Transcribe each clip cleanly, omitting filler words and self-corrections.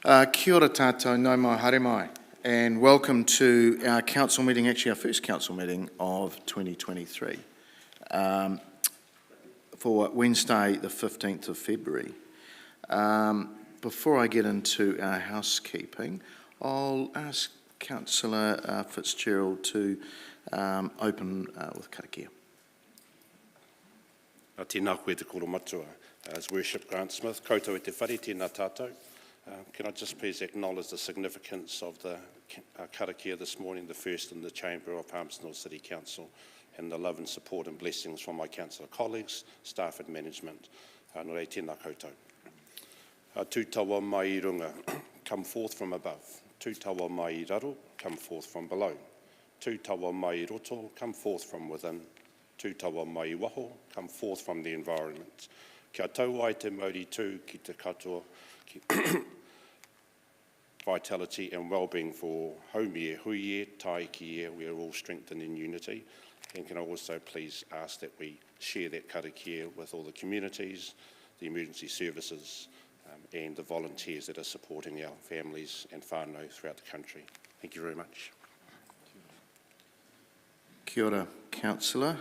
Kia ora tātou, nau mai, haere mai, and welcome to our council meeting, actually our first council meeting of 2023, for Wednesday the 15th of February. Before I get into our housekeeping, I'll ask Councillor Fitzgerald to open with karakia. Tēnā koe te koro matua. As Worship Grant Smith, koutou e te whare, tēnā tātou. Can I just please acknowledge the significance of the karakia this morning, the first in the chamber of Palmerston North City Council, and the love and support and blessings from my councillor colleagues, staff and management. Nō rei tēnā koutou. Tū tawa mai I runga, come forth from above. Tū tawa mai I raro, come forth from below. Tū tawa mai I roto, come forth from within. Tū tawa mai I waho, come forth from the environment. Kia tau ai te mauri tū ki te katoa, vitality and well-being for haumie, huie, tai ki we are all strengthened in unity. And can I also please ask that we share that karakia with all the communities, the emergency services, and the volunteers that are supporting our families and whānau throughout the country. Thank you very much. Kia ora, Councillor.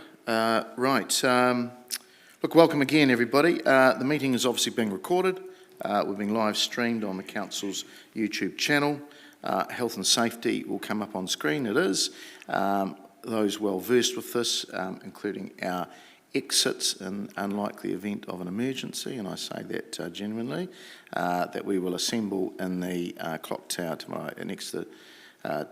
Look, welcome again, everybody. The meeting is obviously being recorded. We're being live streamed on the Council's YouTube channel. Health and safety will come up on screen, it is. Those well versed with this, including our exits in unlikely event of an emergency, and I say that genuinely, that we will assemble in the clock tower tomorrow next to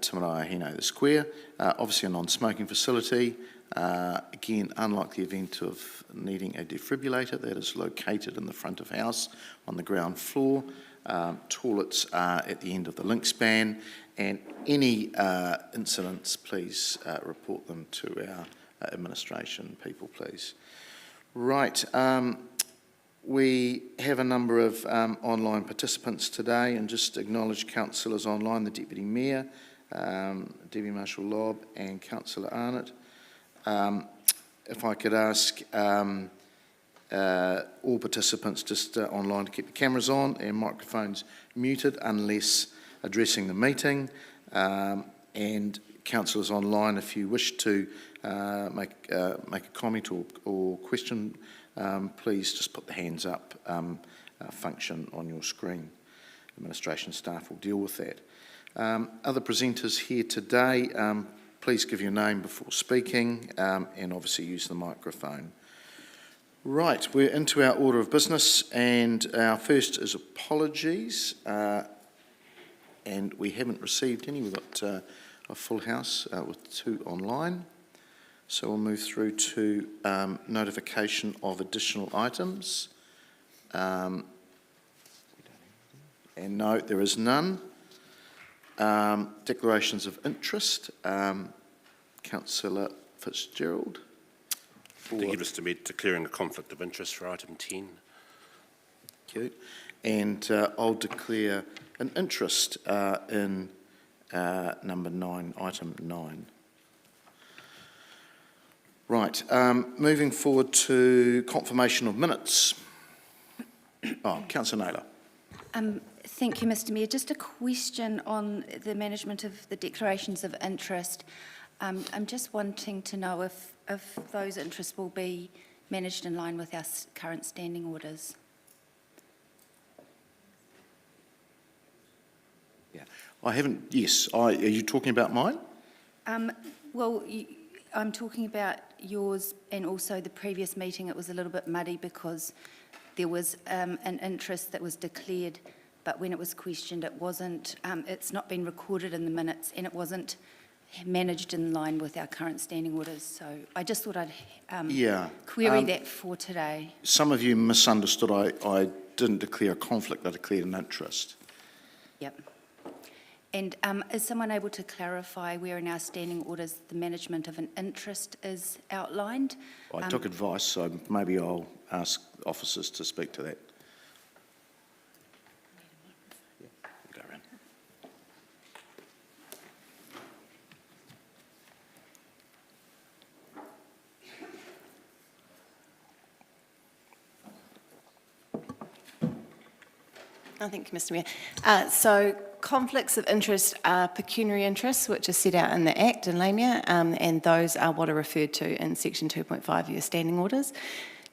Te Marae the Square. Obviously a non-smoking facility. Again, unlikely event of needing a defibrillator, that is located in the front of house on the ground floor. Toilets are at the end of the link span, and any incidents, please report them to our administration people, please. Right, we have a number of online participants today, and just acknowledge councillors online, the Deputy Mayor, Deputy Marshal Lobb and Councillor Arnott. If I could ask all participants just online to keep the cameras on and microphones muted unless addressing the meeting. And councillors online, if you wish to make a comment or question, please just put the hands up function on your screen. Administration staff will deal with that. Other presenters here today, please give your name before speaking and obviously use the microphone. Right, we're into our order of business, and our first is apologies, and we haven't received any. We've got a full house with 2 online. So we'll move through to notification of additional items. And no, there is none. Declarations of interest. Councillor Fitzgerald. Thank you, Mr. Mead. Declaring a conflict of interest for item 10. Thank you. And I'll declare an interest in number 9, item 9. Right, moving forward to confirmation of minutes. Councillor Naylor. Thank you, Mr. Mayor. Just a question on the management of the declarations of interest. I'm just wanting to know if those interests will be managed in line with our current standing orders. Yeah, I haven't. Yes, are you talking about mine? Well, I'm talking about yours, and also the previous meeting. It was a little bit muddy because there was an interest that was declared, but when it was questioned, it wasn't. It's not been recorded in the minutes, and it wasn't managed in line with our current standing orders. So I just thought I'd query that for today. Some of you misunderstood. I didn't declare a conflict. I declared an interest. Yep. And is someone able to clarify where in our standing orders the management of an interest is outlined? I took advice, so maybe I'll ask officers to speak to that. Go around. Oh, thank you, Mr Mayor. So conflicts of interest are pecuniary interests, which are set out in the Act in Lamia, and those are what are referred to in Section 2.5 of your standing orders.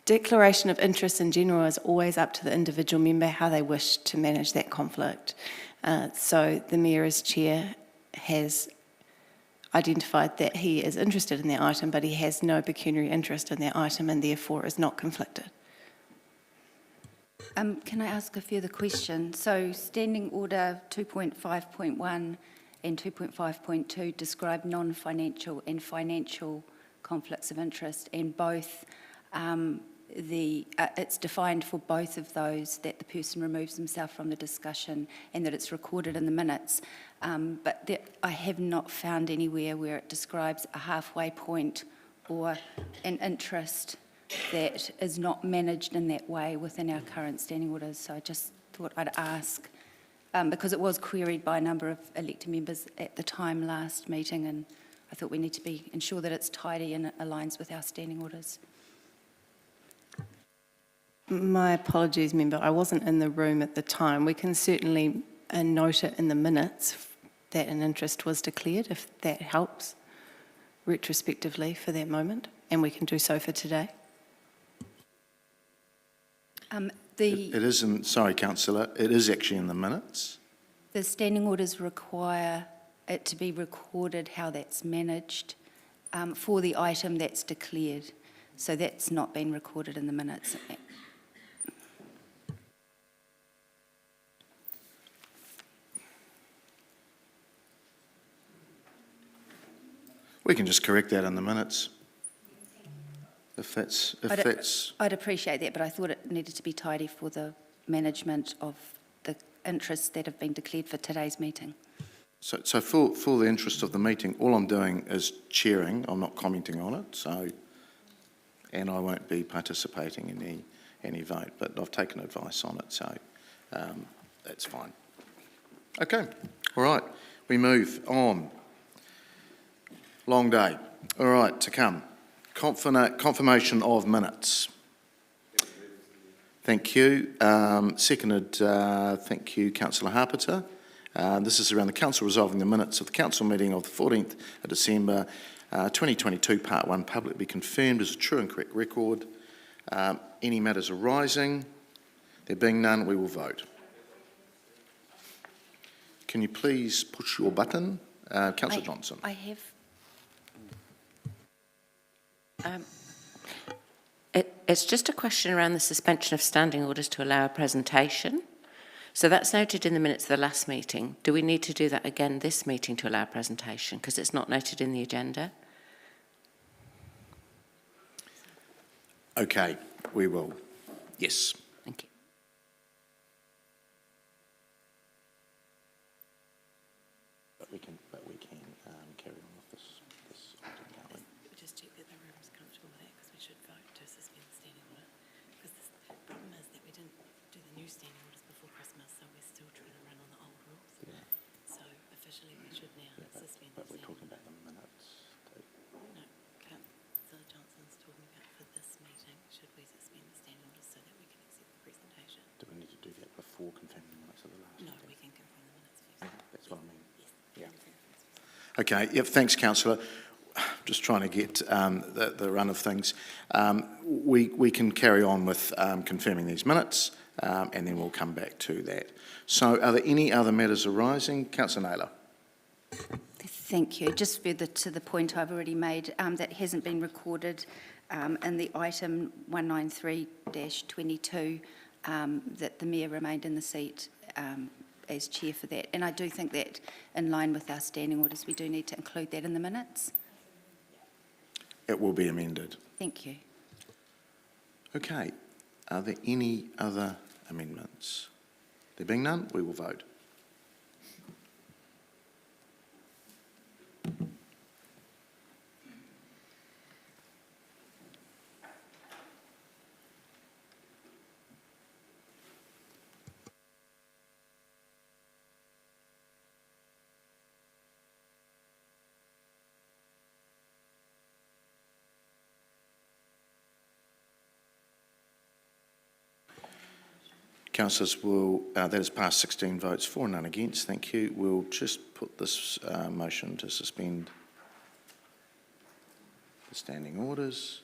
Declaration of interest in general is always up to the individual member how they wish to manage that conflict. So the Mayor as Chair has identified that he is interested in that item, but he has no pecuniary interest in that item and therefore is not conflicted. Can I ask a further question? So Standing Order 2.5.1 and 2.5.2 describe non-financial and financial conflicts of interest, and both it's defined for both of those that the person removes himself from the discussion and that it's recorded in the minutes. But I have not found anywhere where it describes a halfway point or an interest that is not managed in that way within our current standing orders. So I just thought I'd ask, because it was queried by a number of elected members at the time last meeting, and I thought we need to ensure that it's tidy and it aligns with our standing orders. My apologies, Member. I wasn't in the room at the time. We can certainly note it in the minutes that an interest was declared, if that helps retrospectively for that moment, and we can do so for today. It isn't, sorry, Councillor, it is actually in the minutes. The standing orders require it to be recorded how that's managed for the item that's declared. So that's not been recorded in the minutes. We can just correct that in the minutes. I'd appreciate that, but I thought it needed to be tidy for the management of the interests that have been declared for today's meeting. So for the interest of the meeting, all I'm doing is chairing. I'm not commenting on it. So, and I won't be participating in any vote. But I've taken advice on it, so that's fine. Okay, all right. We move on. Long day. All right, to come. Confirmation of minutes. Thank you. Seconded, thank you, Councillor Harpiter. This is around the Council resolving the minutes of the Council meeting of the 14th of December 2022, Part 1, publicly confirmed as a true and correct record. Any matters arising? There being none, we will vote. Can you please push your button? Councillor Johnson. I have. It's just a question around the suspension of standing orders to allow a presentation. So that's noted in the minutes of the last meeting. Do we need to do that again this meeting to allow a presentation? Because it's not noted in the agenda. Okay, we will. Yes. Thank you. But we can carry on with this item, can't we? We just check that the room is comfortable with that, because we should vote to suspend the standing order. Because the problem is that we didn't do the new standing orders before Christmas, so we're still trying to run on the old rules. Yeah. So officially we should now suspend But the we're standing talking order. about the minutes. No, Councillor Johnson's talking about for this meeting, should we suspend the standing orders so that we can accept the presentation? Do we need to do that before confirming the minutes of the last No, meeting? we can confirm the minutes first. Yeah, that's what I mean. Yes. Yeah. Okay, yep, thanks, Councillor. Just trying to get the run of things. We can carry on with confirming these minutes, and then we'll come back to that. So are there any other matters arising? Councillor Naylor. Thank you. Just further to the point I've already made, that hasn't been recorded in the item 193-22, that the Mayor remained in the seat as chair for that. And I do think that in line with our standing orders, we do need to include that in the minutes. It will be amended. Thank you. Okay, are there any other amendments? There being none, we will vote. Councillors that is passed 16 votes for, none against, thank you. We'll just put this motion to suspend the standing orders.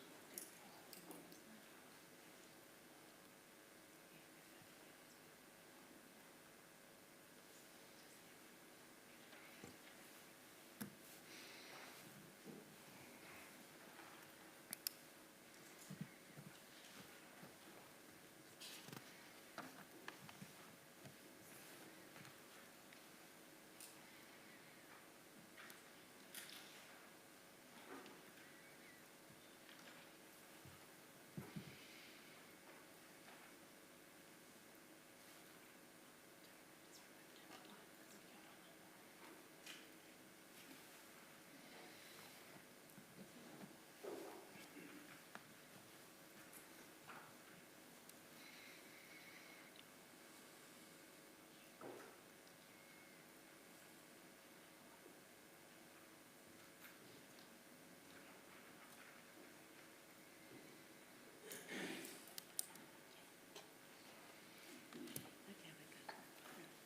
Okay, we're good.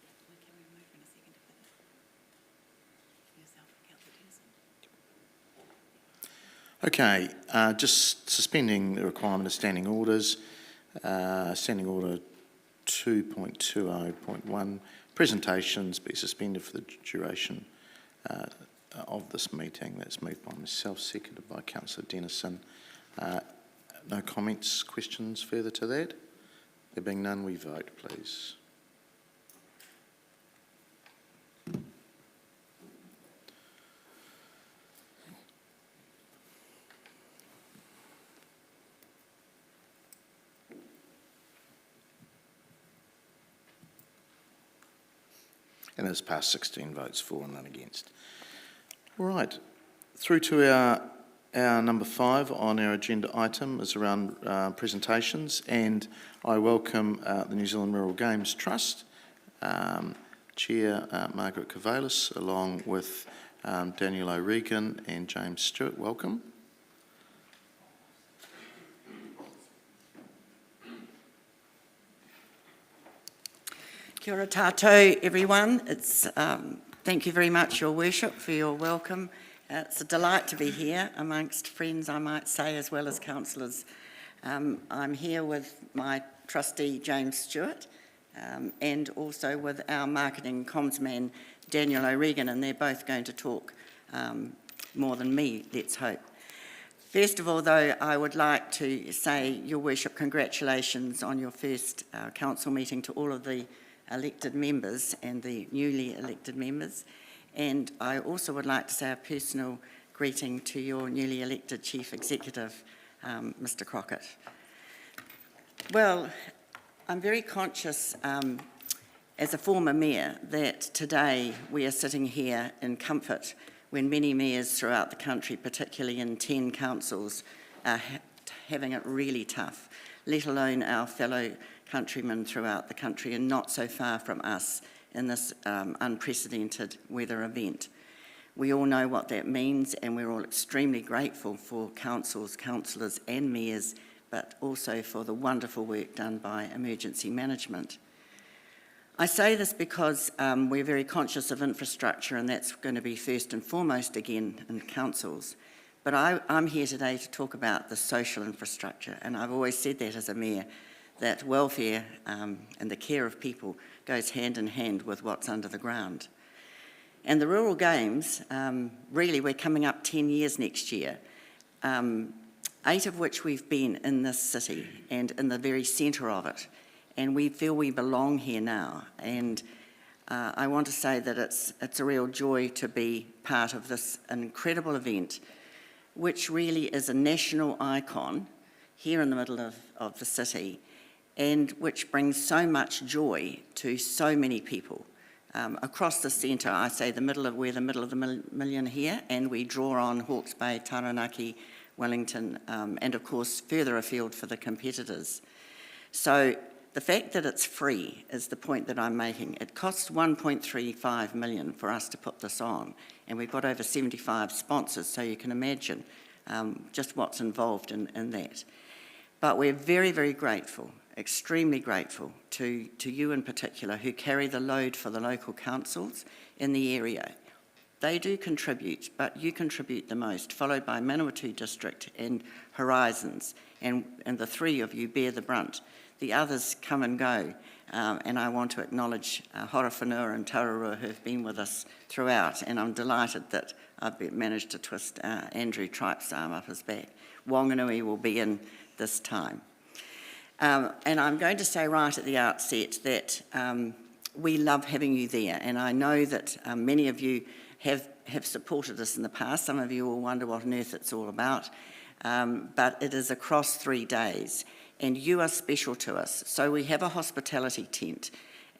Okay, we'll move in a second if that. Yourself, councillor Pearson. Okay, just suspending the requirement of standing orders. Standing order 2.20.1, presentations be suspended for the duration of this meeting. That's moved by myself, seconded by Councillor Dennison. No comments, questions further to that? There being none, we vote, please. And it's passed 16 votes for and none against. All right, through to our number 5 on our agenda item is around presentations, and I welcome the New Zealand Rural Games Trust, Chair Margaret Cavalis, along with Daniel O'Regan and James Stewart. Welcome. Kia ora tātou, everyone. Thank you very much, Your Worship, for your welcome. It's a delight to be here amongst friends, I might say, as well as councillors. I'm here with my trustee, James Stewart, and also with our marketing comms man, Daniel O'Regan, and they're both going to talk more than me, let's hope. First of all, though, I would like to say, Your Worship, congratulations on your first council meeting to all of the elected members and the newly elected members. And I also would like to say a personal greeting to your newly elected Chief Executive, Mr. Crockett. Well, I'm very conscious as a former mayor that today we are sitting here in comfort when many mayors throughout the country, particularly in 10 councils, are having it really tough, let alone our fellow countrymen throughout the country and not so far from us in this unprecedented weather event. We all know what that means, and we're all extremely grateful for councils, councillors and mayors, but also for the wonderful work done by emergency management. I say this because we're very conscious of infrastructure, and that's going to be first and foremost again in councils. But I'm here today to talk about the social infrastructure, and I've always said that as a mayor, that welfare and the care of people goes hand in hand with what's under the ground. And the Rural Games, really we're coming up 10 years next year, 8 of which we've been in this city and in the very centre of it. And we feel we belong here now. And I want to say that it's a real joy to be part of this incredible event, which really is a national icon here in the middle of the city, and which brings so much joy to so many people. Across the centre, I say we're the middle of the million here, and we draw on Hawke's Bay, Taranaki, Wellington, and of course further afield for the competitors. So the fact that it's free is the point that I'm making. It costs $1.35 million for us to put this on, and we've got over 75 sponsors, so you can imagine just what's involved in that. But we're very, very grateful extremely grateful to you in particular who carry the load for the local councils in the area. They do contribute, but you contribute the most, followed by Manawatu District and Horizons, and the three of you bear the brunt. The others come and go, and I want to acknowledge Horowhenua and Tararua who have been with us throughout, and I'm delighted that I've managed to twist Andrew Tripe's arm up his back. Wanganui will be in this time. And I'm going to say right at the outset that we love having you there, and I know that many of you have supported us in the past. Some of you will wonder what on earth it's all about, but it is across 3 days, and you are special to us. So we have a hospitality tent,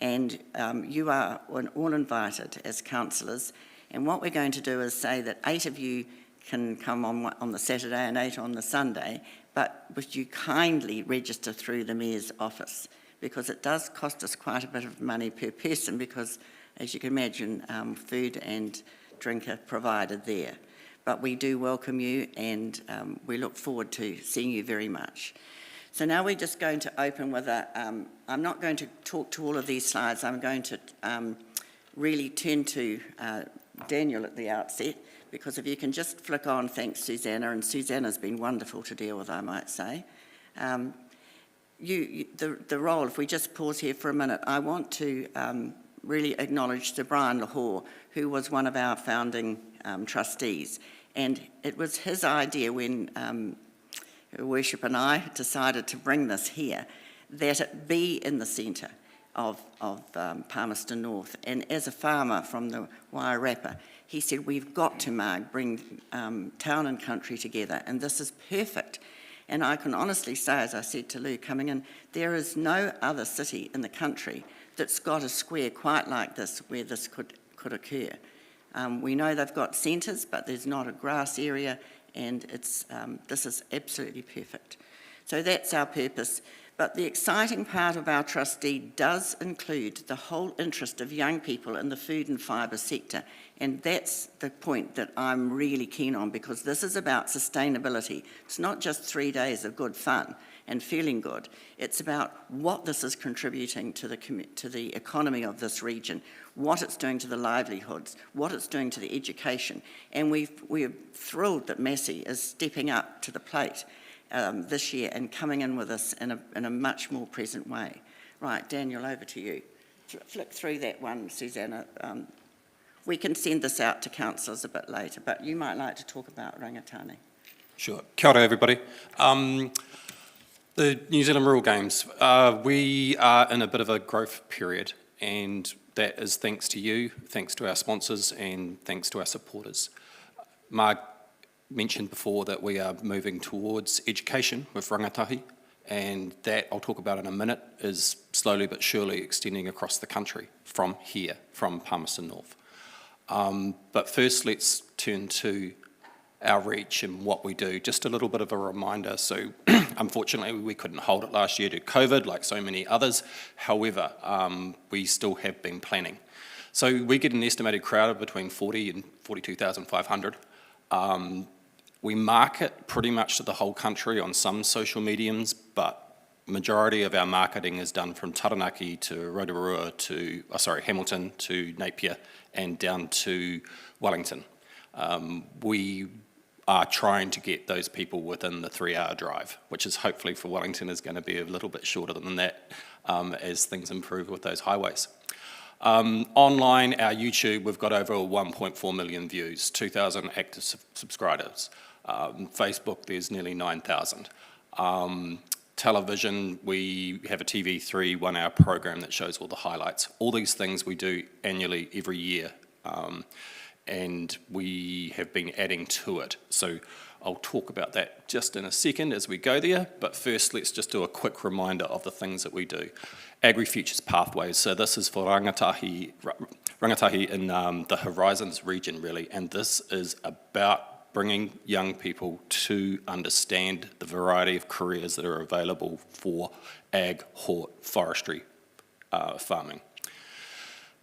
and you are all invited as councillors, and what we're going to do is say that 8 of you can come on the Saturday and 8 on the Sunday, but would you kindly register through the Mayor's office, because it does cost us quite a bit of money per person, because as you can imagine, food and drink are provided there. But we do welcome you, and we look forward to seeing you very much. So now we're just going to open with I'm not going to talk to all of these slides. I'm going to really turn to Daniel at the outset, because if you can just flick on, thanks Susanna, and Susanna's been wonderful to deal with, I might say. The role, if we just pause here for a minute, I want to really acknowledge Sir Brian Lahore, who was one of our founding trustees. And it was his idea when Her Worship and I decided to bring this here, that it be in the centre of Palmerston North. And as a farmer from the Wairarapa, he said, we've got to, bring town and country together, and this is perfect. And I can honestly say, as I said to Lou coming in, there is no other city in the country that's got a square quite like this where this could occur. We know they've got centres, but there's not a grass area, and this is absolutely perfect. So that's our purpose. But the exciting part of our trustee does include the whole interest of young people in the food and fibre sector, and that's the point that I'm really keen on, because this is about sustainability. It's not just 3 days of good fun and feeling good. It's about what this is contributing to the economy of this region, what it's doing to the livelihoods, what it's doing to the education. And we're thrilled that Massey is stepping up to the plate this year and coming in with us in a much more present way. Right, Daniel, over to you. Flick through that one, Susanna. We can send this out to councillors a bit later, but you might like to talk about Rangatani. Sure. Kia ora, everybody. The New Zealand Rural Games, we are in a bit of a growth period, and that is thanks to you, thanks to our sponsors, and thanks to our supporters. Mark mentioned before that we are moving towards education with rangatahi, and that I'll talk about in a minute is slowly but surely extending across the country from here, from Palmerston North. But first, let's turn to our reach and what we do. Just a little bit of a reminder. So unfortunately, we couldn't hold it last year due to COVID, like so many others. However, we still have been planning. So we get an estimated crowd of between 40 and 42,500. We market pretty much to the whole country on some social mediums, but majority of our marketing is done from Taranaki to Rotorua to, Hamilton to Napier and down to Wellington. We are trying to get those people within the 3-hour drive, which is hopefully for Wellington is going to be a little bit shorter than that as things improve with those highways. Online, our YouTube, we've got over 1.4 million views, 2,000 active subscribers. Facebook, there's nearly 9,000. Television, we have a TV3 1-hour program that shows all the highlights. All these things we do annually every year, and we have been adding to it. So I'll talk about that just in a second as we go there, but first let's just do a quick reminder of the things that we do. Agri-Futures Pathways, so this is for rangatahi in the Horizons region really, and this is about bringing young people to understand the variety of careers that are available for ag, hort, forestry, farming.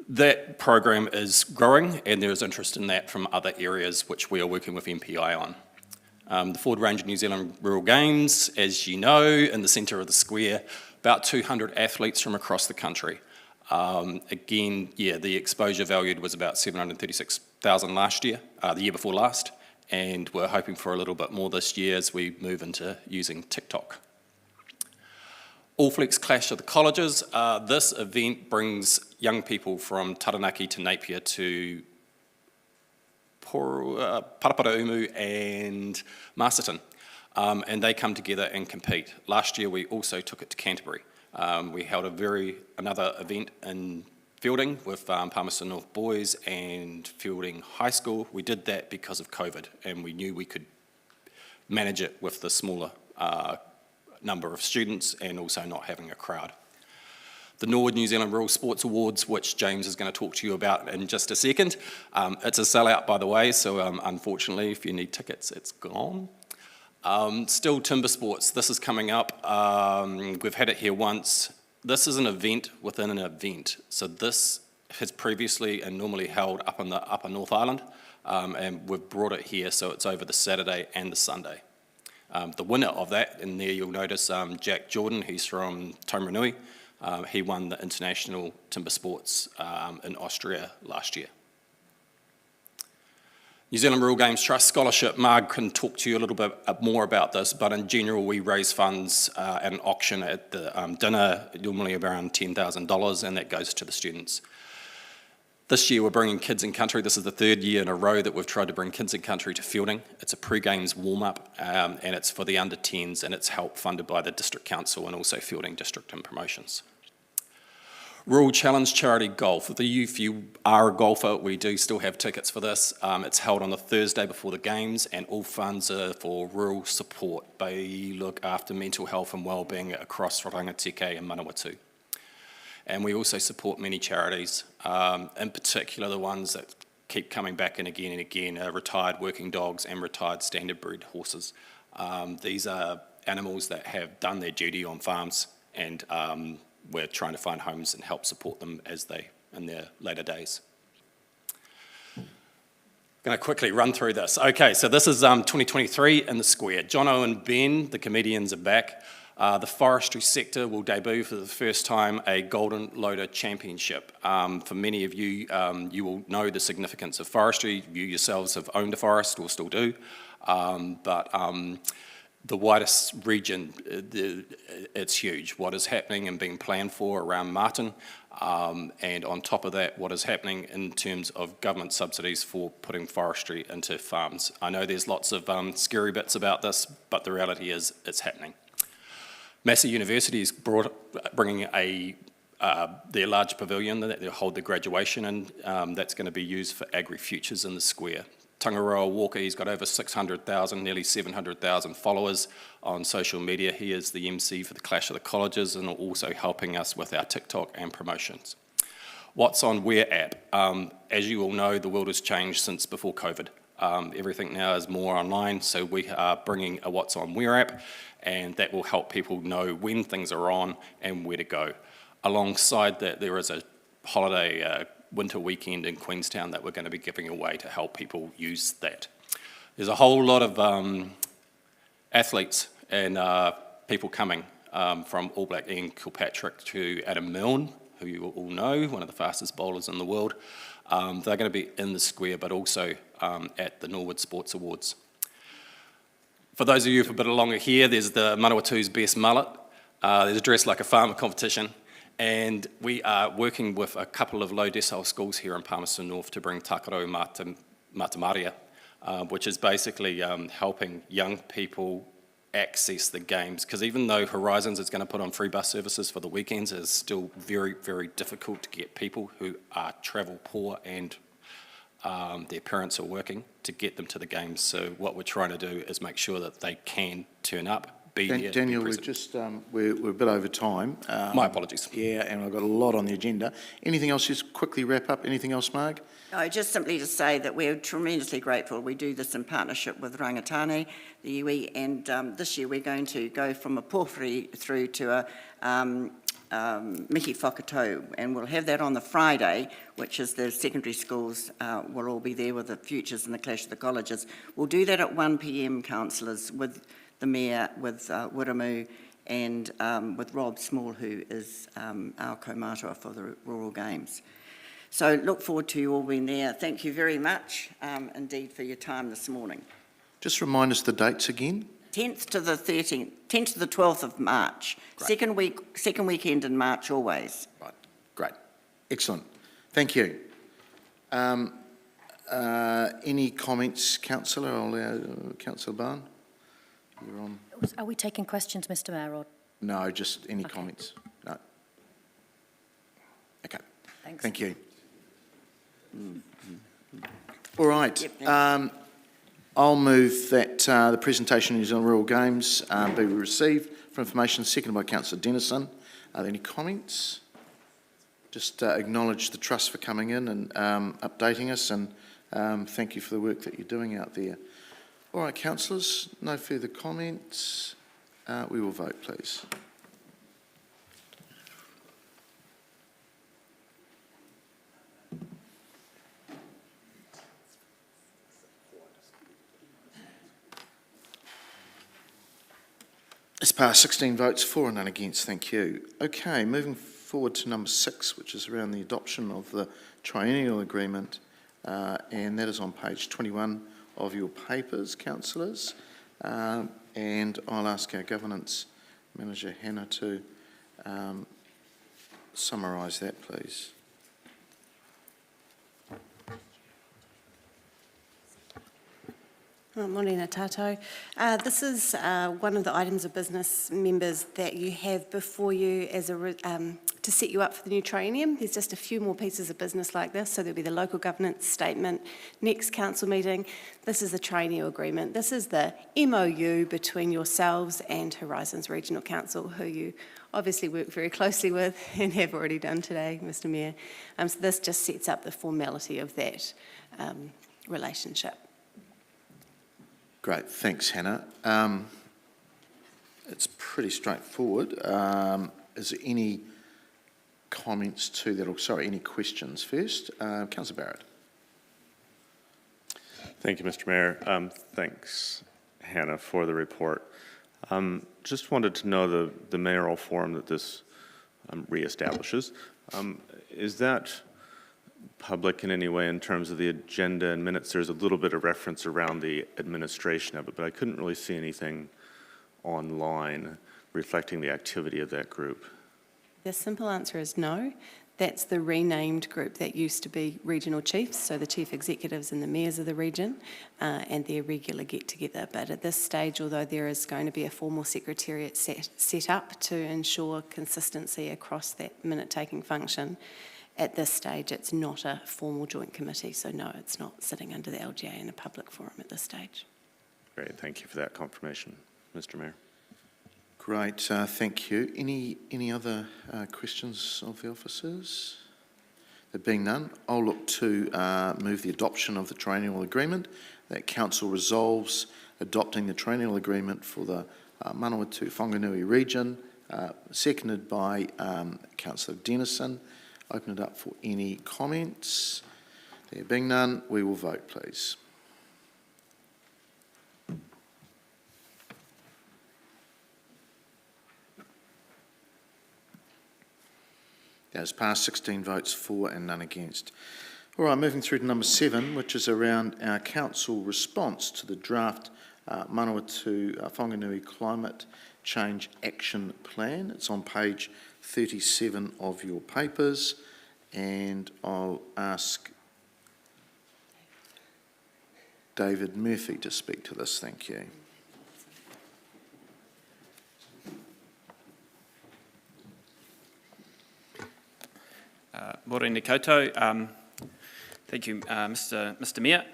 That program is growing, and there is interest in that from other areas which we are working with MPI on. The Ford Ranger New Zealand Rural Games, as you know, in the centre of the square, about 200 athletes from across the country. Again, yeah, the exposure valued was about 736,000 last year, the year before last, and we're hoping for a little bit more this year as we move into using TikTok. All Flex Clash of the Colleges. This event brings young people from Taranaki to Napier to Paraparaumu and Masterton, and they come together and compete. Last year we also took it to Canterbury. We held another event in Fielding with Palmerston North Boys and Fielding High School. We did that because of COVID, and we knew we could manage it with the smaller number of students and also not having a crowd. The Norwood New Zealand Rural Sports Awards, which James is going to talk to you about in just a second. It's a sellout, by the way, so unfortunately, if you need tickets, it's gone. Still timber sports, this is coming up. We've had it here once. This is an event within an event. So this has previously and normally held up in the Upper North Island, and we've brought it here, so it's over the Saturday and the Sunday. The winner of that, and there you'll notice Jack Jordan, he's from Taumarunui. He won the International Timber Sports in Austria last year. New Zealand Rural Games Trust Scholarship. Marg can talk to you a little bit more about this, but in general we raise funds at an auction at the dinner, normally around $10,000, and that goes to the students. This year we're bringing Kids in Country. This is the third year in a row that we've tried to bring Kids in Country to Fielding. It's a pre-games warm-up, and it's for the under-10s, and it's help funded by the District Council and also Fielding District and Promotions. Rural Challenge Charity Golf. If you are a golfer, we do still have tickets for this. It's held on the Thursday before the games, and all funds are for rural support. They look after mental health and wellbeing across Rangateke and Manawatu. And we also support many charities, in particular the ones that keep coming back and again, retired working dogs and retired standard bred horses. These are animals that have done their duty on farms, and we're trying to find homes and help support them in their later days. Going to quickly run through this. Okay, so this is 2023 in the square. Jono and Ben, the comedians, are back. The forestry sector will debut for the first time a Golden Loader Championship. For many of you, you will know the significance of forestry. You yourselves have owned a forest or still do, but the widest region, it's huge. What is happening and being planned for around Martin, and on top of that, what is happening in terms of government subsidies for putting forestry into farms. I know there's lots of scary bits about this, but the reality is it's happening. Massey University is bringing their large pavilion that they'll hold their graduation in. That's going to be used for Agri-Futures in the square. Tangaroa Walker, he's got over 600,000, nearly 700,000 followers on social media. He is the MC for the Clash of the Colleges and also helping us with our TikTok and promotions. What's on Where app. As you all know, the world has changed since before COVID. Everything now is more online, so we are bringing a What's on Where app, and that will help people know when things are on and where to go. Alongside that, there is a holiday winter weekend in Queenstown that we're going to be giving away to help people use that. There's a whole lot of athletes and people coming from All Black Ian Kilpatrick to Adam Milne, who you all know, one of the fastest bowlers in the world. They're going to be in the square, but also at the Norwood Sports Awards. For those of you who are a bit longer here, there's the Manawatu's Best Mullet. There's a Dress Like a Farmer competition. And we are working with a couple of low decile schools here in Palmerston North to bring Takarau Matamaria, which is basically helping young people access the games. Because even though Horizons is going to put on free bus services for the weekends, it's still very, very difficult to get people who are travel poor and their parents are working to get them to the games. So what we're trying to do is make sure that they can turn up. Daniel, we're a bit over time. My apologies. Yeah, and I've got a lot on the agenda. Anything else, just quickly wrap up? Anything else, Marg? No, just simply to say that we're tremendously grateful. We do this in partnership with Rangatane, the iwi, and this year we're going to go from a pōwhiri through to a Mihi Whakatau, and we'll have that on the Friday, which is the secondary schools will all be there with the Futures and the Clash of the Colleges. We'll do that at 1 p.m, councillors, with the Mayor, with Wiramu and with Rob Small, who is our kaumātua for the Rural Games. So look forward to you all being there. Thank you very much indeed for your time this morning. Just remind us the dates again. 10th to the 13th, 10th to the 12th of March. Great. Second weekend in March always. Right, great, excellent. Thank you. Any comments, councillor? I'll allow Councillor Barn. You're on. Are we taking questions, Mr Mayor, or? No, just any Okay. comments? No. Okay, Thanks. thank you. All right. Yep, I'll move that the presentation of New Zealand Rural Games be received for information, seconded by Councillor Dennison. Are there any comments? Just acknowledge the Trust for coming in and updating us, and thank you for the work that you're doing out there. All right, councillors, no further comments. We will vote, please. It's passed 16 votes for and none against, thank you. Okay, moving forward to number 6, which is around the adoption of the triennial agreement, and that is on page 21 of your papers, councillors. And I'll ask our governance manager, Hannah, to summarise that, please. Morena tātou. This is one of the items of business, members, that you have before you as to set you up for the new triennium. There's just a few more pieces of business like this, so there'll be the local governance statement, next council meeting. This is the triennial agreement. This is the MOU between yourselves and Horizons Regional Council, who you obviously work very closely with and have already done today, Mr Mayor. So this just sets up the formality of that relationship. Great, thanks, Hannah. It's pretty straightforward. Is there any comments to that, or sorry, any questions first? Councillor Barrett. Thank you, Mr Mayor. Thanks, Hannah, for the report. Just wanted to know the mayoral forum that this re-establishes. Is that public in any way in terms of the agenda and minutes? There's a little bit of reference around the administration of it, but I couldn't really see anything online reflecting the activity of that group. The simple answer is no. That's the renamed group that used to be regional chiefs, so the chief executives and the mayors of the region, and their regular get-together. But at this stage, although there is going to be a formal secretariat set up to ensure consistency across that minute-taking function, at this stage, it's not a formal joint committee, so no, it's not sitting under the LGA in a public forum at this stage. Great, thank you for that confirmation, Mr Mayor. Great, thank you. Any other questions of the officers? There being none, I'll look to move the adoption of the triennial agreement. That council resolves adopting the triennial agreement for the Manawatu-Whanganui region, seconded by Councillor Dennison. Open it up for any comments. There being none, we will vote, please. That has passed 16 votes for and none against. All right, moving through to number 7, which is around our council response to the draft Manawatu-Whanganui Climate Change Action Plan. It's on page 37 of your papers, and I'll ask David Murphy to speak to this. Thank you. Morena koutou. Thank you, Mr Mayor.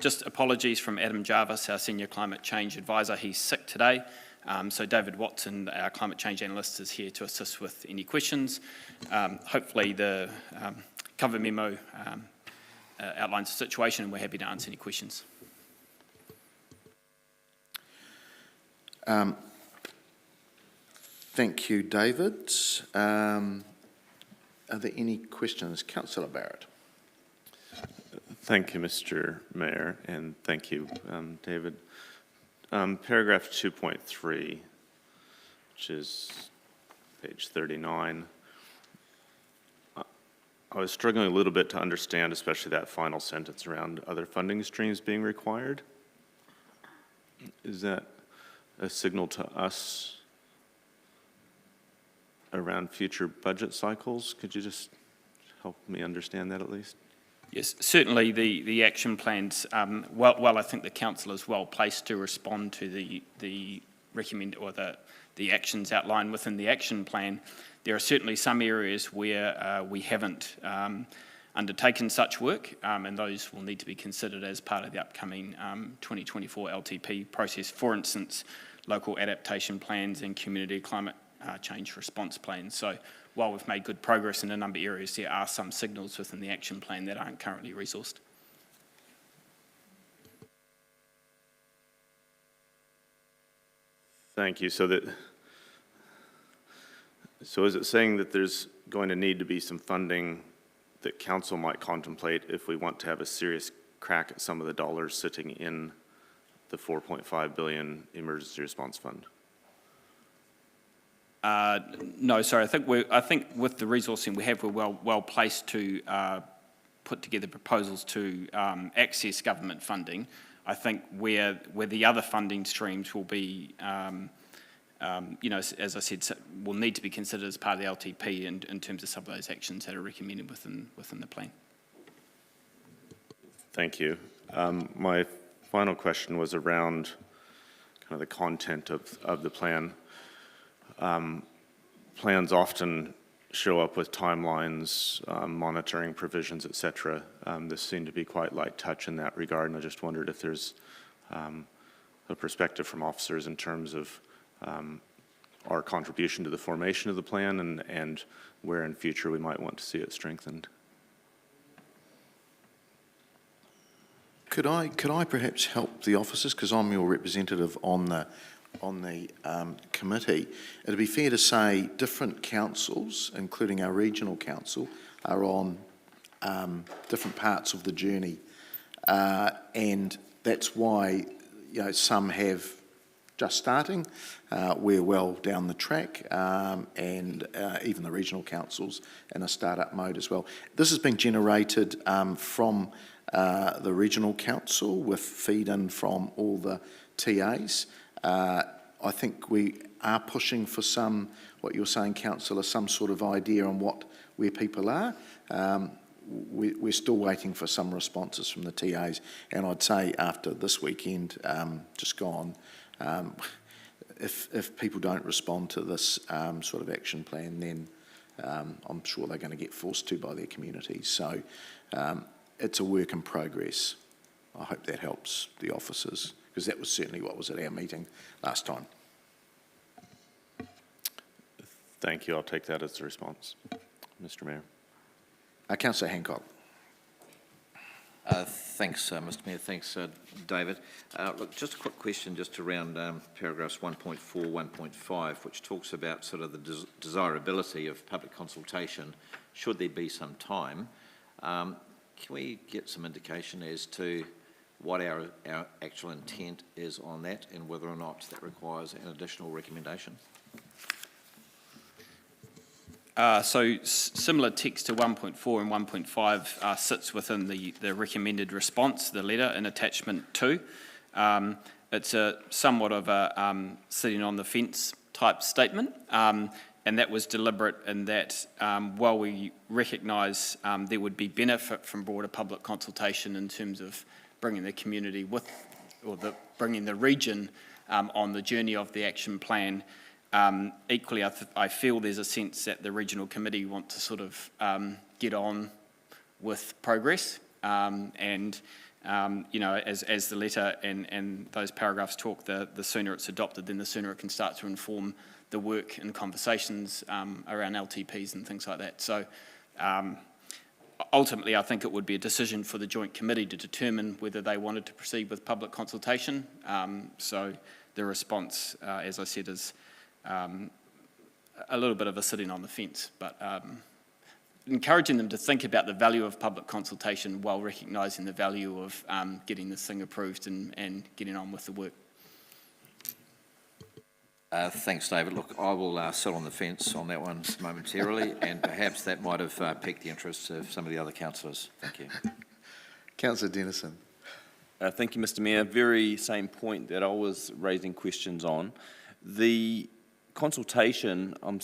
Just apologies from Adam Jarvis, our Senior Climate Change Advisor. He's sick today. So David Watson, our Climate Change Analyst, is here to assist with any questions. Hopefully the cover memo outlines the situation, and we're happy to answer any questions. Thank you, David. Are there any questions? Councillor Barrett. Thank you, Mr Mayor, and thank you, David. Paragraph 2.3, which is page 39. I was struggling a little bit to understand, especially that final sentence around other funding streams being required. Is that a signal to us around future budget cycles? Could you just help me understand that at least? Yes, certainly the action plans, well, I think the council is well placed to respond to the actions outlined within the action plan. There are certainly some areas where we haven't undertaken such work, and those will need to be considered as part of the upcoming 2024 LTP process. For instance, local adaptation plans and community climate change response plans. So while we've made good progress in a number of areas, there are some signals within the action plan that aren't currently resourced. Thank you. So is it saying that there's going to need to be some funding that council might contemplate if we want to have a serious crack at some of the dollars sitting in the 4.5 billion emergency response fund? No, sorry. I think with the resourcing we have, we're well placed to put together proposals to access government funding. I think where the other funding streams will be, as I said, will need to be considered as part of the LTP in terms of some of those actions that are recommended within the plan. Thank you. My final question was around kind of the content of the plan. Plans often show up with timelines, monitoring provisions, et cetera. This seemed to be quite light touch in that regard, and I just wondered if there's a perspective from officers in terms of our contribution to the formation of the plan and where in future we might want to see it strengthened. Could I perhaps help the officers, because I'm your representative on the committee? It'd be fair to say different councils, including our regional council, are on different parts of the journey, and that's why some have just starting. We're well down the track, and even the regional councils in a start-up mode as well. This has been generated from the regional council with feed-in from all the TAs. I think we are pushing for some, what you're saying, Councillor, some sort of idea on where people are. We're still waiting for some responses from the TAs, and I'd say after this weekend just gone, if people don't respond to this sort of action plan, then I'm sure they're going to get forced to by their communities. So it's a work in progress. I hope that helps the officers, because that was certainly what was at our meeting last time. Thank you. I'll take that as a response. Mr. Mayor. Councillor Hancock. Thanks, Mr. Mayor. Thanks, David. Look, just a quick question just around paragraphs 1.4, 1.5, which talks about sort of the desirability of public consultation should there be some time. Can we get some indication as to what our actual intent is on that and whether or not that requires an additional recommendation? So similar text to 1.4 and 1.5 sits within the recommended response, the letter in attachment 2. It's a somewhat of a sitting on the fence type statement, and that was deliberate in that while we recognise there would be benefit from broader public consultation in terms of bringing the community bringing the region on the journey of the action plan. Equally, I feel there's a sense that the regional committee want to sort of get on with progress, and as the letter and those paragraphs talk, the sooner it's adopted, then the sooner it can start to inform the work and conversations around LTPs and things like that. So ultimately, I think it would be a decision for the joint committee to determine whether they wanted to proceed with public consultation. So the response, as I said, is a little bit of a sitting on the fence, but encouraging them to think about the value of public consultation while recognising the value of getting this thing approved and getting on with the work. Thanks, David. Look, I will sit on the fence on that one momentarily, and perhaps that might have piqued the interest of some of the other councillors. Thank you. Councillor Dennison. Thank you, Mr Mayor. Very same point that I was raising questions on. The consultation, I'm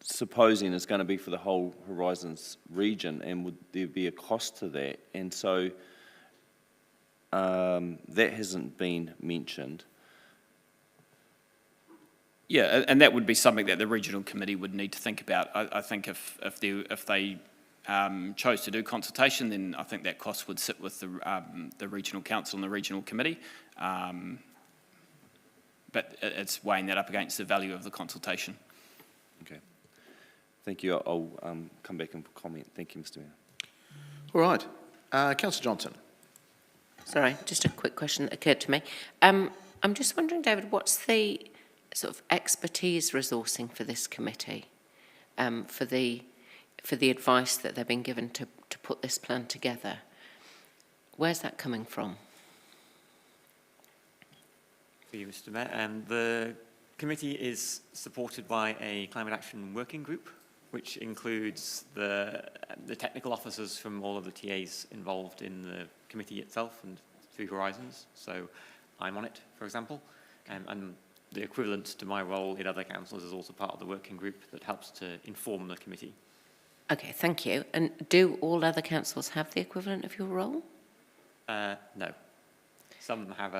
supposing, is going to be for the whole Horizons region, and would there be a cost to that? And so that hasn't been mentioned. Yeah, and that would be something that the regional committee would need to think about. I think if they chose to do consultation, then I think that cost would sit with the regional council and the regional committee. But it's weighing that up against the value of the consultation. Okay. Thank you. I'll come back and comment. Thank you, Mr Mayor. All right. Councillor Johnson. Sorry, just a quick question that occurred to me. I'm just wondering, David, what's the sort of expertise resourcing for this committee, for the advice that they've been given to put this plan together? Where's that coming from? For you, Mr Mayor. The committee is supported by a climate action working group, which includes the technical officers from all of the TAs involved in the committee itself and through Horizons. So I'm on it, for example, and the equivalent to my role in other councils is also part of the working group that helps to inform the committee. Okay, thank you. And do all other councils have the equivalent of your role? No. Some have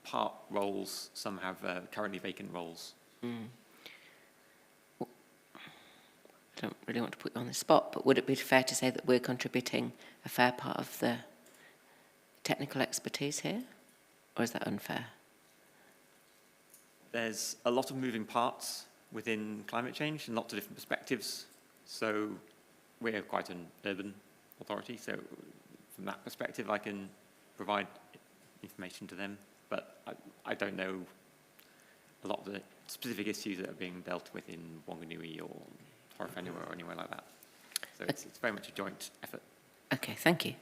part roles, some have currently vacant roles. Mm. Well, I don't really want to put you on the spot, but would it be fair to say that we're contributing a fair part of the technical expertise here? Or is that unfair? There's a lot of moving parts within climate change and lots of different perspectives. So we're quite an urban authority, so from that perspective I can provide information to them, but I don't know a lot of the specific issues that are being dealt with in Wanganui or Horowhenua or anywhere like that. So it's very much a joint effort. Okay, thank you.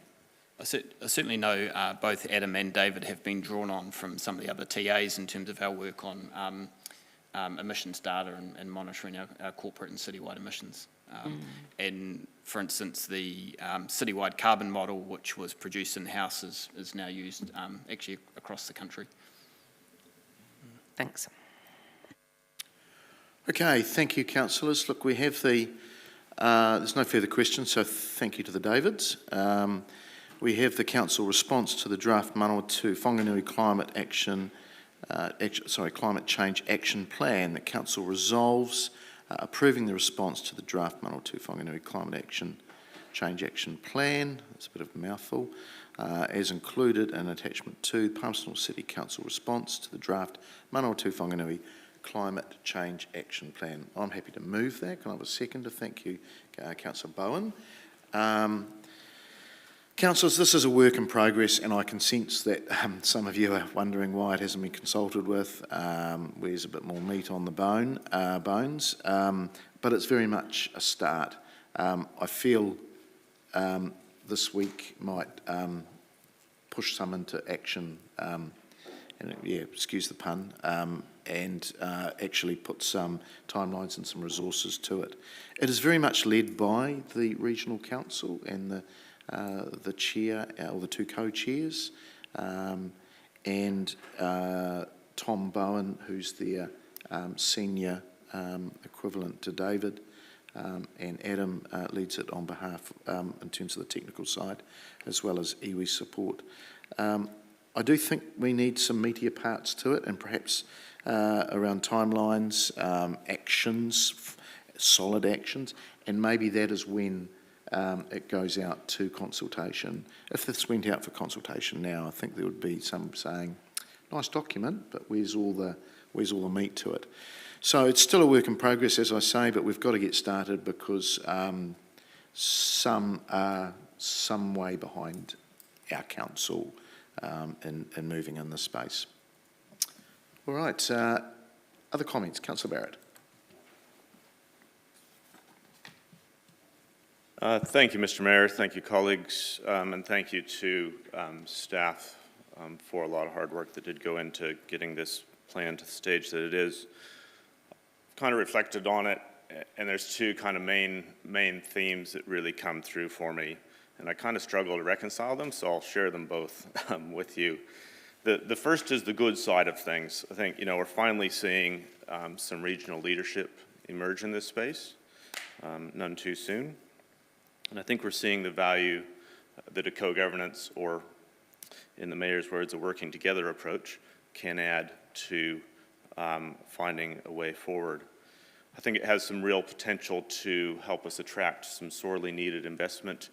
I certainly know both Adam and David have been drawn on from some of the other TAs in terms of our work on emissions data and monitoring our corporate and citywide emissions. And for instance, the citywide carbon model, which was produced in-house, is now used actually across the country. Thanks. Okay, thank you, councillors. Look, we have there's no further questions, so thank you to the Davids. We have the council response to the draft Manawatu Whanganui Climate Change Action Plan. The council resolves approving the response to the draft Manawatu Whanganui Climate Change Action Plan. It's a bit of a mouthful. As included in attachment 2, Palmerston City Council response to the draft Manawatu Whanganui Climate Change Action Plan. I'm happy to move that. Can I have a second to thank you, Councillor Bowen? Councillors, this is a work in progress, and I can sense that some of you are wondering why it hasn't been consulted with. Where's a bit more meat on the bones? But it's very much a start. I feel this week might push some into action, and yeah, excuse the pun, and actually put some timelines and some resources to it. It is very much led by the Regional Council and the chair, or the two co-chairs, and Tom Bowen, who's their senior equivalent to David, and Adam leads it on behalf in terms of the technical side, as well as iwi support. I do think we need some meatier parts to it, and perhaps around timelines, actions, solid actions, and maybe that is when it goes out to consultation. If this went out for consultation now, I think there would be some saying, nice document, but where's all the meat to it? So it's still a work in progress, as I say, but we've got to get started because some are some way behind our council in moving in this space. All right, other comments? Councillor Barrett. Thank you, Mr. Mayor. Thank you, colleagues, and thank you to staff for a lot of hard work that did go into getting this plan to the stage that it is. Kind of reflected on it, and there's two kind of main themes that really come through for me, and I kind of struggle to reconcile them, so I'll share them both with you. The first is the good side of things. I think, we're finally seeing some regional leadership emerge in this space, none too soon. And I think we're seeing the value that a co-governance, or in the mayor's words, a working together approach, can add to finding a way forward. I think it has some real potential to help us attract some sorely needed investment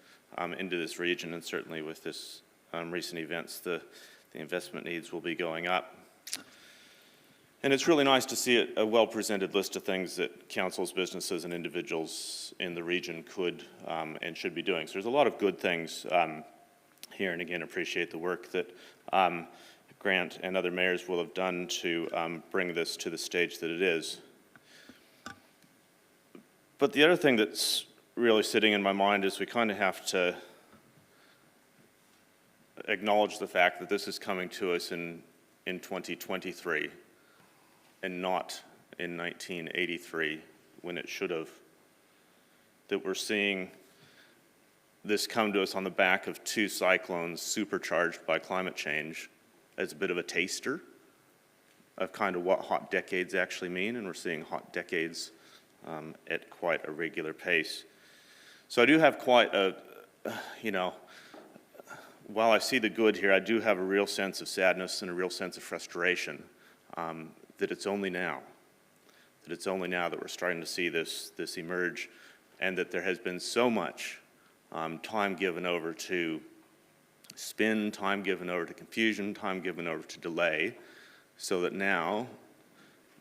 into this region, and certainly with this recent events, the investment needs will be going up. And it's really nice to see a well-presented list of things that councils, businesses, and individuals in the region could and should be doing. So there's a lot of good things here, and again, appreciate the work that Grant and other mayors will have done to bring this to the stage that it is. But the other thing that's really sitting in my mind is we kind of have to acknowledge the fact that this is coming to us in 2023 and not in 1983 when it should have. That we're seeing this come to us on the back of two cyclones supercharged by climate change as a bit of a taster of kind of what hot decades actually mean, and we're seeing hot decades at quite a regular pace. So I do have quite a, while I see the good here, I do have a real sense of sadness and a real sense of frustration that it's only now. That it's only now that we're starting to see this emerge, and that there has been so much time given over to spin, time given over to confusion, time given over to delay, so that now,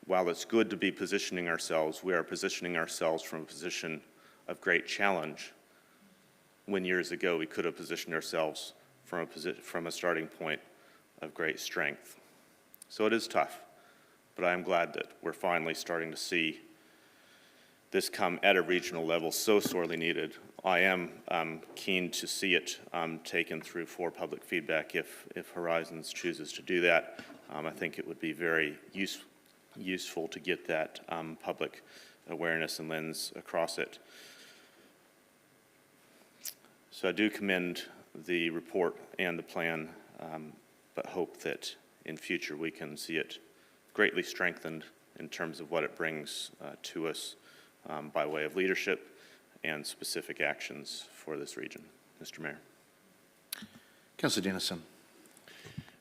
while it's good to be positioning ourselves, we are positioning ourselves from a position of great challenge, when years ago we could have positioned ourselves from a starting point of great strength. So it is tough, but I am glad that we're finally starting to see this come at a regional level, so sorely needed. I am keen to see it taken through for public feedback if Horizons chooses to do that. I think it would be very useful to get that public awareness and lens across it. So I do commend the report and the plan, but hope that in future we can see it greatly strengthened in terms of what it brings to us by way of leadership and specific actions for this region. Mr. Mayor. Councillor Dennison.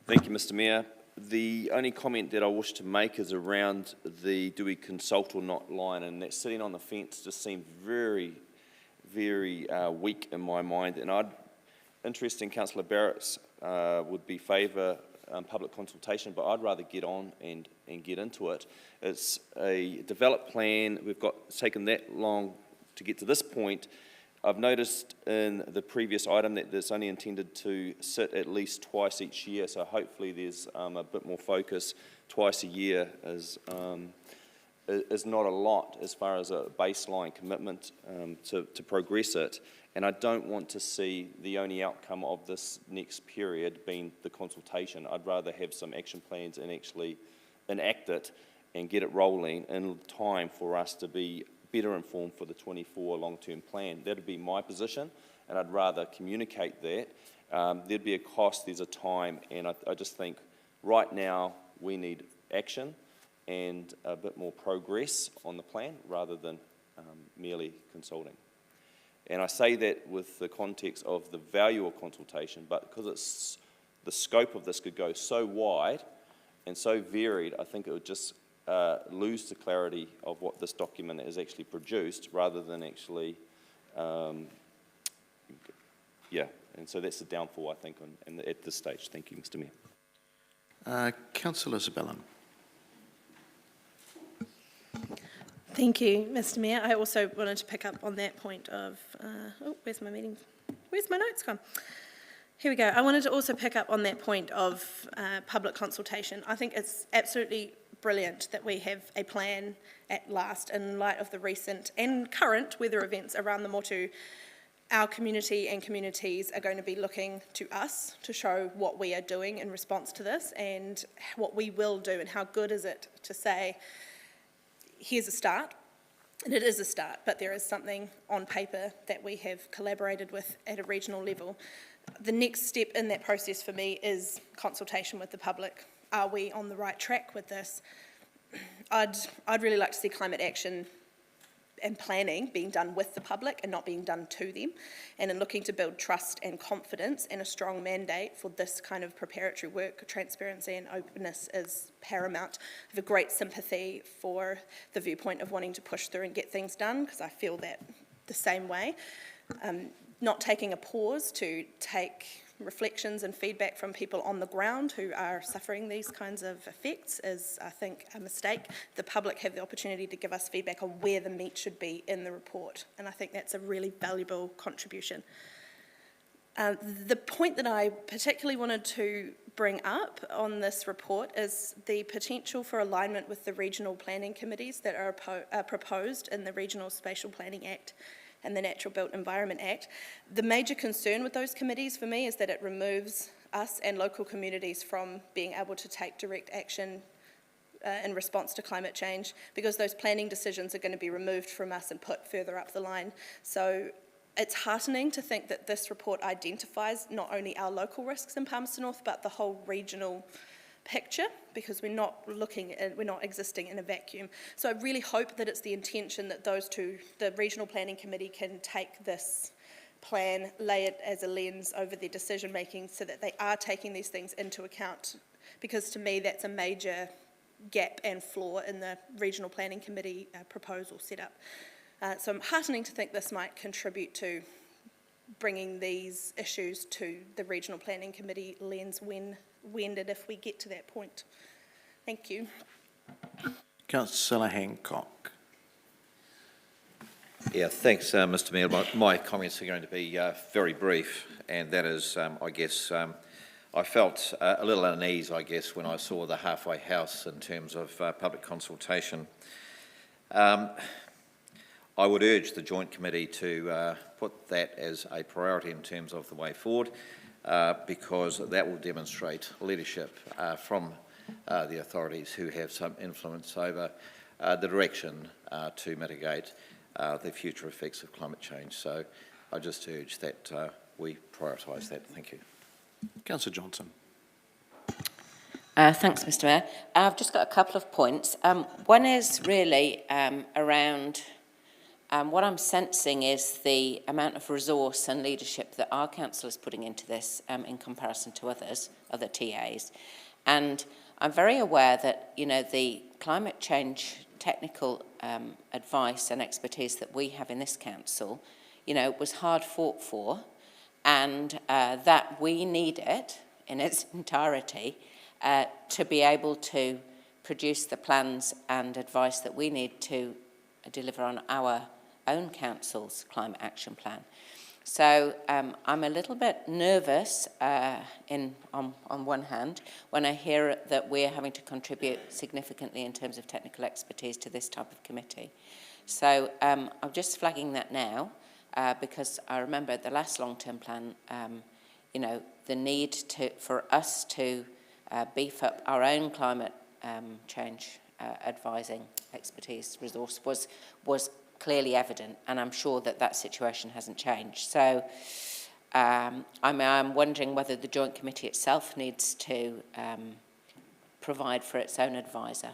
Thank you, Mr. Mayor. The only comment that I wish to make is around the do we consult or not line, and that sitting on the fence just seemed very, very weak in my mind. And interesting, Councillor Barrett's would be favour public consultation, but I'd rather get on and get into it. It's a developed plan. It's taken that long to get to this point. I've noticed in the previous item that it's only intended to sit at least twice each year, so hopefully there's a bit more focus. Twice a year is not a lot as far as a baseline commitment to progress it. And I don't want to see the only outcome of this next period being the consultation. I'd rather have some action plans and actually enact it and get it rolling in time for us to be better informed for the 24 long-term plan. That'd be my position, and I'd rather communicate that. There'd be a cost, there's a time, and I just think right now we need action and a bit more progress on the plan rather than merely consulting. And I say that with the context of the value of consultation, but because the scope of this could go so wide and so varied, I think it would just lose the clarity of what this document has actually produced rather than actually, and so that's the downfall, I think, at this stage. Thank you, Mr. Mayor. Councillor Zabellin. Thank you, Mr. Mayor. I also wanted to pick up on that point of, where's my notes gone? Here we go. I wanted to also pick up on that point of public consultation. I think it's absolutely brilliant that we have a plan at last in light of the recent and current weather events around the Motu our community and communities are going to be looking to us to show what we are doing in response to this and what we will do, and how good is it to say, here's a start. And it is a start, but there is something on paper that we have collaborated with at a regional level. The next step in that process for me is consultation with the public. Are we on the right track with this? I'd really like to see climate action and planning being done with the public and not being done to them. And in looking to build trust and confidence and a strong mandate for this kind of preparatory work, transparency and openness is paramount. I have a great sympathy for the viewpoint of wanting to push through and get things done, because I feel that the same way. Not taking a pause to take reflections and feedback from people on the ground who are suffering these kinds of effects is, I think, a mistake. The public have the opportunity to give us feedback on where the meat should be in the report, and I think that's a really valuable contribution. The point that I particularly wanted to bring up on this report is the potential for alignment with the regional planning committees that are proposed in the Regional Spatial Planning Act and the Natural Built Environment Act. The major concern with those committees for me is that it removes us and local communities from being able to take direct action in response to climate change, because those planning decisions are going to be removed from us and put further up the line. So it's heartening to think that this report identifies not only our local risks in Palmerston North, but the whole regional picture, because we're not existing in a vacuum. So I really hope that it's the intention that those two, the Regional Planning Committee, can take this plan, lay it as a lens over their decision making, so that they are taking these things into account, because to me that's a major gap and flaw in the Regional Planning Committee proposal setup. So I'm heartening to think this might contribute to bringing these issues to the Regional Planning Committee lens when and if we get to that point. Thank you. Councillor Hancock. Yeah, thanks, Mr Mayor. My comments are going to be very brief, and that is, I guess, I felt a little unease, I guess, when I saw the halfway house in terms of public consultation. I would urge the Joint Committee to put that as a priority in terms of the way forward, because that will demonstrate leadership from the authorities who have some influence over the direction to mitigate the future effects of climate change. So I just urge that we prioritise that. Thank you. Councillor Johnson. Thanks, Mr Mayor. I've just got a couple of points. One is really around what I'm sensing is the amount of resource and leadership that our council is putting into this in comparison to other TAs. And I'm very aware that, you know, the climate change technical advice and expertise that we have in this council, you know, was hard fought for, and that we need it in its entirety to be able to produce the plans and advice that we need to deliver on our own council's climate action plan. So I'm a little bit nervous on one hand when I hear that we're having to contribute significantly in terms of technical expertise to this type of committee. So I'm just flagging that now because I remember at the last long-term plan, you know, the need for us to beef up our own climate change advising expertise resource was clearly evident, and I'm sure that that situation hasn't changed. So I'm wondering whether the Joint Committee itself needs to provide for its own advisor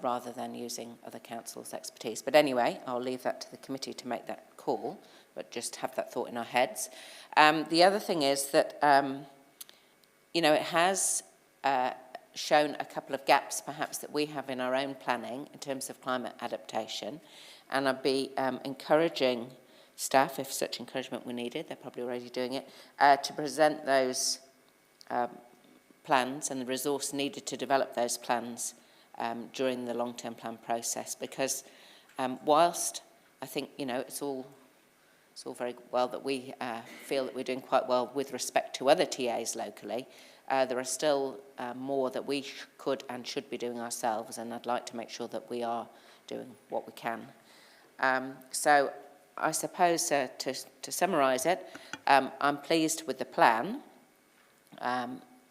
rather than using other councils' expertise. But anyway, I'll leave that to the committee to make that call, but just have that thought in our heads. The other thing is that, you know, it has shown a couple of gaps perhaps that we have in our own planning in terms of climate adaptation. And I'd be encouraging staff, if such encouragement were needed, they're probably already doing it, to present those plans and the resource needed to develop those plans during the long-term plan process. Because whilst I think, you know, it's all very well that we feel that we're doing quite well with respect to other TAs locally, there are still more that we could and should be doing ourselves, and I'd like to make sure that we are doing what we can. So I suppose to summarise it, I'm pleased with the plan.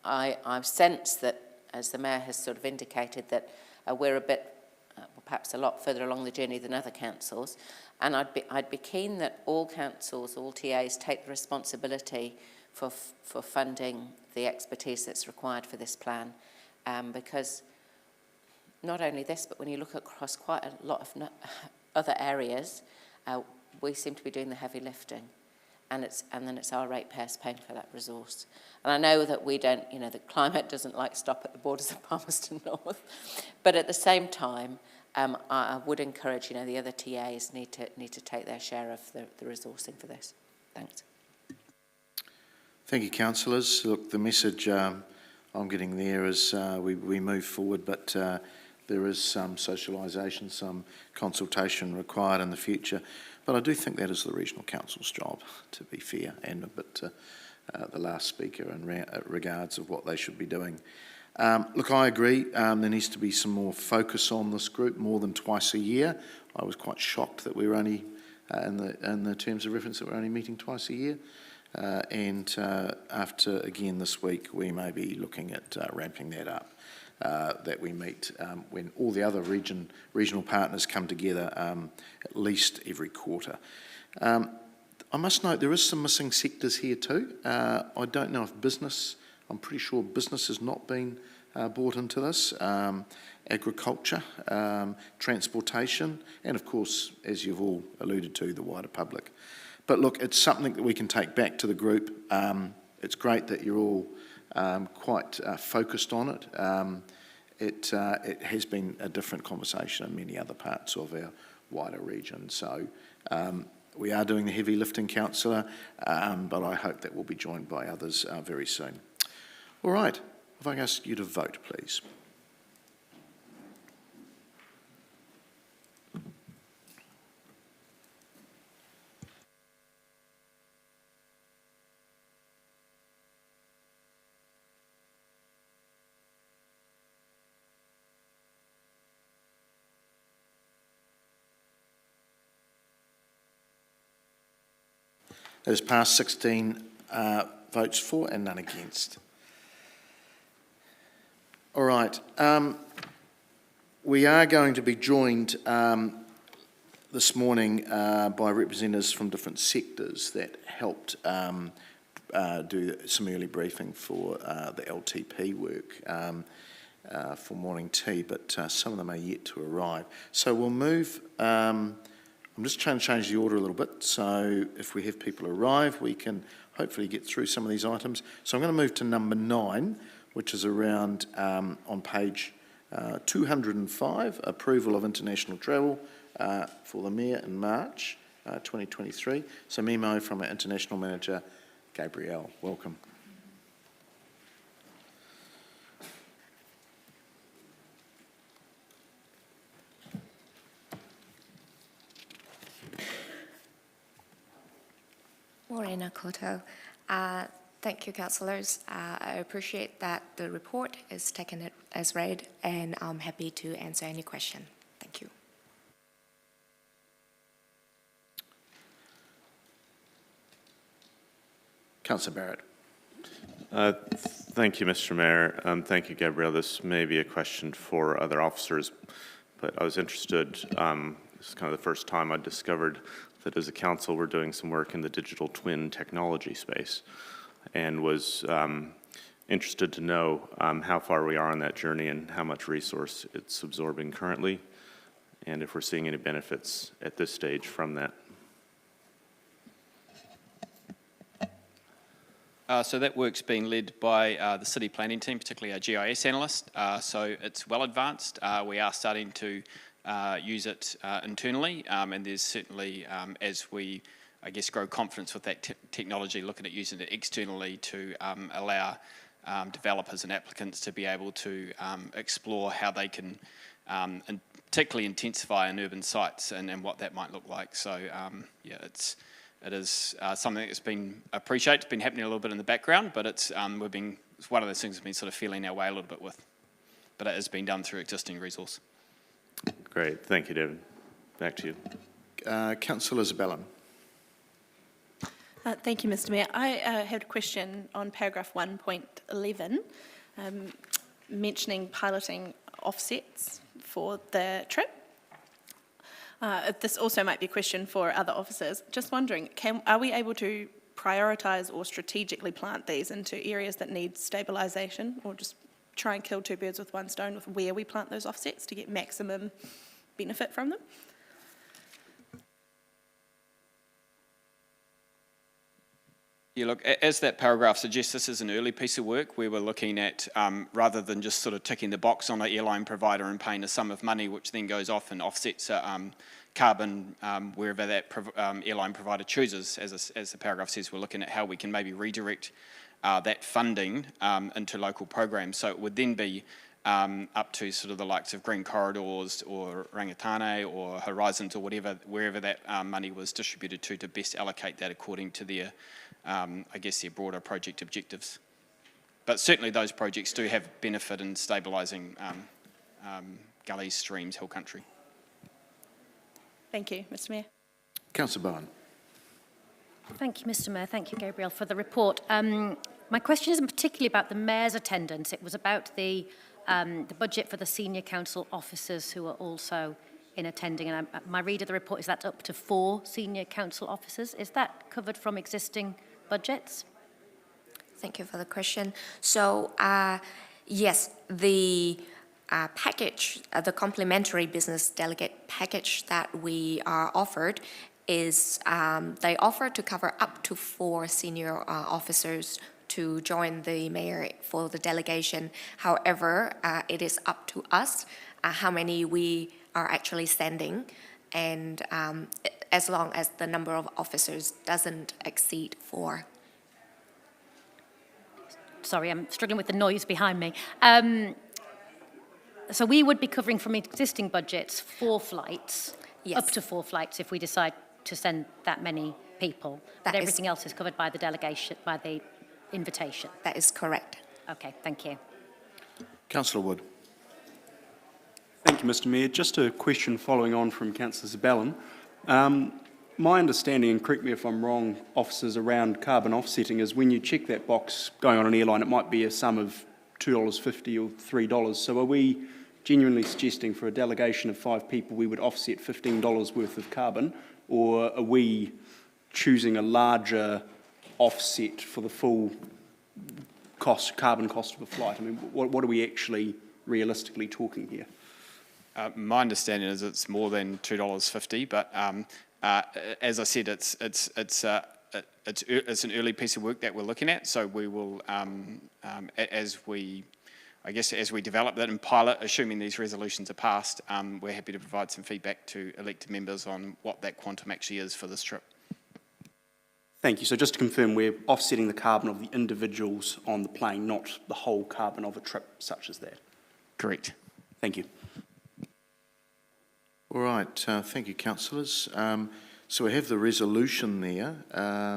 I've sensed that, as the Mayor has sort of indicated, that we're a bit, perhaps a lot further along the journey than other councils, and I'd be keen that all councils, all TAs, take the responsibility for funding the expertise that's required for this plan, because not only this, but when you look across quite a lot of other areas, we seem to be doing the heavy lifting, and then it's our ratepayers paying for that resource. And I know that we don't, the climate doesn't like stop at the borders of Palmerston North, but at the same time, I would encourage, the other TAs need to take their share of the resourcing for this. Thanks. Thank you, councillors. Look, the message I'm getting there is we move forward, but there is some socialisation, some consultation required in the future. But I do think that is the Regional Council's job, to be fair, and a bit to the last speaker in regards of what they should be doing. Look, I agree. There needs to be some more focus on this group, more than twice a year. I was quite shocked that we were only, in the terms of reference, that we're only meeting twice a year. And after, again, this week, we may be looking at ramping that up, that we meet when all the other regional partners come together at least every quarter. I must note there is some missing sectors here too. I don't know if business, I'm pretty sure business has not been brought into this. Agriculture, transportation, and of course, as you've all alluded to, the wider public. But look, it's something that we can take back to the group. It's great that you're all quite focused on it. It has been a different conversation in many other parts of our wider region. So we are doing the heavy lifting, councillor, but I hope that we'll be joined by others very soon. All right, if I can ask you to vote, please. That is passed, 16 votes for and none against. All right. We are going to be joined this morning by representatives from different sectors that helped do some early briefing for the LTP work for morning tea, but some of them are yet to arrive. So we'll move. I'm just trying to change the order a little bit, so if we have people arrive, we can hopefully get through some of these items. So I'm going to move to number 9, which is around on page 205, approval of international travel for the Mayor in March 2023. So memo from our International Manager, Gabrielle. Welcome. Morena Koto. Thank you, councillors. I appreciate that the report is taken as read, and I'm happy to answer any question. Thank you. Councillor Barrett. Thank you, Mr. Mayor. Thank you, Gabrielle. This may be a question for other officers, but I was interested, this is kind of the first time I discovered that as a council we're doing some work in the digital twin technology space, and was interested to know how far we are on that journey and how much resource it's absorbing currently, and if we're seeing any benefits at this stage from that. So that work's been led by the city planning team, particularly our GIS analyst. So it's well advanced. We are starting to use it internally, and there's certainly, as we, I guess, grow confidence with that technology, looking at using it externally to allow developers and applicants to be able to explore how they can and particularly intensify in urban sites and what that might look like. So yeah, it is something that's been appreciated. It's been happening a little bit in the background, but it's one of those things we've been sort of feeling our way a little bit with. But it has been done through existing resource. Great, thank you, David. Back to you. Councillor Isabella. Thank you, Mr Mayor. I had a question on paragraph 1.11, mentioning piloting offsets for the trip. This also might be a question for other officers. Just wondering, are we able to prioritise or strategically plant these into areas that need stabilisation, or just try and kill two birds with one stone with where we plant those offsets to get maximum benefit from them? Yeah, look, as that paragraph suggests, this is an early piece of work where we're looking at, rather than just sort of ticking the box on an airline provider and paying a sum of money, which then goes off and offsets carbon wherever that airline provider chooses. As the paragraph says, we're looking at how we can maybe redirect that funding into local programs. So it would then be up to sort of the likes of Green Corridors or Rangatane or Horizons or wherever that money was distributed to best allocate that according to their I guess their broader project objectives. But certainly those projects do have benefit in stabilising gullies, streams, hill country. Thank you, Mr Mayor. Councillor Bowen. Thank you, Mr Mayor. Thank you, Gabriel, for the report. My question isn't particularly about the Mayor's attendance. It was about the budget for the senior council officers who are also in attending. And my read of the report is that's up to 4 senior council officers. Is that covered from existing budgets? Thank you for the question. So, yes, the package, the complementary business delegate package that we are offered is they offer to cover up to 4 senior officers to join the mayor for the delegation. However, it is up to us how many we are actually sending, and as long as the number of officers doesn't exceed 4. Sorry, I'm struggling with the noise behind me. So we would be covering from existing budgets 4 flights, Yes. up to 4 flights if we decide to send that many people. But everything else is covered by the delegation, by the invitation. That is correct. Okay, thank you. Councillor Wood. Thank you, Mr Mayor. Just a question following on from Councillor Zabellan. My understanding, and correct me if I'm wrong, officers, around carbon offsetting is when you check that box going on an airline, it might be a sum of $2.50 or $3. So are we genuinely suggesting for a delegation of 5 people we would offset $15 worth of carbon, or are we choosing a larger offset for the full carbon cost of a flight? I mean, what are we actually realistically talking here? My understanding is it's more than $2.50, but as I said, it's an early piece of work that we're looking at. So we will, as we develop that and pilot, assuming these resolutions are passed, we're happy to provide some feedback to elected members on what that quantum actually is for this trip. Thank you. So just to confirm, we're offsetting the carbon of the individuals on the plane, not the whole carbon of a trip such as that. Correct. Thank you. All right, thank you, councillors. So we have the resolution there.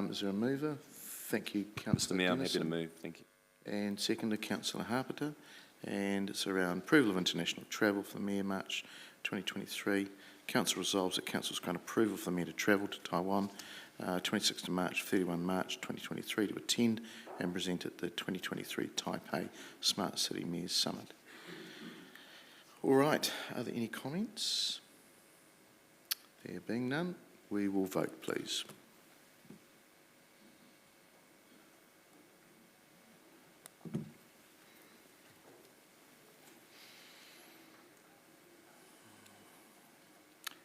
Is there a mover? Thank you, Councillor Mr Mayor, I'm happy to Dennison. move. Thank you. And second to Councillor Harpiter. And it's around approval of international travel for the Mayor, March 2023. Council resolves that Council's grant approval for the Mayor to travel to Taiwan 26th of March, 31 March 2023 to attend and present at the 2023 Taipei Smart City Mayors Summit. All right, are there any comments? There being none, we will vote, please.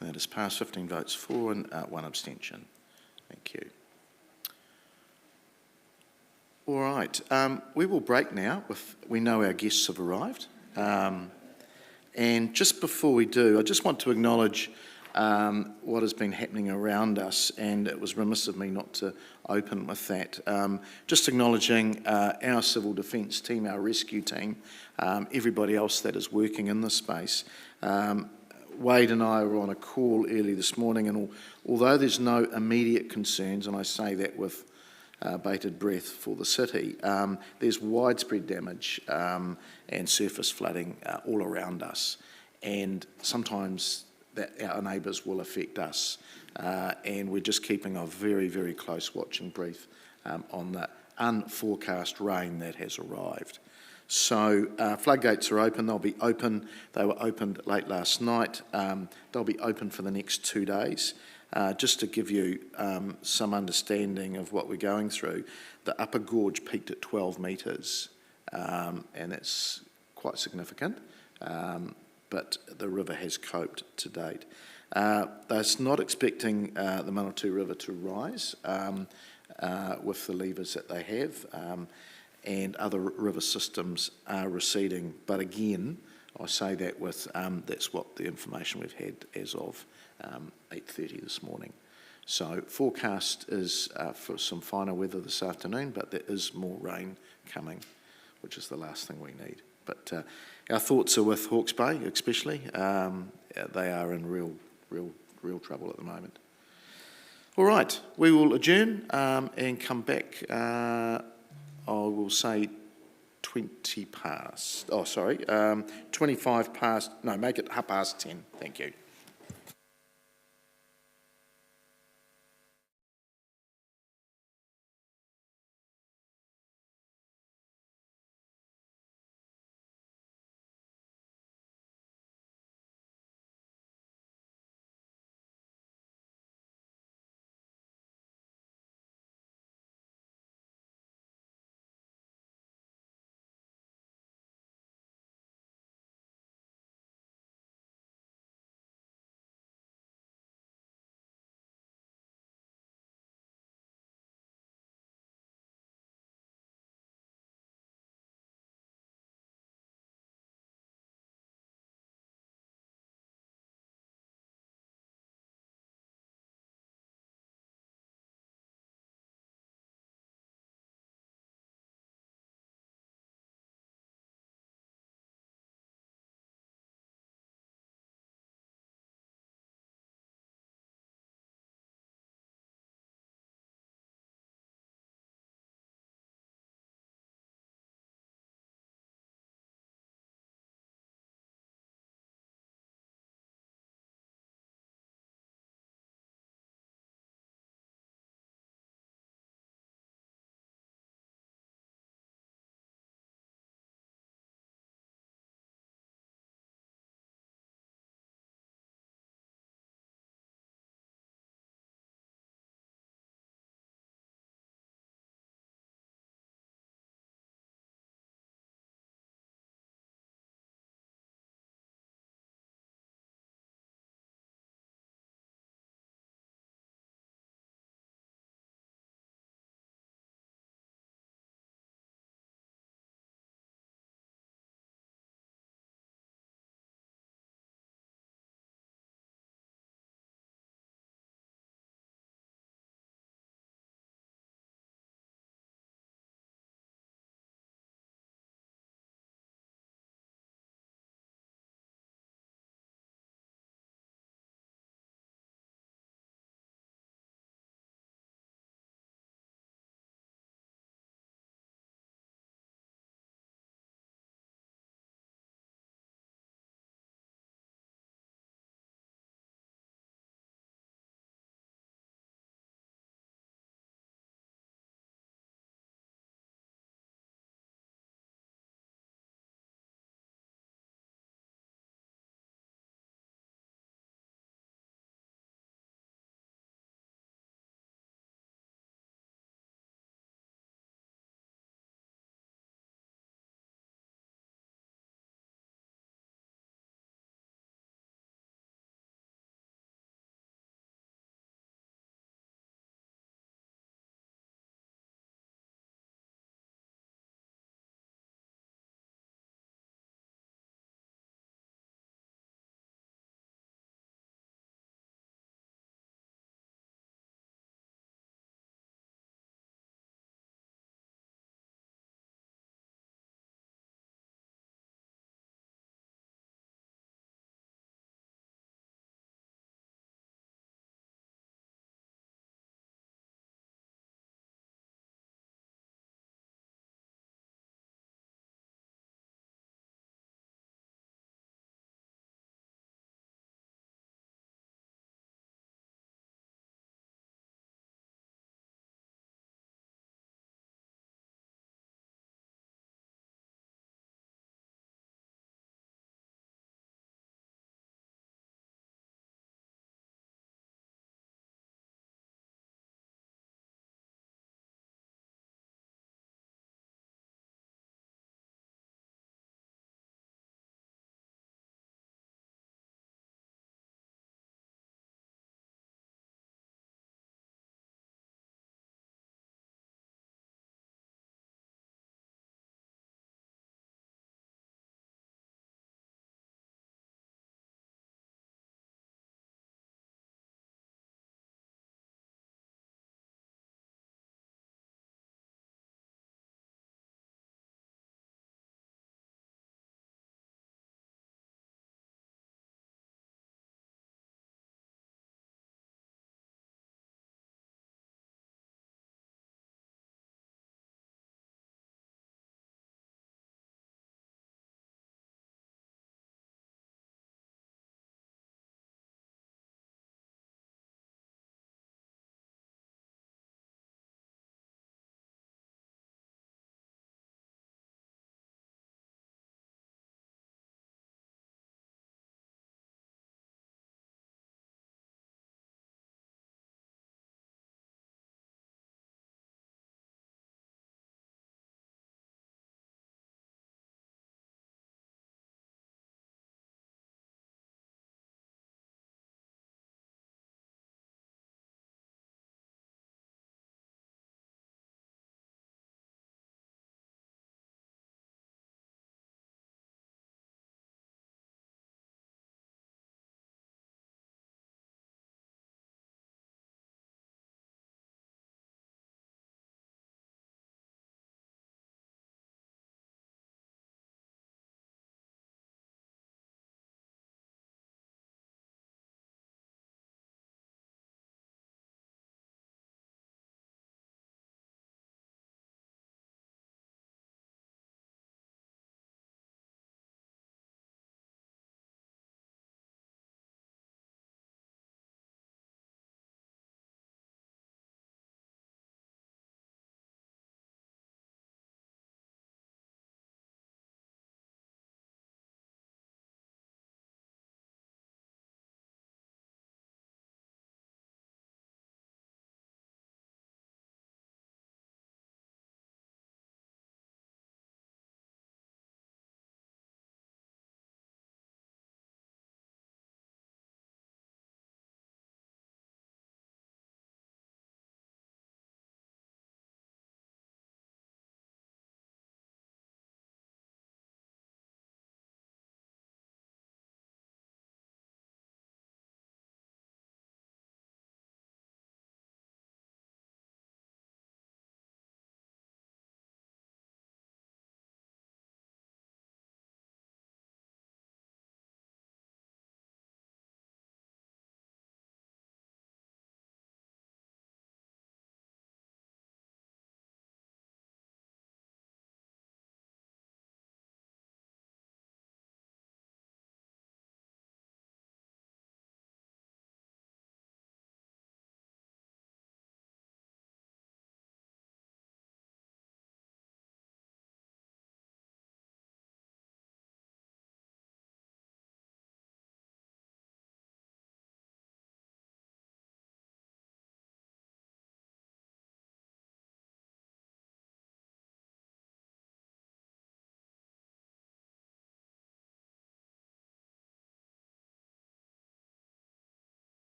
And that is passed, 15 votes for and 1 abstention. Thank you. All right, we will break now. We know our guests have arrived. And just before we do, I just want to acknowledge what has been happening around us, and it was remiss of me not to open with that. Just acknowledging our civil defence team, our rescue team, everybody else that is working in this space. Wade and I were on a call early this morning, and although there's no immediate concerns, and I say that with bated breath for the city, there's widespread damage and surface flooding all around us, and sometimes that our neighbours will affect us. and we're just keeping a very, very close watching brief on the unforecast rain that has arrived. So floodgates are open. They'll be open. They were opened late last night. They'll be open for the next 2 days. Just to give you some understanding of what we're going through, the upper gorge peaked at 12 metres, and that's quite significant, but the river has coped to date. They're not expecting the Manawatu River to rise with the levers that they have, and other river systems are receding. But again, I say that with that's what the information we've had as of 8:30 this morning. So forecast is for some finer weather this afternoon, but there is more rain coming, which is the last thing we need. But our thoughts are with Hawke's Bay, especially. They are in real trouble at the moment. All right, we will adjourn and come back. I will say 20 past. Oh, sorry, 25 past. No, make it 10:30. Thank you.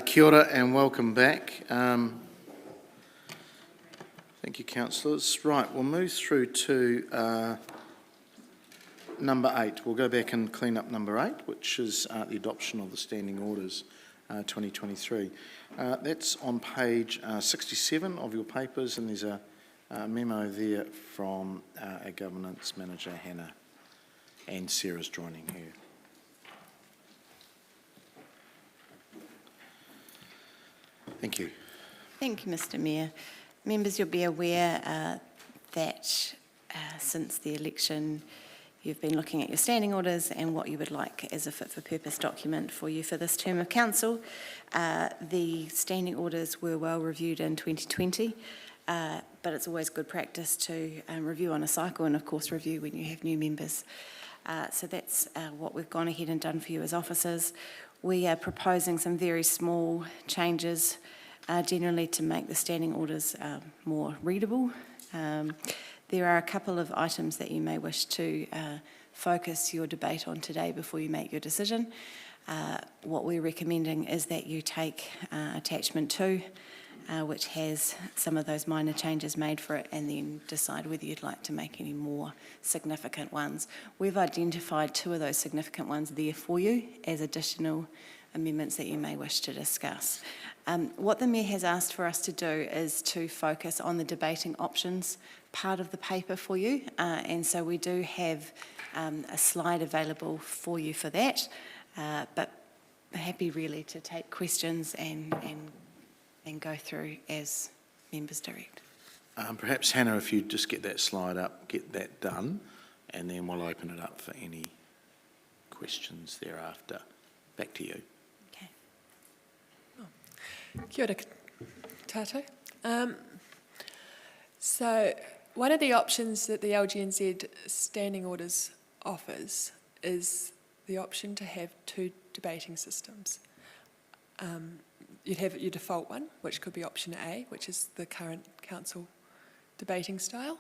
Kia ora and welcome back. Thank you, councillors. Right, we'll move through to number 8. We'll go back and clean up number 8, which is the adoption of the standing orders 2023. That's on page 67 of your papers, and there's a memo there from our governance manager, Hannah, and Sarah's joining her. Thank you. Thank you, Mr Mayor. Members, you'll be aware that since the election, you've been looking at your standing orders and what you would like as a fit-for-purpose document for you for this term of council. The standing orders were well reviewed in 2020, but it's always good practice to review on a cycle and, of course, review when you have new members. So that's what we've gone ahead and done for you as officers. We are proposing some very small changes generally to make the standing orders more readable. There are a couple of items that you may wish to focus your debate on today before you make your decision. What we're recommending is that you take attachment 2, which has some of those minor changes made for it, and then decide whether you'd like to make any more significant ones. We've identified 2 of those significant ones there for you as additional amendments that you may wish to discuss. What the Mayor has asked for us to do is to focus on the debating options part of the paper for you, and so we do have a slide available for you for that, but happy really to take questions and go through as members direct. Perhaps, Hannah, if you just get that slide up, get that done, and then we'll open it up for any questions thereafter. Back to you. Okay. Kia ora tātou. So one of the options that the LGNZ standing orders offers is the option to have 2 debating systems. You'd have your default one, which could be option A, which is the current council debating style.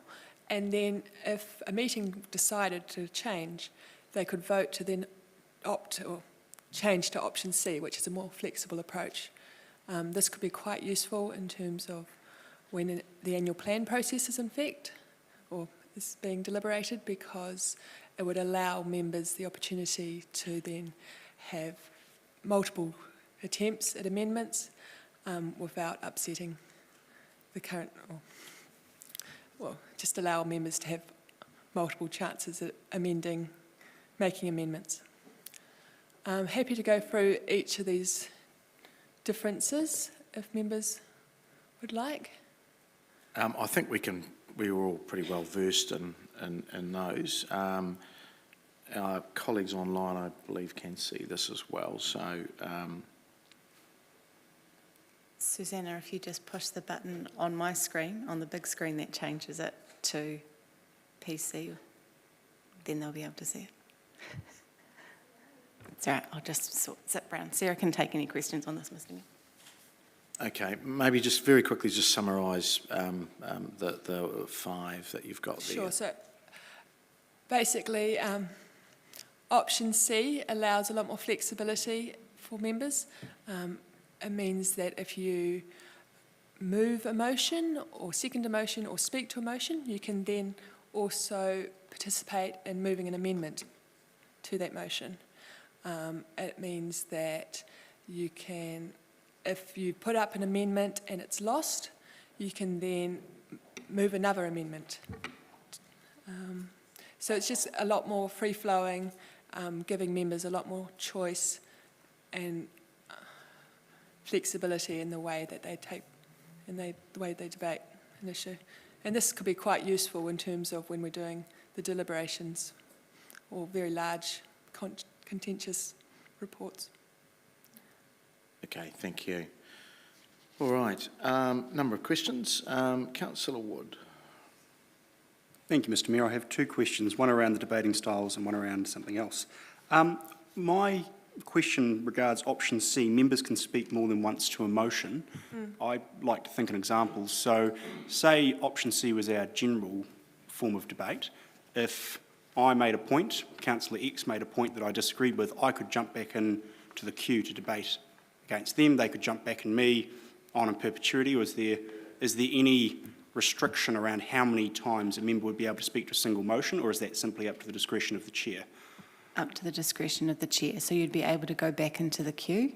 And then if a meeting decided to change, they could vote to then opt or change to option C, which is a more flexible approach. This could be quite useful in terms of when the annual plan process is in effect or is being deliberated, because it would allow members the opportunity to then have multiple attempts at amendments without upsetting the current, just allow members to have multiple chances at making amendments. I'm happy to go through each of these differences if members would like. I think we were all pretty well versed in those. Our colleagues online, I believe, can see this as well. So, Susanna, if you just push the button on my screen, on the big screen that changes it to PC, then they'll be able to see it. It's all right, I'll just zip round. Sarah can take any questions on this, Mr Mayor. okay, maybe just very quickly just summarise the 5 that you've got there. Sure, so basically option C allows a lot more flexibility for members. It means that if you move a motion or second a motion or speak to a motion, you can then also participate in moving an amendment to that motion. It means that you can, if you put up an amendment and it's lost, you can then move another amendment. So it's just a lot more free-flowing, giving members a lot more choice and flexibility in the way that they take, in the way they debate an issue. And this could be quite useful in terms of when we're doing the deliberations or very large contentious reports. Okay, thank you. All right, number of questions. Councillor Wood. Thank you, Mr Mayor. I have 2 questions, one around the debating styles and one around something else. My question regards option C, members can speak more than once to a motion. I like to think in examples. So say option C was our general form of debate. If I made a point, Councillor X made a point that I disagreed with, I could jump back in to the queue to debate against them, they could jump back on me on in perpetuity, or is there any restriction around how many times a member would be able to speak to a single motion, or is that simply up to the discretion of the chair? Up to the discretion of the chair. So you'd be able to go back into the queue,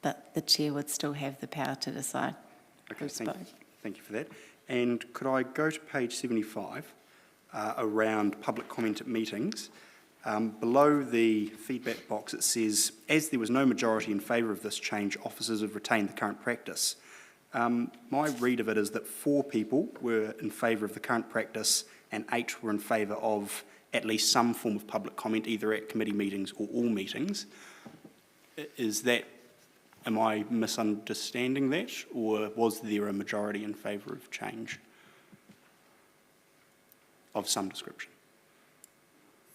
but the chair would still have the power to decide who spoke. Thank you for that. And could I go to page 75 around public comment at meetings? Below the feedback box it says, as there was no majority in favour of this change, officers have retained the current practice. My read of it is that 4 people were in favour of the current practice and 8 were in favour of at least some form of public comment, either at committee meetings or all meetings. Am I misunderstanding that, or was there a majority in favour of change of some description?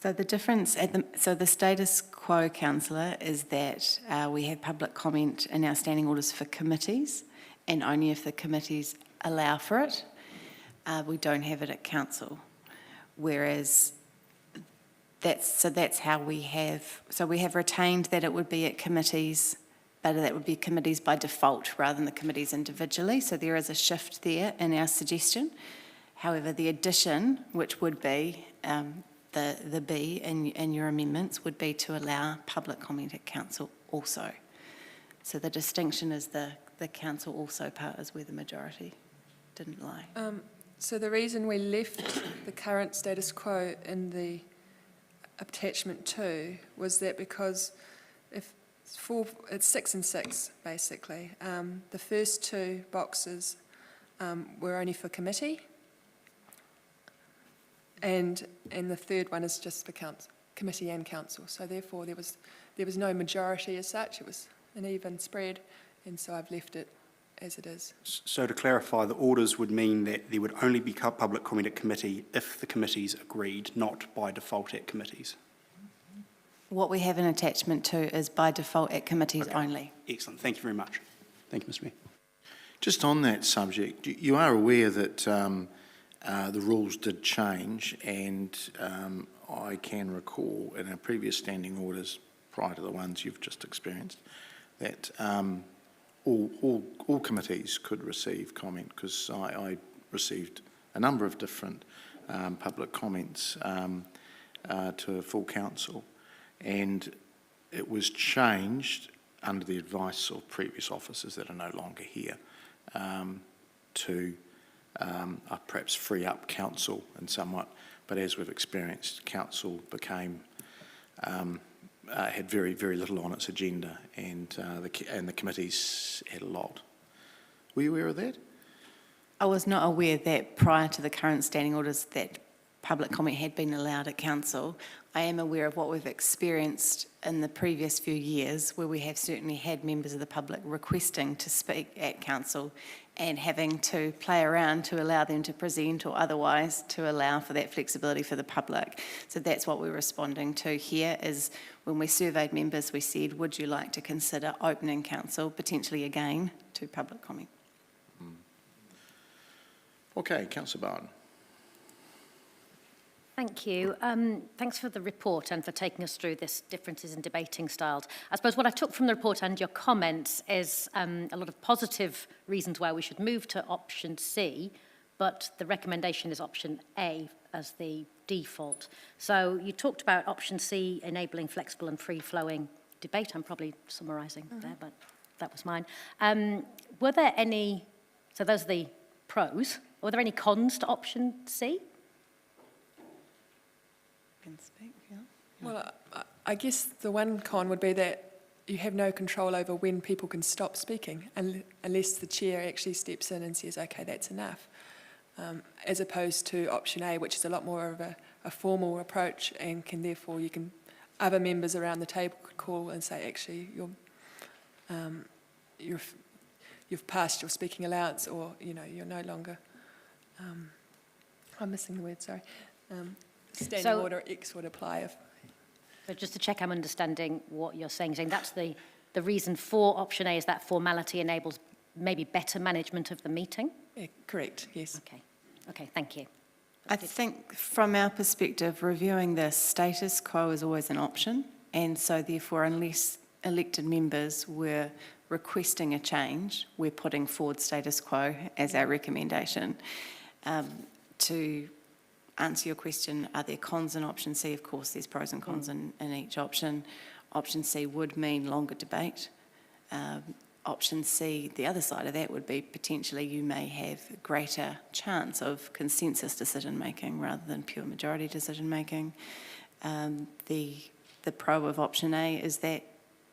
So the difference, so the status quo, councillor, is that we have public comment in our standing orders for committees, and only if the committees allow for it. We don't have it at council, whereas that's how we have, so we have retained that it would be at committees, but that would be committees by default rather than the committees individually. So there is a shift there in our suggestion. However, the addition, which would be the B in your amendments, would be to allow public comment at council also. So the distinction is the council also part is where the majority didn't lie. So the reason we left the current status quo in the attachment 2 was that because it's 6 and 6 basically. The first 2 boxes were only for committee, and the third one is just for committee and council. So therefore there was no majority as such. It was an even spread, and so I've left it as it is. So to clarify, the orders would mean that there would only be public comment at committee if the committees agreed, not by default at committees. What we have in attachment 2 is by default at committees only. Excellent. Thank you very much. Thank you, Mr. Mayor. Just on that subject, you are aware that the rules did change, and I can recall in our previous standing orders, prior to the ones you've just experienced, that all committees could receive comment, because I received a number of different public comments to full council, and it was changed under the advice of previous officers that are no longer here to perhaps free up council and somewhat, but as we've experienced, council became had very, very little on its agenda, and the committees had a lot. Were you aware of that? I was not aware that prior to the current standing orders that public comment had been allowed at council. I am aware of what we've experienced in the previous few years, where we have certainly had members of the public requesting to speak at council and having to play around to allow them to present, or otherwise to allow for that flexibility for the public. So that's what we're responding to here, is when we surveyed members, we said, would you like to consider opening council, potentially again, to public comment? Okay, Councillor Barton. Thank you. Thanks for the report and for taking us through this differences in debating styles. I suppose what I took from the report and your comments is a lot of positive reasons why we should move to option C, but the recommendation is option A as the default. So you talked about option C, enabling flexible and free-flowing debate. I'm probably summarising there, but that was mine. Were there any, so those are the pros, were there any cons to option C? Well, I guess the one con would be that you have no control over when people can stop speaking unless the chair actually steps in and says, okay, that's enough, as opposed to option A, which is a lot more of a formal approach, and can therefore other members around the table could call and say, actually, you've passed your speaking allowance, or you're no longer, I'm missing the word, sorry. Standing order X would apply if... So just to check I'm understanding what you're saying that's the reason for option A is that formality enables maybe better management of the meeting? Yeah, correct, yes. Okay, thank you. I think from our perspective, reviewing the status quo is always an option, and so therefore unless elected members were requesting a change, we're putting forward status quo as our recommendation. To answer your question, are there cons in option C? Of course, there's pros and cons in each option. Option C would mean longer debate. Option C, the other side of that would be potentially you may have greater chance of consensus decision-making rather than pure majority decision-making. The pro of option A is that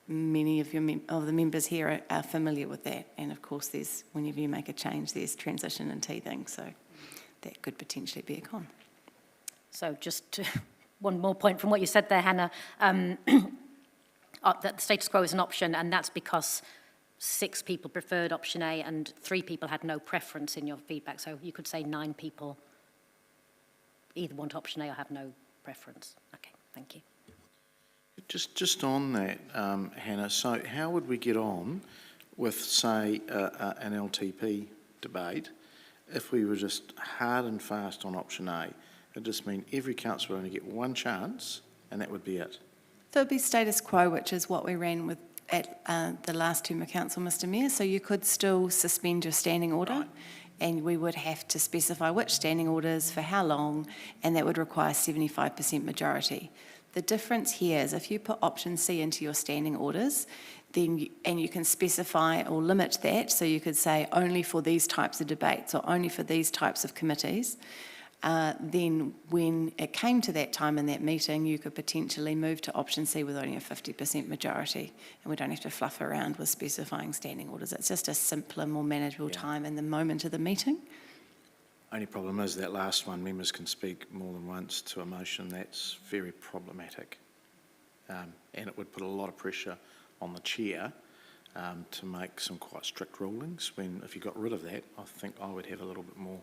many of the members here are familiar with that, and of course there's, whenever you make a change, there's transition and teething, so that could potentially be a con. So just one more point from what you said there, Hannah, that the status quo is an option, and that's because 6 people preferred option A and 3 people had no preference in your feedback. So you could say 9 people either want option A or have no preference. Okay, thank you. Just on that, Hannah, so how would we get on with, say, an LTP debate if we were just hard and fast on option A? It'd just mean every councillor would only get one chance, and that would be it. So it'd be status quo, which is what we ran with at the last term of council, Mr Mayor. So you could still suspend your standing order, right, and we would have to specify which standing orders for how long, and that would require 75% majority. The difference here is if you put option C into your standing orders, then you can specify or limit that, so you could say only for these types of debates or only for these types of committees. Then when it came to that time in that meeting, you could potentially move to option C with only a 50% majority, and we don't have to fluff around with specifying standing orders. It's just a simpler, more manageable time in the moment of the meeting. Only problem is that last one, members can speak more than once to a motion. That's very problematic. And it would put a lot of pressure on the chair to make some quite strict rulings, when if you got rid of that, I think I would have a little bit more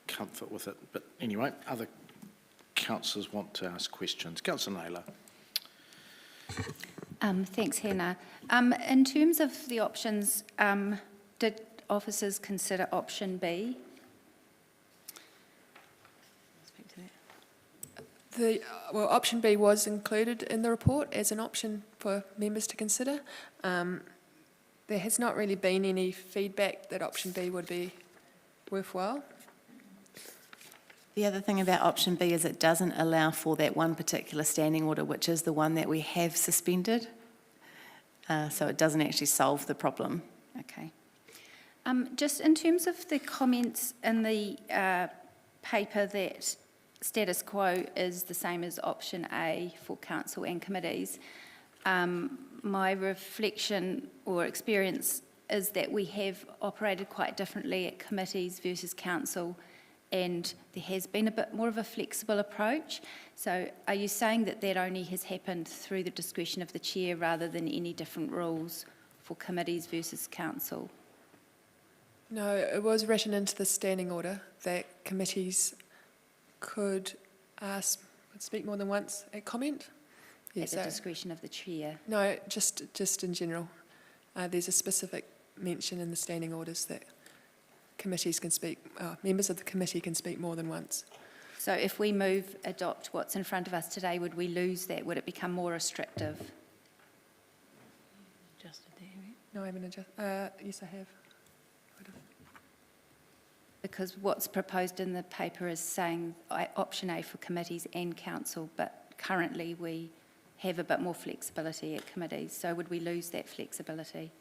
comfort with it. But anyway, other councillors want to ask questions. Councillor Naylor. Thanks, Hannah. In terms of the options, did officers consider option B? Well, option B was included in the report as an option for members to consider. There has not really been any feedback that option B would be worthwhile. The other thing about option B is it doesn't allow for that one particular standing order, which is the one that we have suspended. So it doesn't actually solve the problem. Okay. Just in terms of the comments in the paper that status quo is the same as option A for council and committees, my reflection or experience is that we have operated quite differently at committees versus council, and there has been a bit more of a flexible approach. So are you saying that that only has happened through the discretion of the chair rather than any different rules for committees versus council? No, it was written into the standing order that committees could speak more than once at comment. At the discretion of the chair? No, just in general. There's a specific mention in the standing orders that committees can speak, members of the committee can speak more than once. So if we adopt what's in front of us today, would we lose that? Would it become more restrictive? Adjusted there, No, I haven't adjusted. Yes, I have. Because what's proposed in the paper is saying option A for committees and council, but currently we have a bit more flexibility at committees. So would we lose that flexibility?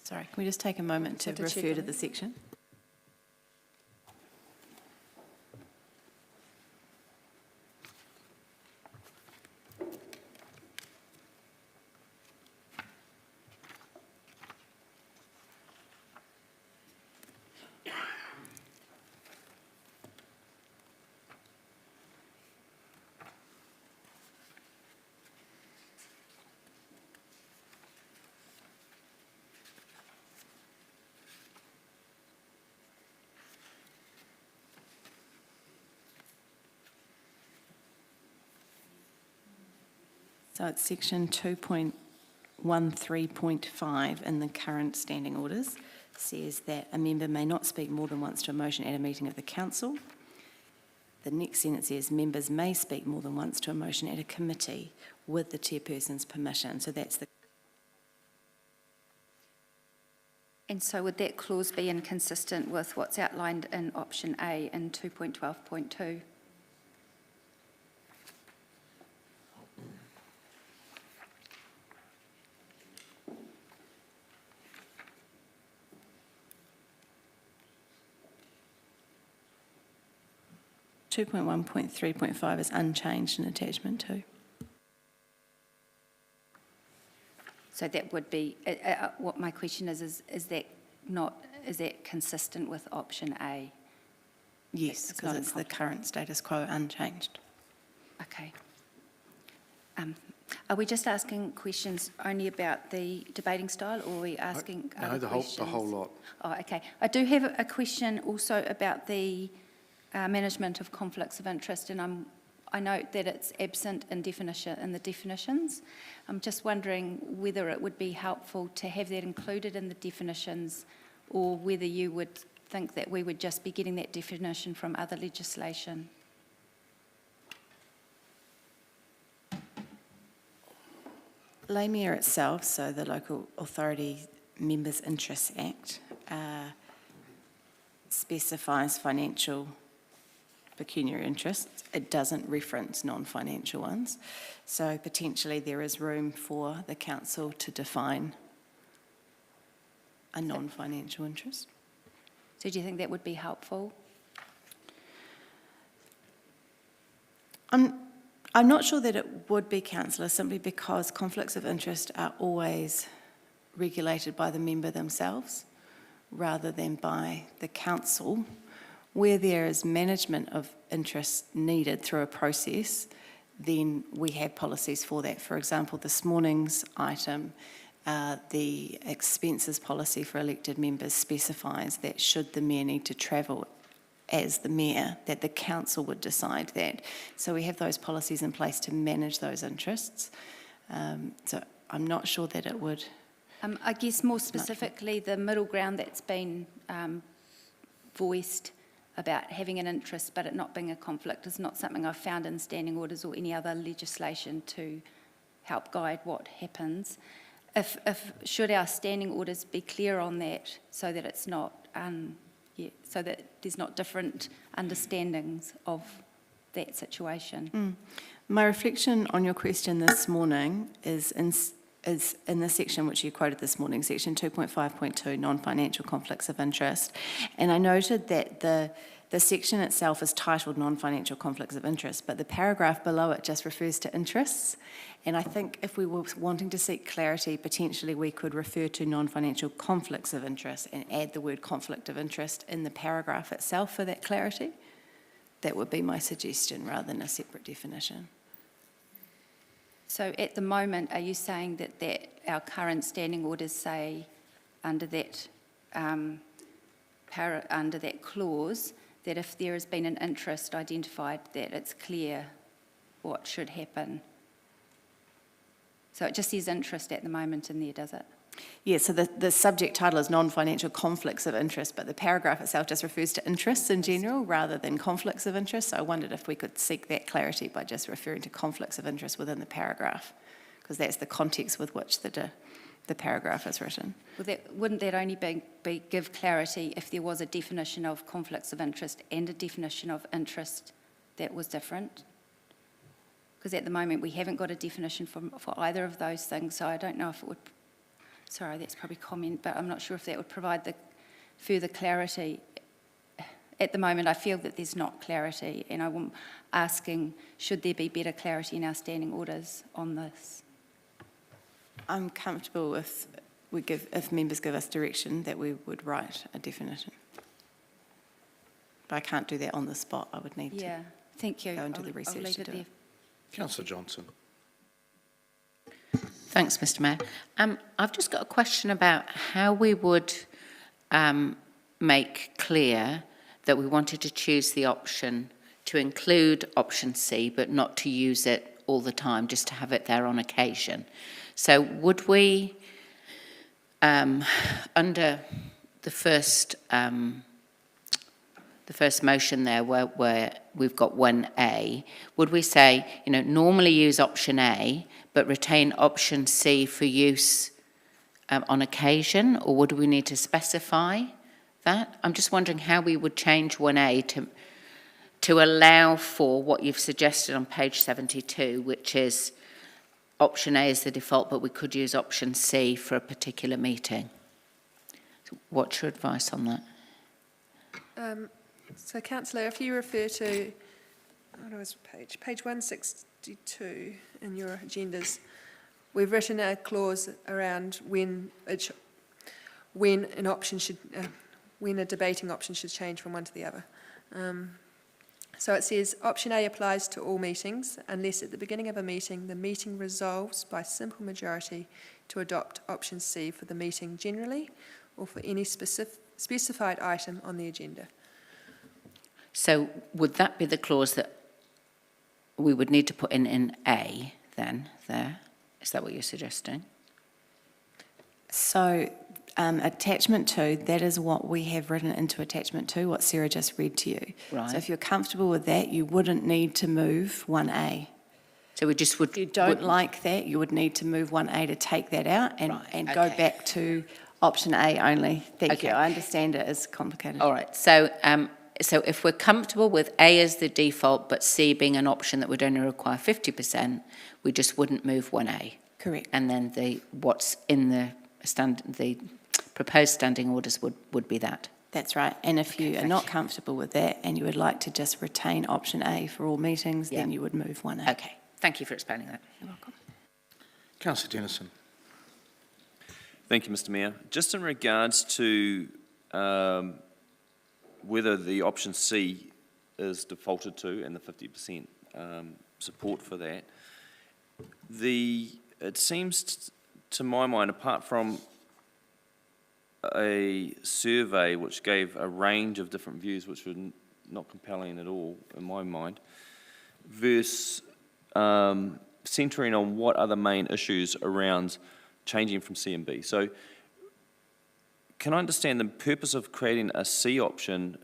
Sorry, can we just take a moment to refer to the section? So it's section 2.13.5 in the current standing orders, says that a member may not speak more than once to a motion at a meeting of the council. The next sentence says members may speak more than once to a motion at a committee with the chairperson's permission. So that's the And so would that clause be inconsistent with what's outlined in option A in 2.12.2? Two 2.1.3.5 is unchanged in attachment 2. So that would be, what my question is that consistent with option A? Yes, It's not because in it's the current status quo unchanged. Okay. Are we just asking questions only about the debating style, or are we asking No, other the questions? whole lot. Oh, okay. I do have a question also about the management of conflicts of interest, and I note that it's absent in the definitions. I'm just wondering whether it would be helpful to have that included in the definitions, or whether you would think that we would just be getting that definition from other legislation. LAMIA itself, so the Local Authority Members' Interests Act, specifies financial pecuniary interests. It doesn't reference non-financial ones. So potentially there is room for the council to define a non-financial interest. So do you think that would be helpful? I'm not sure that it would be, councillor, simply because conflicts of interest are always regulated by the member themselves rather than by the council. Where there is management of interest needed through a process, then we have policies for that. For example, this morning's item, the expenses policy for elected members specifies that should the mayor need to travel as the mayor, that the council would decide that. So we have those policies in place to manage those interests. So I'm not sure that it would. I guess more specifically, the middle ground that's been voiced about having an interest but it not being a conflict is not something I've found in standing orders or any other legislation to help guide what happens. Should our standing orders be clear on that so that it's not, so that there's not different understandings of that situation? My reflection on your question this morning is in the section which you quoted this morning, section 2.5.2, non-financial conflicts of interest. And I noted that the section itself is titled non-financial conflicts of interest, but the paragraph below it just refers to interests. And I think if we were wanting to seek clarity, potentially we could refer to non-financial conflicts of interest and add the word conflict of interest in the paragraph itself for that clarity. That would be my suggestion rather than a separate definition. So at the moment, are you saying that our current standing orders say under that under that clause that if there has been an interest identified, that it's clear what should happen? So it just says interest at the moment in there, does it? Yeah, so the subject title is non-financial conflicts of interest, but the paragraph itself just refers to interests in general rather than conflicts of interest. So I wondered if we could seek that clarity by just referring to conflicts of interest within the paragraph, because that's the context with which the paragraph is written. Well, wouldn't that only give clarity if there was a definition of conflicts of interest and a definition of interest that was different? Because at the moment we haven't got a definition for either of those things, so I don't know if it would. Sorry, that's probably comment, but I'm not sure if that would provide the further clarity. At the moment, I feel that there's not clarity, and I'm asking, should there be better clarity in our standing orders on this? I'm comfortable if members give us direction that we would write a definition. But I can't do that on the spot. I would need to thank you. go into the research to do it. Councillor Johnson. Thanks, Mr. Mayor. I've just got a question about how we would make clear that we wanted to choose the option to include option C, but not to use it all the time, just to have it there on occasion. So would we, under the first motion there, where we've got 1A, would we say, normally use option A, but retain option C for use on occasion, or would we need to specify that? I'm just wondering how we would change 1A to allow for what you've suggested on page 72, which is option A is the default, but we could use option C for a particular meeting. So what's your advice on that? So Councillor, if you refer to, what was page 162 in your agendas, we've written a clause around when an option should, when a debating option should change from one to the other. So it says option A applies to all meetings unless at the beginning of a meeting the meeting resolves by simple majority to adopt option C for the meeting generally or for any specified item on the agenda. So would that be the clause that we would need to put in A then, there? Is that what you're suggesting? So attachment 2, that is what we have written into attachment 2, what Sarah just read to you. Right. So if you're comfortable with that, you wouldn't need to move 1A. So we just would... If you don't like that, you would need to move 1A to take that out and go back to option A only. Thank you. I understand it is complicated. All right. So if we're comfortable with A as the default, but C being an option that would only require 50%, we just wouldn't move 1A. Correct. And then what's in the proposed standing orders would be that. That's right. And if you are not comfortable with that and you would like to just retain option A for all meetings, then you would move 1A. Okay. Thank you for explaining that. You're welcome. Councillor Dennison. Thank you, Mr Mayor. Just in regards to whether the option C is defaulted to and the 50% support for that, it seems to my mind, apart from a survey which gave a range of different views which were not compelling at all in my mind, versus centering on what are the main issues around changing from C and B. So can I understand the purpose of creating a C option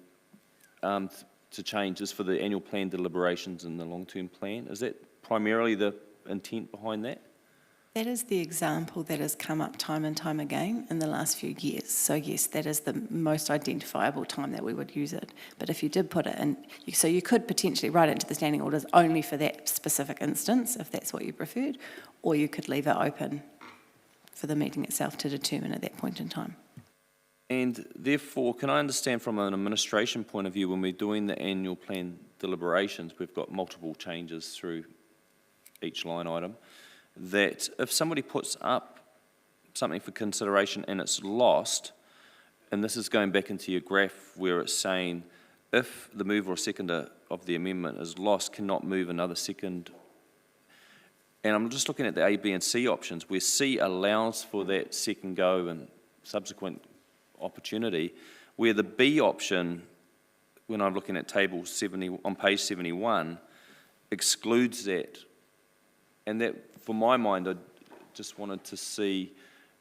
to change is for the annual plan deliberations and the long-term plan? Is that primarily the intent behind that? That is the example that has come up time and time again in the last few years. So yes, that is the most identifiable time that we would use it. But if you did put it in, so you could potentially write it into the standing orders only for that specific instance, if that's what you preferred, or you could leave it open for the meeting itself to determine at that point in time. And therefore, can I understand from an administration point of view, when we're doing the annual plan deliberations, we've got multiple changes through each line item, that if somebody puts up something for consideration and it's lost, and this is going back into your graph where it's saying if the mover or seconder of the amendment is lost, cannot move another second. And I'm just looking at the A, B and C options where C allows for that second go and subsequent opportunity, where the B option, when I'm looking at table 70 on page 71, excludes that. And that, for my mind, I just wanted to see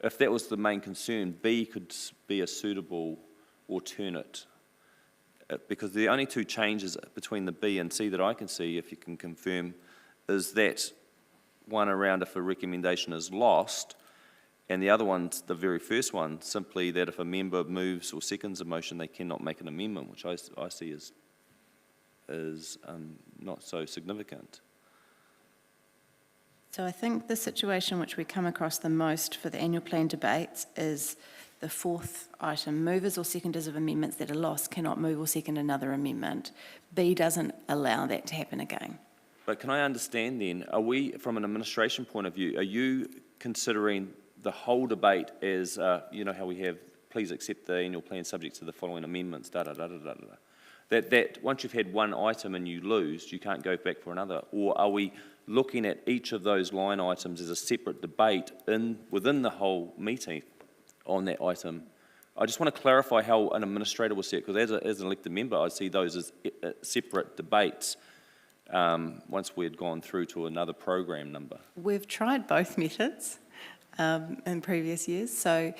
if that was the main concern, B could be a suitable alternate. Because the only two changes between the B and C that I can see, if you can confirm, is that one around if a recommendation is lost, and the other one's the very first one, simply that if a member moves or seconds a motion, they cannot make an amendment, which I see as not so significant. So I think the situation which we come across the most for the annual plan debates is the fourth item, movers or seconders of amendments that are lost cannot move or second another amendment. B doesn't allow that to happen again. But can I understand then, are we, from an administration point of view, are you considering the whole debate as, you know how we have, please accept the annual plan subject to the following amendments, that once you've had one item and you lose, you can't go back for another? Or are we looking at each of those line items as a separate debate within the whole meeting on that item? I just want to clarify how an administrator will see it, because as an elected member, I see those as separate debates once we had gone through to another program number. We've tried both methods in previous years, so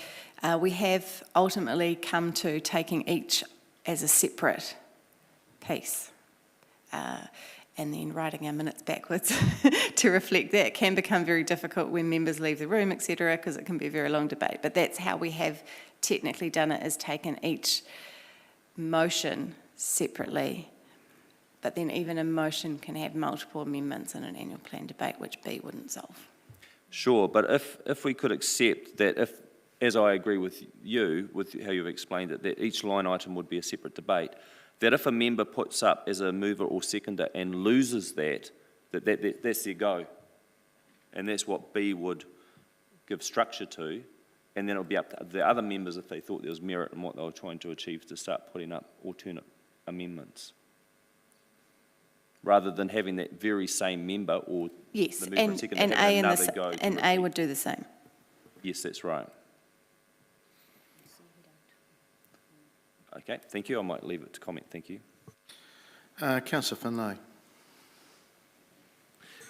we have ultimately come to taking each as a separate piece. and then writing our minutes backwards to reflect that can become very difficult when members leave the room, etc., because it can be a very long debate. But that's how we have technically done it, is taken each motion separately. But then even a motion can have multiple amendments in an annual plan debate, which B wouldn't solve. Sure, but if we could accept that, if, as I agree with you, with how you've explained it, that each line item would be a separate debate, that if a member puts up as a mover or seconder and loses that's their go. And that's what B would give structure to, and then it'll be up to the other members, if they thought there was merit in what they were trying to achieve, to start putting up alternate amendments, rather than having that very same member or Yes, the mover and seconder and having A another go. to and A repeat. would do the same. Yes, that's right. Okay, thank you. I might leave it to comment. Thank you. Councillor Finlay.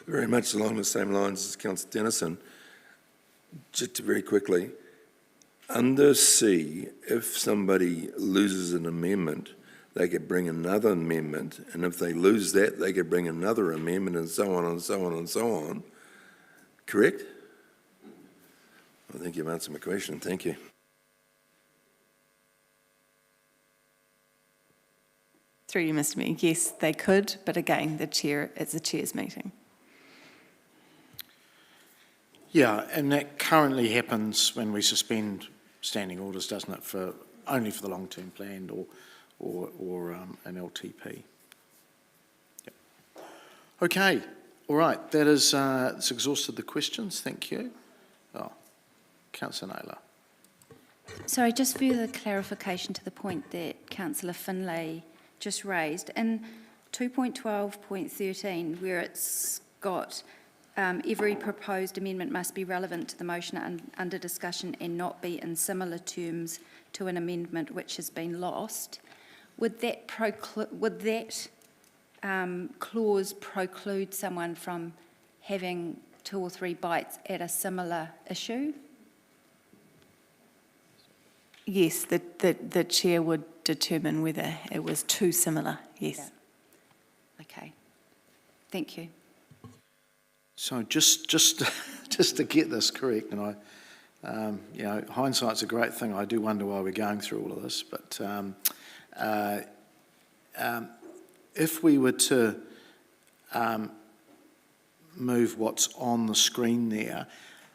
Very much along the same lines as Councillor Dennison. Just very quickly, under C, if somebody loses an amendment, they could bring another amendment, and if they lose that, they could bring another amendment, and so on and so on and so on. Correct? I think you've answered my question. Thank you. Through you, Mr. Mayor. Yes, they could, but again, it's the chair's meeting. Yeah, and that currently happens when we suspend standing orders, doesn't it, only for the long-term plan or an LTP. Yep. Okay, all right, that is it's exhausted the questions. Thank you. Oh, Councillor Naylor. Sorry, just further clarification to the point that Councillor Finlay just raised. In 2.12.13, where it's got every proposed amendment must be relevant to the motion under discussion and not be in similar terms to an amendment which has been lost, would that clause preclude someone from having 2 or 3 bites at a similar issue? Yes, the chair would determine whether it was too similar, yes. Yeah. Okay, thank you. So just to get this correct, and you know, hindsight's a great thing. I do wonder why we're going through all of this, but if we were to move what's on the screen there,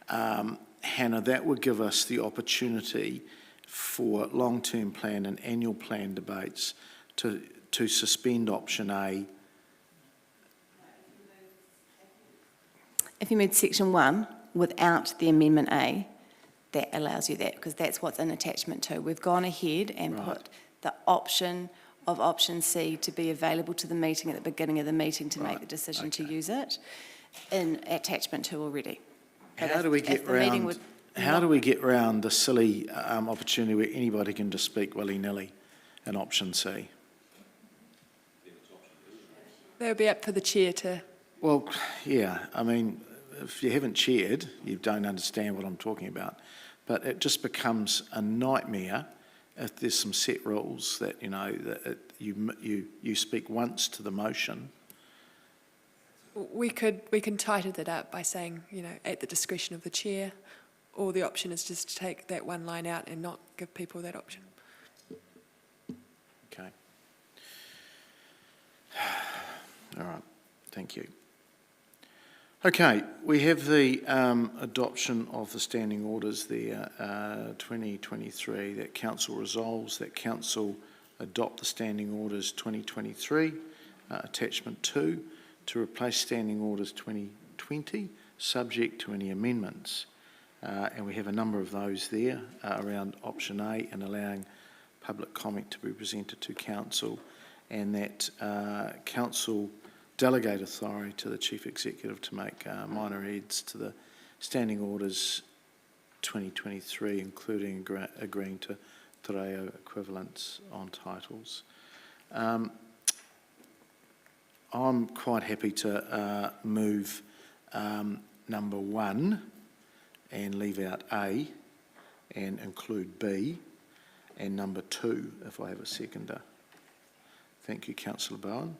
Hannah, that would give us the opportunity for long-term plan and annual plan debates to suspend option A. If you move section 1 without the amendment A, that allows you that, because that's what's in attachment 2. We've gone ahead and put the option of option C to be available to the meeting at the beginning of the meeting to make the decision to use it in attachment 2 already. How do we get round the silly opportunity where anybody can just speak willy-nilly in option C? That would be up for the chair to... Well, yeah, I mean, if you haven't chaired, you don't understand what I'm talking about. But it just becomes a nightmare if there's some set rules that, you know, that you speak once to the motion. We can tighten that up by saying, you know, at the discretion of the chair, or the option is just to take that one line out and not give people that option. Okay. All right, thank you. Okay, we have the adoption of the standing orders there, 2023, that Council resolves that Council adopt the standing orders 2023, attachment 2, to replace standing orders 2020, subject to any amendments. And we have a number of those there around option A and allowing public comment to be presented to Council, and that Council delegate authority to the Chief Executive to make minor edits to the standing orders 2023, including agreeing to te reo equivalents on titles. I'm quite happy to move number 1 and leave out A and include B, and number 2 if I have a seconder. Thank you, Councillor Bowen.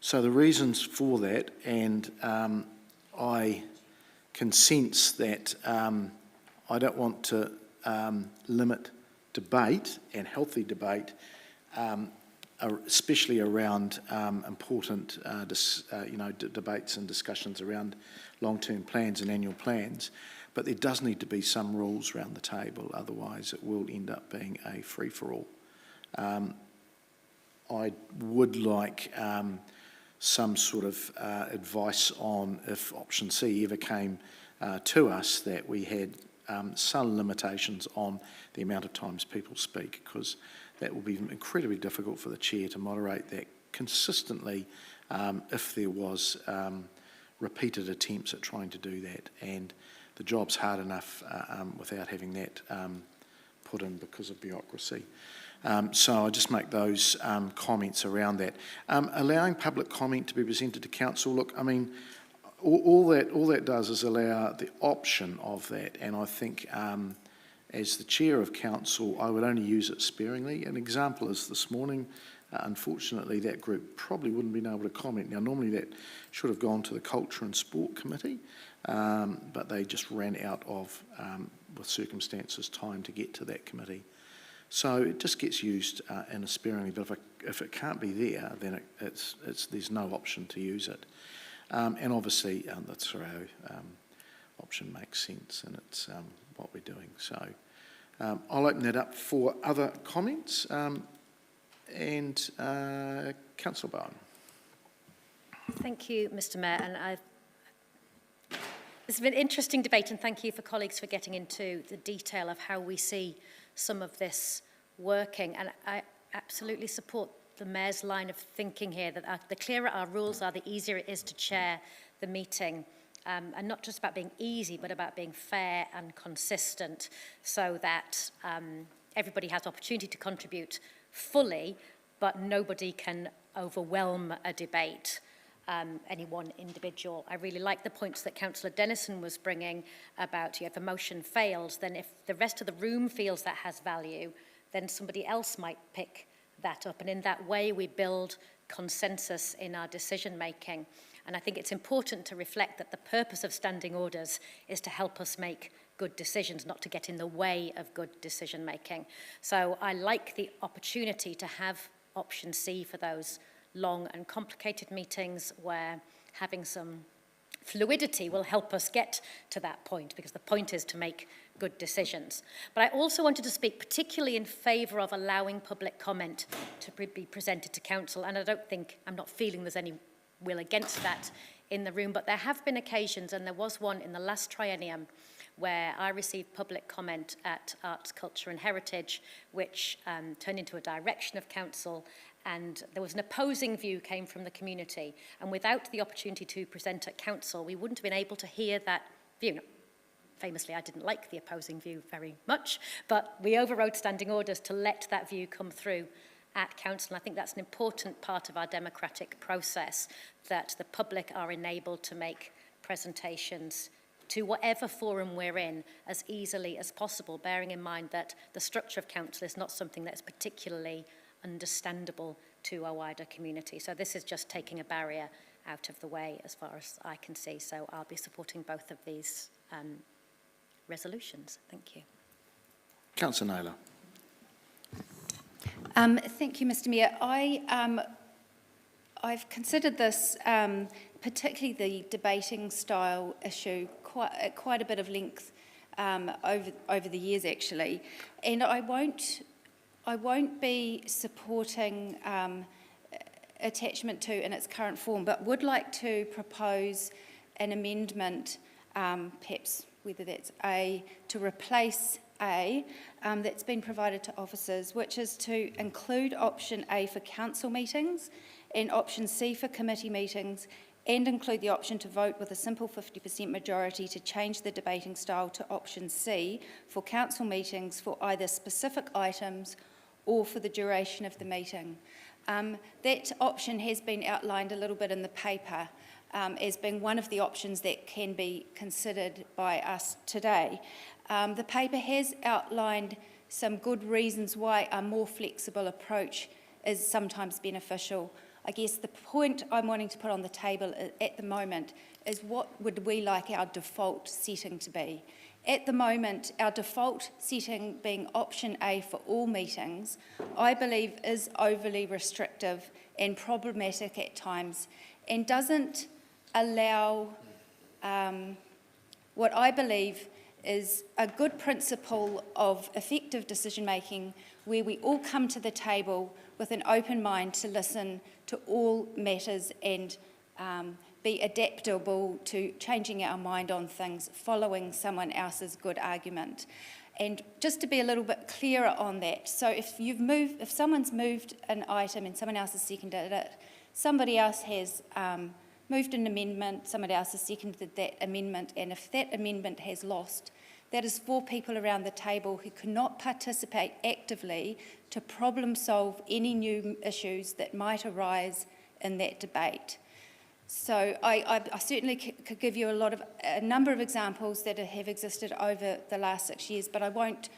So the reasons for that, and I can sense that I don't want to limit debate and healthy debate, especially around important debates and discussions around long-term plans and annual plans. But there does need to be some rules around the table, otherwise it will end up being a free-for-all. I would like some sort of advice on if option C ever came to us, that we had some limitations on the amount of times people speak, because that will be incredibly difficult for the chair to moderate that consistently if there was repeated attempts at trying to do that. And the job's hard enough without having that put in because of bureaucracy. So I just make those comments around that. Allowing public comment to be presented to council, look, I mean, all that does is allow the option of that, and I think as the chair of council, I would only use it sparingly. An example is this morning, unfortunately, that group probably wouldn't have been able to comment. Now, normally that should have gone to the Culture and Sport Committee, but they just ran out of, with circumstances, time to get to that committee. So it just gets used in a sparingly, but if it can't be there, then there's no option to use it. And obviously, the Te option makes sense, and it's what we're doing. So I'll open that up for other comments. And Councillor Bowen. Thank you, Mr Mayor. And it's been an interesting debate, and thank you for colleagues for getting into the detail of how we see some of this working. And I absolutely support the Mayor's line of thinking here, that the clearer our rules are, the easier it is to chair the meeting. And not just about being easy, but about being fair and consistent, so that everybody has opportunity to contribute fully, but nobody can overwhelm a debate, any one individual. I really like the points that Councillor Dennison was bringing about, if a motion fails, then if the rest of the room feels that has value, then somebody else might pick that up. And in that way, we build consensus in our decision making. And I think it's important to reflect that the purpose of standing orders is to help us make good decisions, not to get in the way of good decision making. So I like the opportunity to have option C for those long and complicated meetings where having some fluidity will help us get to that point, because the point is to make good decisions. But I also wanted to speak particularly in favour of allowing public comment to be presented to council, and I'm not feeling there's any will against that in the room, but there have been occasions, and there was one in the last triennium, where I received public comment at Arts, Culture and Heritage, which turned into a direction of council, and there was an opposing view came from the community, and without the opportunity to present at council, we wouldn't have been able to hear that view. Famously, I didn't like the opposing view very much, but we overrode standing orders to let that view come through at council. And I think that's an important part of our democratic process, that the public are enabled to make presentations to whatever forum we're in as easily as possible, bearing in mind that the structure of council is not something that's particularly understandable to a wider community. So this is just taking a barrier out of the way as far as I can see. So I'll be supporting both of these resolutions. Thank you. Councillor Naylor. Thank you, Mr Mayor. I've considered this, particularly the debating style issue, quite a bit of length over the years, actually, and I won't be supporting attachment 2 in its current form, but would like to propose an amendment, perhaps whether that's A, to replace A, that's been provided to officers, which is to include option A for council meetings and option C for committee meetings, and include the option to vote with a simple 50% majority to change the debating style to option C for council meetings for either specific items or for the duration of the meeting. That option has been outlined a little bit in the paper as being one of the options that can be considered by us today. The paper has outlined some good reasons why a more flexible approach is sometimes beneficial. I guess the point I'm wanting to put on the table at the moment is what would we like our default setting to be? At the moment, our default setting being option A for all meetings, I believe is overly restrictive and problematic at times, and doesn't allow what I believe is a good principle of effective decision-making where we all come to the table with an open mind to listen to all matters and be adaptable to changing our mind on things, following someone else's good argument. And just to be a little bit clearer on that, so if someone's moved an item and someone else has seconded it, somebody else has moved an amendment, somebody else has seconded that amendment, and if that amendment has lost, that is 4 people around the table who cannot participate actively to problem solve any new issues that might arise in that debate. So I certainly could give you a number of examples that have existed over the last 6 years, but I won't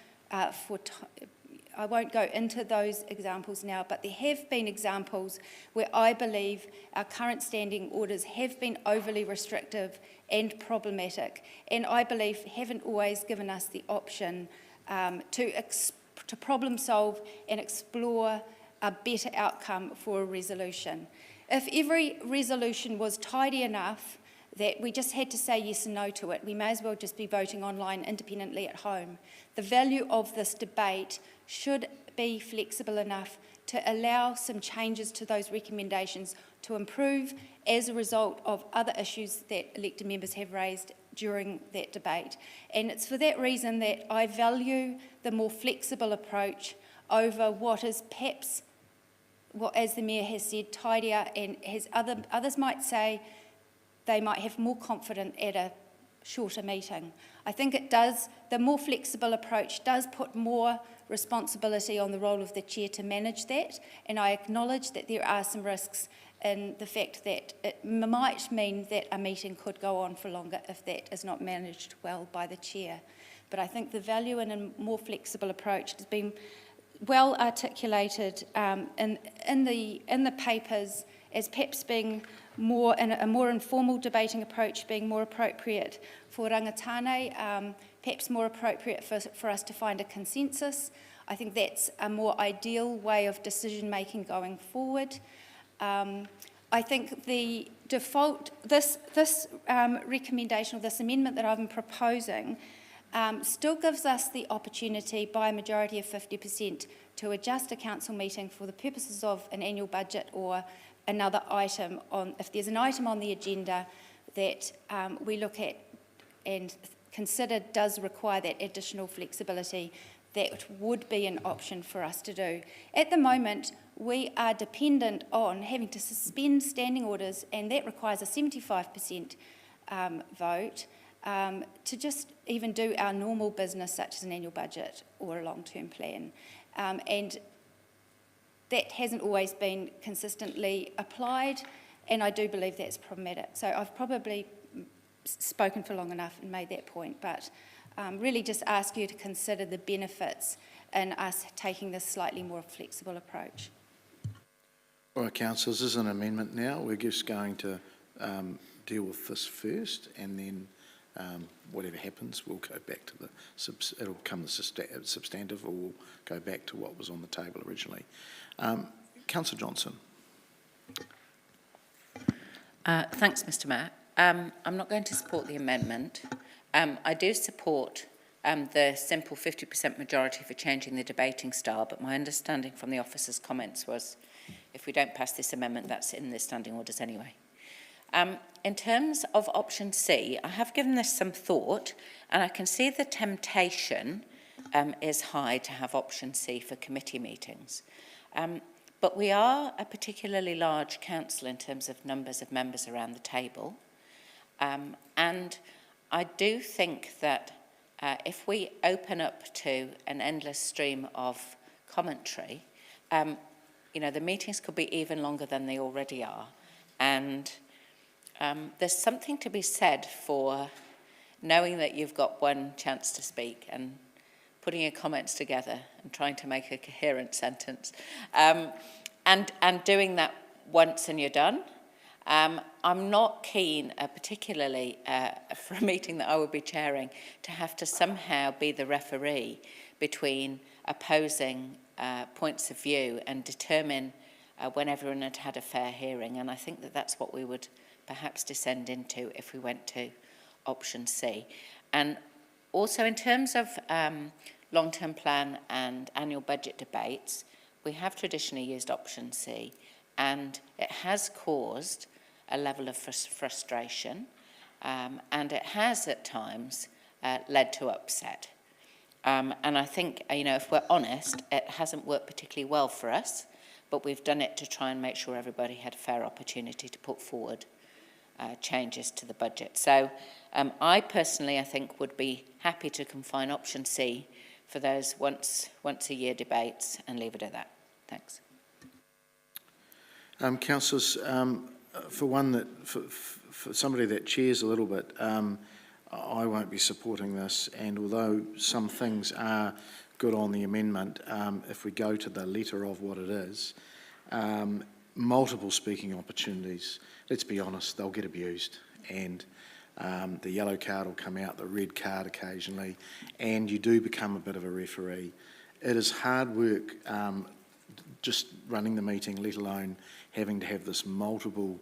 go into those examples now, but there have been examples where I believe our current standing orders have been overly restrictive and problematic, and I believe haven't always given us the option to problem solve and explore a better outcome for a resolution. If every resolution was tidy enough that we just had to say yes and no to it, we may as well just be voting online independently at home. The value of this debate should be flexible enough to allow some changes to those recommendations to improve as a result of other issues that elected members have raised during that debate. And it's for that reason that I value the more flexible approach over what is perhaps, as the Mayor has said, tidier, and others might say they might have more confidence at a shorter meeting. I think the more flexible approach does put more responsibility on the role of the chair to manage that, and I acknowledge that there are some risks in the fact that it might mean that a meeting could go on for longer if that is not managed well by the chair. But I think the value in a more flexible approach has been well articulated in the papers as perhaps being a more informal debating approach being more appropriate for rangatane, perhaps more appropriate for us to find a consensus. I think that's a more ideal way of decision making going forward. I think the default, this recommendation or this amendment that I'm proposing still gives us the opportunity by a majority of 50% to adjust a council meeting for the purposes of an annual budget or another item if there's an item on the agenda that we look at and consider does require that additional flexibility, that would be an option for us to do. At the moment, we are dependent on having to suspend standing orders, and that requires a 75% vote to just even do our normal business, such as an annual budget or a long-term plan. And that hasn't always been consistently applied, and I do believe that's problematic. So I've probably spoken for long enough and made that point, but really just ask you to consider the benefits in us taking this slightly more flexible approach. All right, councillors, this is an amendment now. We're just going to deal with this first, and then whatever happens, we'll go back to it'll come the substantive, or we'll go back to what was on the table originally. Councillor Johnson. Thanks, Mr Mayor. I'm not going to support the amendment. I do support the simple 50% majority for changing the debating style, but my understanding from the officer's comments was if we don't pass this amendment, that's in the standing orders anyway. In terms of option C, I have given this some thought, and I can see the temptation is high to have option C for committee meetings. But we are a particularly large council in terms of numbers of members around the table. And I do think that if we open up to an endless stream of commentary, the meetings could be even longer than they already are. And there's something to be said for knowing that you've got one chance to speak and putting your comments together and trying to make a coherent sentence, and doing that once and you're done. I'm not keen, particularly for a meeting that I would be chairing, to have to somehow be the referee between opposing points of view and determine when everyone had had a fair hearing. And I think that that's what we would perhaps descend into if we went to option C. And also in terms of long-term plan and annual budget debates, we have traditionally used option C, and it has caused a level of frustration, and it has at times led to upset. And I think, if we're honest, it hasn't worked particularly well for us, but we've done it to try and make sure everybody had a fair opportunity to put forward changes to the budget. So I personally, I think, would be happy to confine option C for those once a year debates and leave it at that. Thanks. Councillors, for somebody that chairs a little bit, I won't be supporting this, and although some things are good on the amendment, if we go to the letter of what it is, multiple speaking opportunities, let's be honest, they'll get abused, and the yellow card will come out, the red card occasionally, and you do become a bit of a referee. It is hard work just running the meeting, let alone having to have this multiple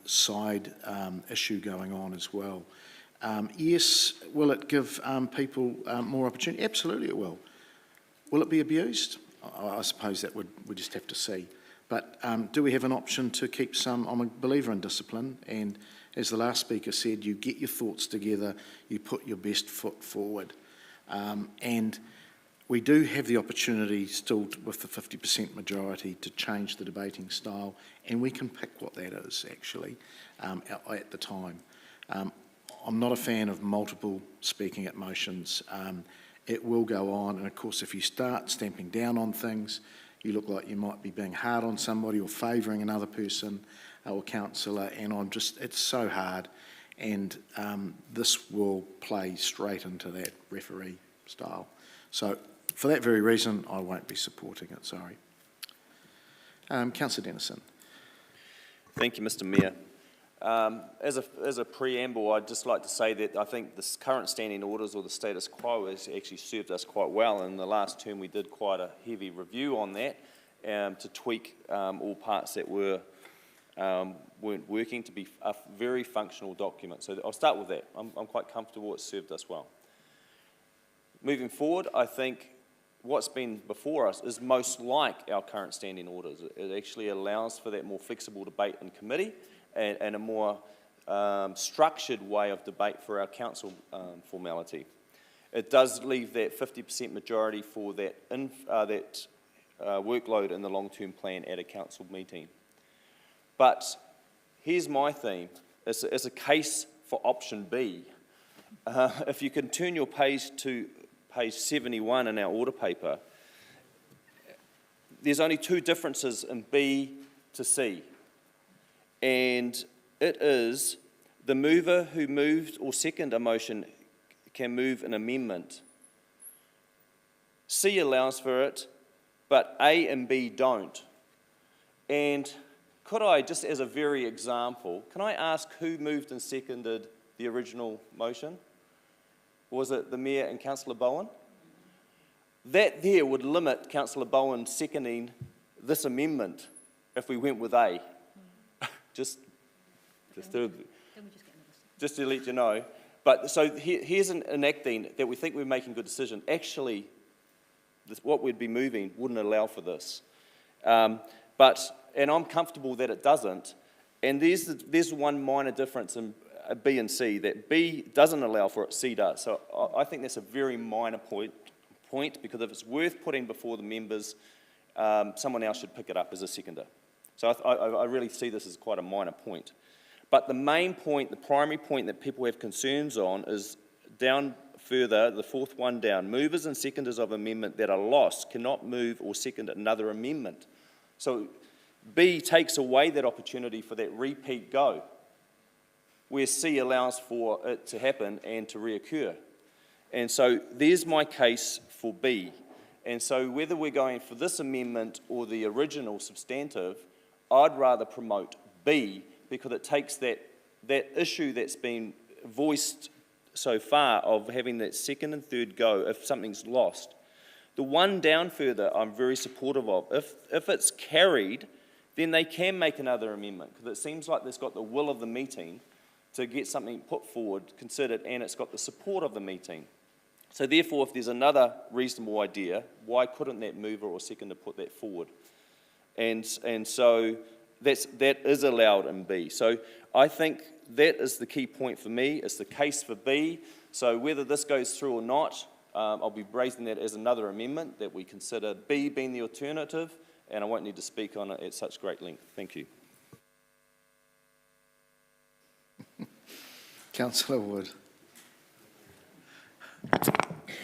side issue going on as well. Yes, will it give people more opportunity? Absolutely it will. Will it be abused? I suppose that we just have to see. But do we have an option to keep some? I'm a believer in discipline, and as the last speaker said, you get your thoughts together, you put your best foot forward. And we do have the opportunity still with the 50% majority to change the debating style, and we can pick what that is actually at the time. I'm not a fan of multiple speaking at motions. It will go on, and of course if you start stamping down on things, you look like you might be being hard on somebody or favouring another person or councillor, and it's so hard, and this will play straight into that referee style. So for that very reason, I won't be supporting it, sorry. Councillor Dennison. Thank you, Mr. Mayor. As a preamble, I'd just like to say that I think this current standing orders or the status quo has actually served us quite well. In the last term, we did quite a heavy review on that to tweak all parts that weren't working to be a very functional document. So I'll start with that. I'm quite comfortable it's served us well. Moving forward, I think what's been before us is most like our current standing orders. It actually allows for that more flexible debate in committee and a more structured way of debate for our council formality. It does leave that 50% majority for that workload in the long-term plan at a council meeting. But here's my theme. It's a case for option B. If you can turn your page to page 71 in our order paper, there's only two differences in B to C. And it is the mover who moved or seconded a motion can move an amendment. C allows for it, but A and B don't. And could I, just as a very example, can I ask who moved and seconded the original motion? Was it the Mayor and Councillor Bowen? That there would limit Councillor Bowen seconding this amendment if we went with A. just to let you know. But so here's an enacting that we think we're making a good decision. Actually, what we'd be moving wouldn't allow for this. And I'm comfortable that it doesn't. And there's one minor difference in B and C, that B doesn't allow for it, C does. So I think that's a very minor point, because if it's worth putting before the members, someone else should pick it up as a seconder. So I really see this as quite a minor point. But the main point, the primary point that people have concerns on is down further, the fourth one down. Movers and seconders of amendment that are lost cannot move or second another amendment. So B takes away that opportunity for that repeat go, where C allows for it to happen and to reoccur. And so there's my case for B. And so whether we're going for this amendment or the original substantive, I'd rather promote B, because it takes that issue that's been voiced so far of having that second and third go if something's lost. The one down further I'm very supportive of. If it's carried, then they can make another amendment, because it seems like there's got the will of the meeting to get something put forward, considered, and it's got the support of the meeting. So therefore, if there's another reasonable idea, why couldn't that mover or seconder put that forward? And so that is allowed in B. So I think that is the key point for me, is the case for B. So whether this goes through or not, I'll be raising that as another amendment, that we consider B being the alternative, and I won't need to speak on it at such great length. Thank you. Councillor Wood.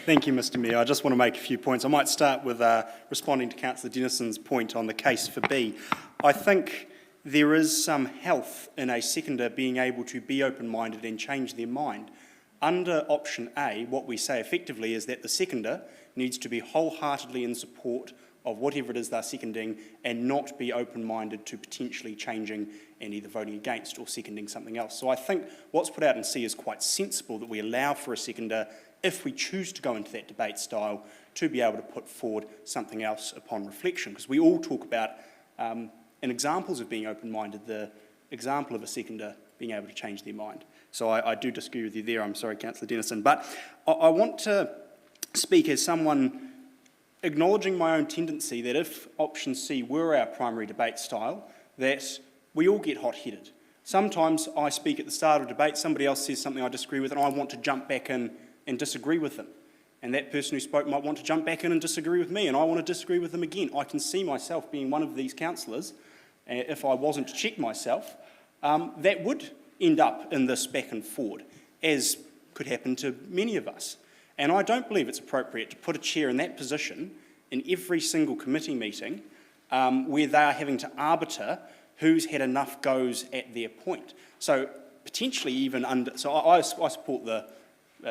Thank you, Mr Mayor. I just want to make a few points. I might start with responding to Councillor Dennison's point on the case for B. I think there is some health in a seconder being able to be open-minded and change their mind. Under option A, what we say effectively is that the seconder needs to be wholeheartedly in support of whatever it is they're seconding and not be open-minded to potentially changing and either voting against or seconding something else. So I think what's put out in C is quite sensible, that we allow for a seconder, if we choose to go into that debate style, to be able to put forward something else upon reflection. Because we all talk about, in examples of being open-minded, the example of a seconder being able to change their mind. So I do disagree with you there. I'm sorry, Councillor Dennison. But I want to speak as someone acknowledging my own tendency that if option C were our primary debate style, that we all get hot-headed. Sometimes I speak at the start of a debate, somebody else says something I disagree with, and I want to jump back in and disagree with them. And that person who spoke might want to jump back in and disagree with me, and I want to disagree with them again. I can see myself being one of these councillors, if I wasn't to check myself, that would end up in this back and forward, as could happen to many of us. And I don't believe it's appropriate to put a chair in that position in every single committee meeting where they are having to arbiter who's had enough goes at their point. So potentially even under, so I support the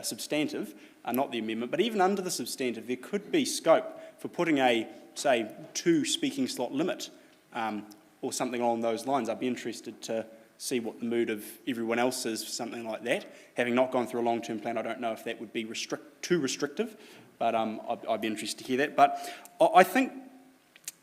substantive, not the amendment, but even under the substantive, there could be scope for putting a, say, 2 speaking slot limit or something along those lines. I'd be interested to see what the mood of everyone else is for something like that. Having not gone through a long-term plan, I don't know if that would be too restrictive, but I'd be interested to hear that. But I think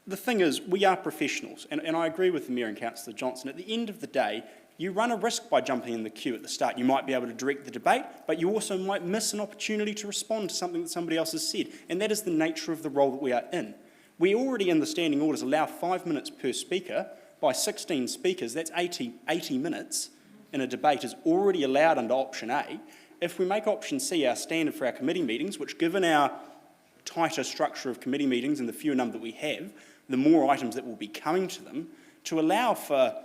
the thing is, we are professionals, and I agree with the Mayor and Councillor Johnson. At the end of the day, you run a risk by jumping in the queue at the start. You might be able to direct the debate, but you also might miss an opportunity to respond to something that somebody else has said, and that is the nature of the role that we are in. We already, in the standing orders, allow 5 minutes per speaker. By 16 speakers, that's 80 minutes in a debate is already allowed under option A. If we make option C our standard for our committee meetings, which given our tighter structure of committee meetings and the fewer number that we have, the more items that will be coming to them, to allow for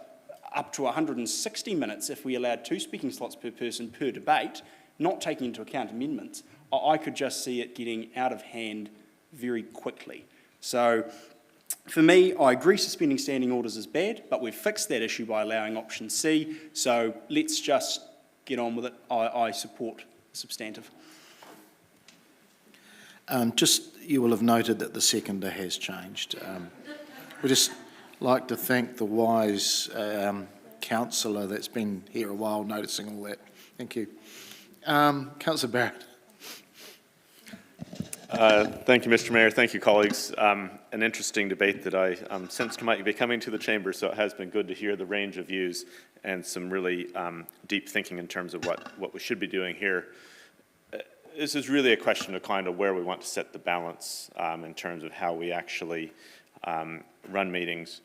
up to 160 minutes if we allowed 2 speaking slots per person per debate, not taking into account amendments, I could just see it getting out of hand very quickly. So for me, I agree suspending standing orders is bad, but we've fixed that issue by allowing option C, so let's just get on with it. I support substantive. You will have noted that the seconder has changed. We just like to thank the wise councillor that's been here a while noticing all that. Thank you. Councillor Barrett. Thank you, Mr Mayor. Thank you, colleagues. An interesting debate that I sensed might be coming to the chamber, so it has been good to hear the range of views and some really deep thinking in terms of what we should be doing here. This is really a question of kind of where we want to set the balance in terms of how we actually run meetings.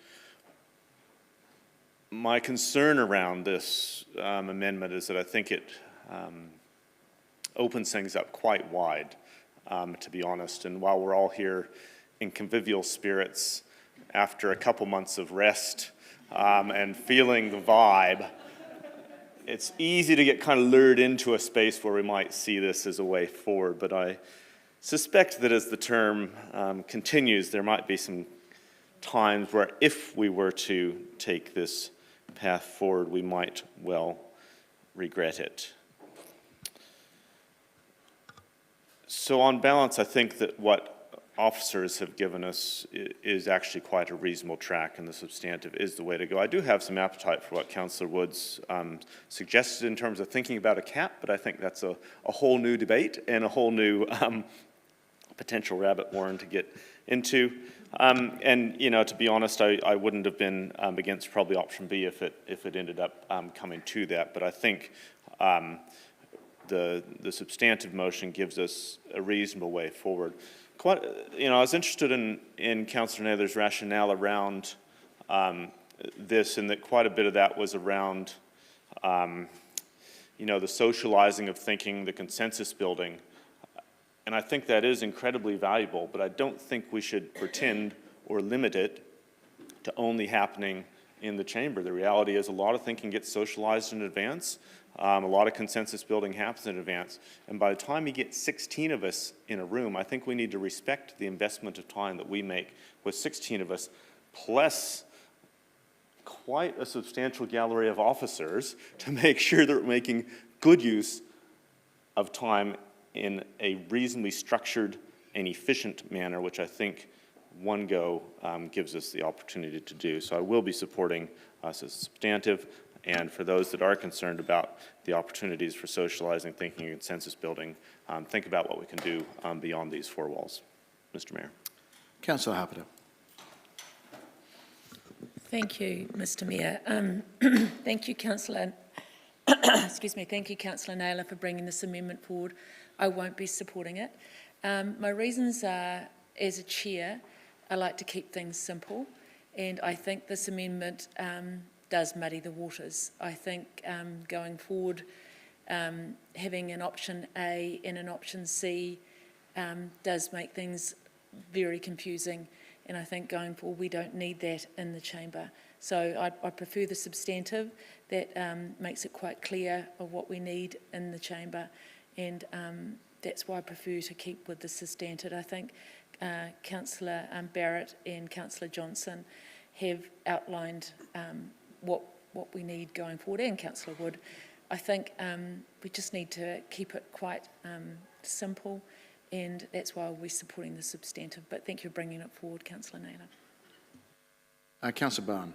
My concern around this amendment is that I think it opens things up quite wide, to be honest. And while we're all here in convivial spirits after a couple months of rest and feeling the vibe, it's easy to get kind of lured into a space where we might see this as a way forward. But I suspect that as the term continues, there might be some times where if we were to take this path forward, we might well regret it. So on balance, I think that what officers have given us is actually quite a reasonable track, and the substantive is the way to go. I do have some appetite for what Councillor Woods suggested in terms of thinking about a cap, but I think that's a whole new debate and a whole new potential rabbit warren to get into. And, you know, to be honest, I wouldn't have been against probably option B if it ended up coming to that, but I think the substantive motion gives us a reasonable way forward. I was interested in Councillor Naylor's rationale around this, and that quite a bit of that was around, the socializing of thinking, the consensus building. And I think that is incredibly valuable, but I don't think we should pretend or limit it to only happening in the chamber. The reality is a lot of thinking gets socialized in advance. A lot of consensus building happens in advance. And by the time you get 16 of us in a room, I think we need to respect the investment of time that we make with 16 of us, plus quite a substantial gallery of officers to make sure that we're making good use of time in a reasonably structured and efficient manner, which I think one go gives us the opportunity to do. So I will be supporting us as substantive. And for those that are concerned about the opportunities for socializing, thinking, and consensus building, think about what we can do beyond these four walls. Mr. Mayor. Councillor Harpiter. Thank you, Mr. Mayor. Thank you, Councillor. Excuse me. Thank you, Councillor Naylor, for bringing this amendment forward. I won't be supporting it. My reasons are, as a chair, I like to keep things simple, and I think this amendment does muddy the waters. I think going forward, having an option A and an option C does make things very confusing, and I think going forward we don't need that in the chamber. So I prefer the substantive that makes it quite clear of what we need in the chamber, and that's why I prefer to keep with the substantive. I think Councillor Barrett and Councillor Johnson have outlined what we need going forward, and Councillor Wood. I think we just need to keep it quite simple, and that's why we're supporting the substantive. But thank you for bringing it forward, Councillor Naylor. Councillor Barn.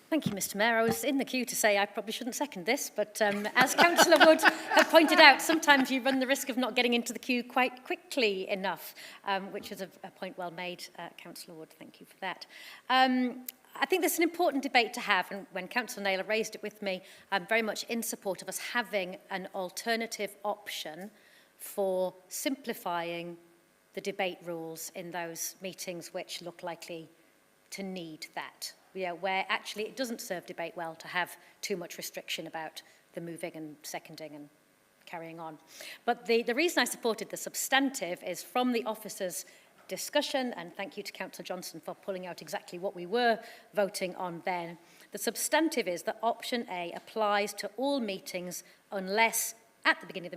Thank you, Mr. Mayor. I was in the queue to say I probably shouldn't second this, but as Councillor Wood have pointed out, sometimes you run the risk of not getting into the queue quite quickly enough, which is a point well made, Councillor Wood. Thank you for that. I think this is an important debate to have, and when Councillor Naylor raised it with me, I'm very much in support of us having an alternative option for simplifying the debate rules in those meetings which look likely to need that. Where actually it doesn't serve debate well to have too much restriction about the moving and seconding and carrying on. But the reason I supported the substantive is from the officers' discussion, and thank you to Councillor Johnson for pulling out exactly what we were voting on then. The substantive is that option A applies to all meetings unless at the beginning of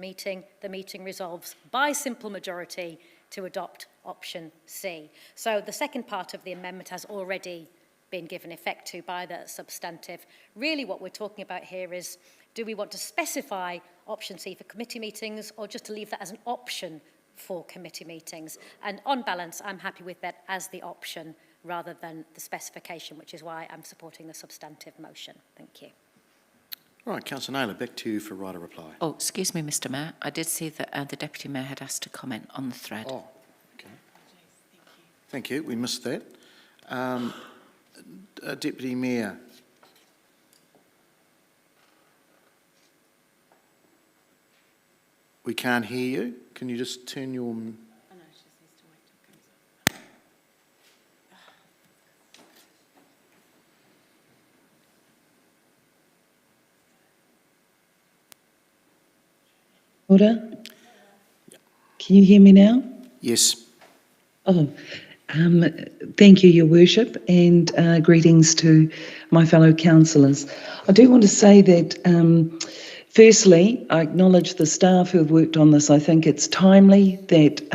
the meeting resolves by simple majority to adopt option C. So the second part of the amendment has already been given effect to by the substantive. Really what we're talking about here is, do we want to specify option C for committee meetings, or just to leave that as an option for committee meetings? And on balance, I'm happy with that as the option rather than the specification, which is why I'm supporting the substantive motion. Thank you. All right, Councillor Naylor, back to you for right of reply. Oh, excuse me, Mr. Mayor. I did see that the Deputy Mayor had asked to comment on the thread. Oh, okay. Thank you. We missed that. Deputy Mayor. We can't hear you. Can you just turn your... Order? Can you hear me now? Yes. Oh, thank you, Your Worship, and greetings to my fellow councillors. I do want to say that, firstly, I acknowledge the staff who have worked on this. I think it's timely that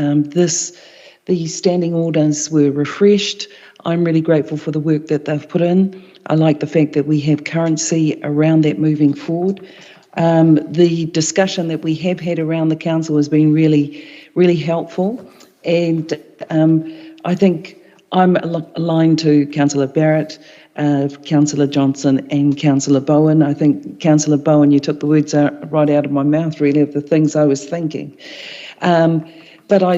these standing orders were refreshed. I'm really grateful for the work that they've put in. I like the fact that we have currency around that moving forward. The discussion that we have had around the council has been really, really helpful. And I think I'm aligned to Councillor Barrett, Councillor Johnson and Councillor Bowen. I think, Councillor Bowen, you took the words right out of my mouth, really, of the things I was thinking. But I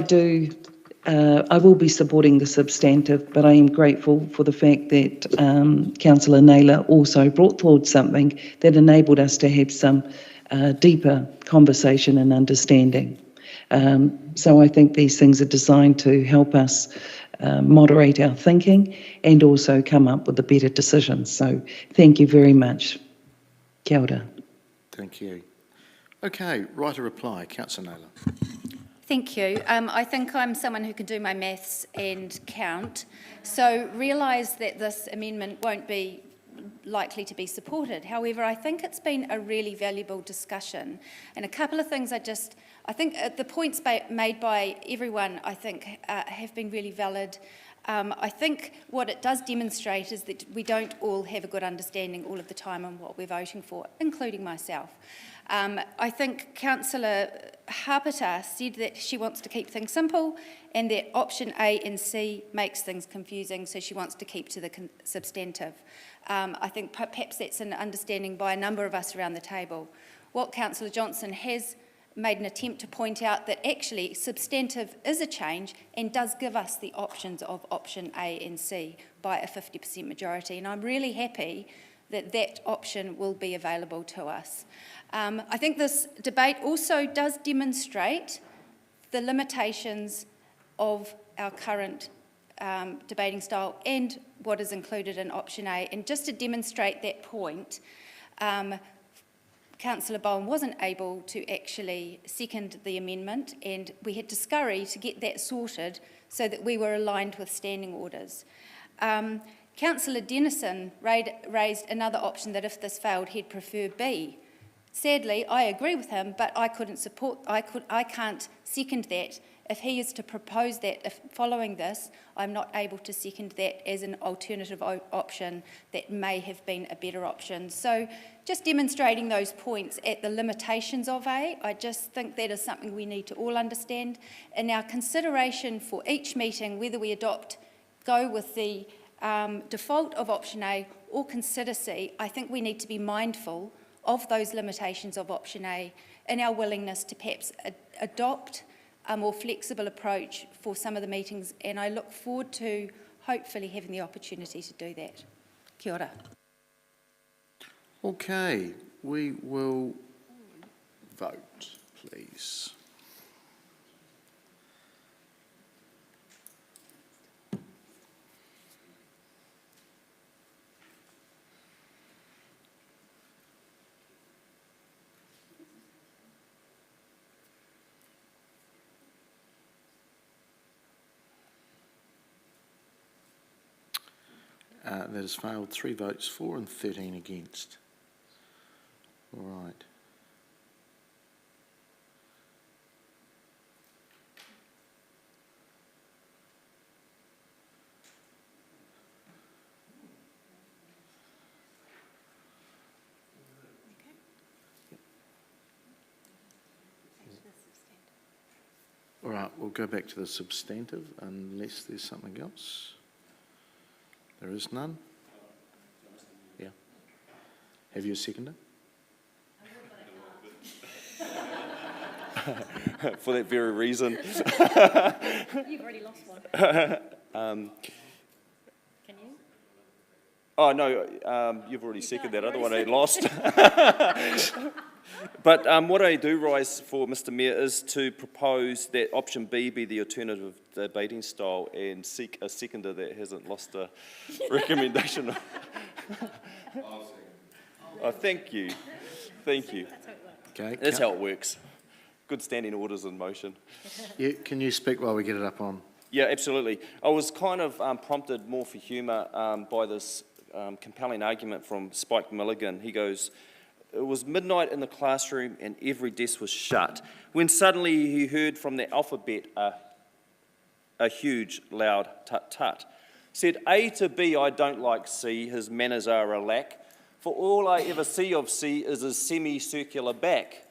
will be supporting the substantive, but I am grateful for the fact that Councillor Naylor also brought forward something that enabled us to have some deeper conversation and understanding. So I think these things are designed to help us moderate our thinking and also come up with the better decisions. So thank you very much. Kia ora. Thank you. Okay, right of reply, Councillor Naylor. Thank you. I think I'm someone who can do my maths and count, so realise that this amendment won't be likely to be supported. However, I think it's been a really valuable discussion, and a couple of things I think the points made by everyone, I think, have been really valid. I think what it does demonstrate is that we don't all have a good understanding all of the time on what we're voting for, including myself. I think Councillor Hapeta said that she wants to keep things simple and that option A and C makes things confusing, so she wants to keep to the substantive. I think perhaps that's an understanding by a number of us around the table. What Councillor Johnson has made an attempt to point out that actually substantive is a change and does give us the options of option A and C by a 50% majority. And I'm really happy that that option will be available to us. I think this debate also does demonstrate the limitations of our current debating style and what is included in option A. And just to demonstrate that point, Councillor Bowen wasn't able to actually second the amendment, and we had to scurry to get that sorted so that we were aligned with standing orders. Councillor Dennison raised another option that if this failed, he'd prefer B. Sadly, I agree with him, but I can't second that. If he is to propose that, following this, I'm not able to second that as an alternative option that may have been a better option. So just demonstrating those points at the limitations of A, I just think that is something we need to all understand. In our consideration for each meeting, whether we go with the default of option A or consider C, I think we need to be mindful of those limitations of option A in our willingness to perhaps adopt a more flexible approach for some of the meetings, and I look forward to hopefully having the opportunity to do that. Kia ora. Okay, we will vote, please. That has failed. 3 votes for and 13 against. All right. All right, we'll go back to the substantive unless there's something else. There is none? Yeah. Have you a seconder? For that very reason. You've already lost one. Can you? Oh, no, you've already seconded that other one I lost. But what I do rise for, Mr. Mayor, is to propose that option B be the alternative debating style and seek a seconder that hasn't lost a recommendation. Oh, thank you. Thank you. Okay. That's how it works. Good standing orders in motion. Yeah, can you speak while we get it up on? Yeah, absolutely. I was kind of prompted more for humour by this compelling argument from Spike Milligan. He goes, "It was midnight in the classroom and every desk was shut, when suddenly he heard from the alphabet a huge, loud tut-tut. Said, A to B I don't like C, his manners are a lack, for all I ever see of C is his semicircular back.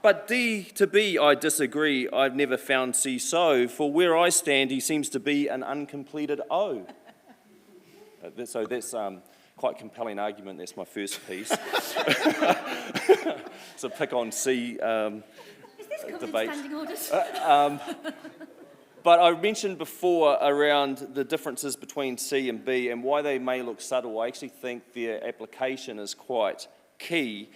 But D to B, I disagree. I've never found C so. For where I stand, he seems to be an uncompleted O. So that's quite a compelling argument. That's my first piece. So pick on C debate. But I mentioned before around the differences between C and B and why they may look subtle. I actually think their application is quite key.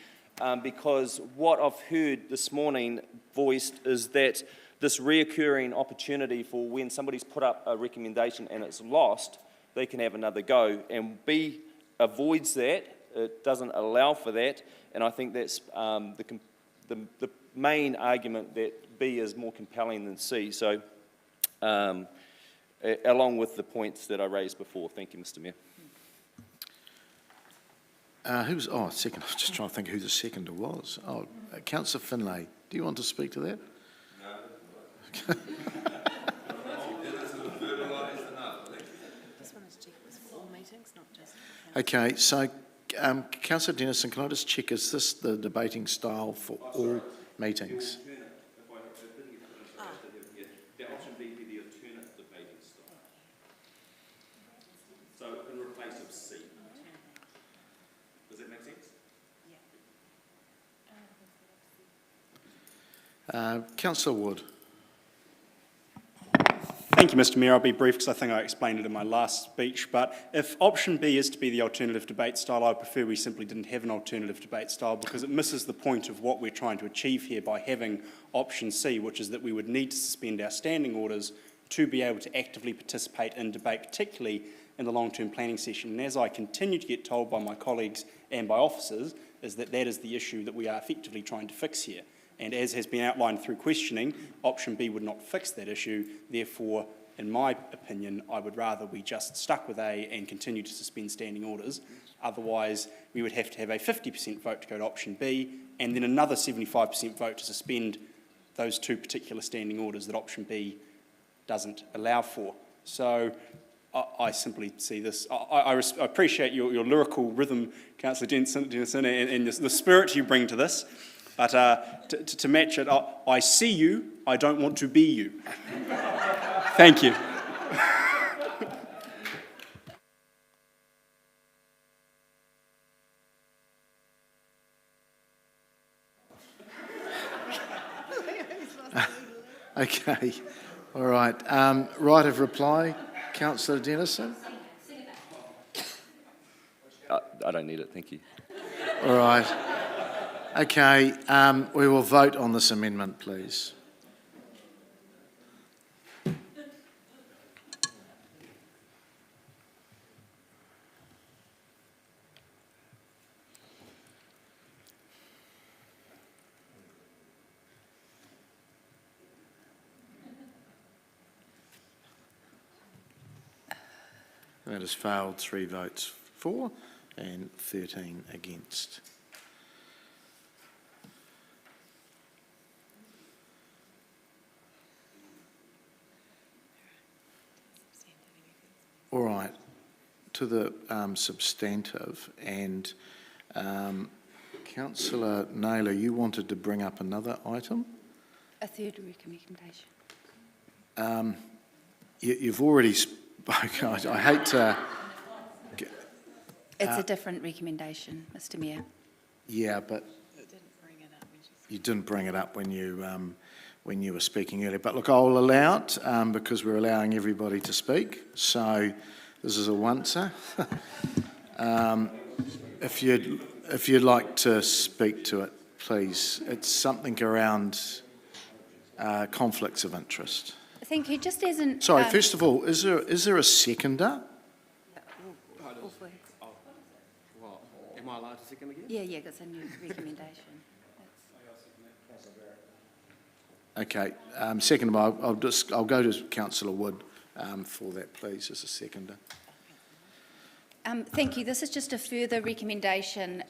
Because what I've heard this morning voiced is that this reoccurring opportunity for when somebody's put up a recommendation and it's lost, they can have another go. And B avoids that, it doesn't allow for that, and I think that's the main argument that B is more compelling than C. So, along with the points that I raised before. Thank you, Mr. Mayor. Second. I was just trying to think who the seconder was. Councillor Finlay, do you want to speak to that? No. Okay, so Councillor Dennison, can I just check, is this the debating style for all meetings? The option B be the alternate debating style. So in replace of C. Does that make sense? Councillor Wood. Thank you, Mr. Mayor. I'll be brief because I think I explained it in my last speech. But if option B is to be the alternative debate style, I prefer we simply didn't have an alternative debate style because it misses the point of what we're trying to achieve here by having option C, which is that we would need to suspend our standing orders to be able to actively participate in debate, particularly in the long-term planning session. And as I continue to get told by my colleagues and by officers, is that that is the issue that we are effectively trying to fix here. And as has been outlined through questioning, option B would not fix that issue. Therefore, in my opinion, I would rather we just stuck with A and continue to suspend standing orders. Otherwise, we would have to have a 50% vote to go to option B and then another 75% vote to suspend those two particular standing orders that option B doesn't allow for. So I simply see this. I appreciate your lyrical rhythm, Councillor Dennison, and the spirit you bring to this. But to match it, I see you, I don't want to be you. Thank you. Okay, all right. Right of reply, Councillor Dennison. I don't need it, thank you. All right. Okay, we will vote on this amendment, please. That has failed, 3 votes for and 13 against. All right, to the substantive, and Councillor Naylor, you wanted to bring up another item? A third recommendation. You've already spoken. I hate to... It's a different recommendation, Mr. Mayor. Yeah, but you didn't bring it up when you were speaking earlier. But look, I'll allow it because we're allowing everybody to speak. So this is a oncer. If you'd like to speak to it, please. It's something around conflicts of interest. Thank you. Just as an... Sorry, first of all, is there a seconder? Am I allowed to second again? Yeah, that's a new recommendation. Okay, second, I'll go to Councillor Wood for that, please, as a seconder. Thank you. This is just a further recommendation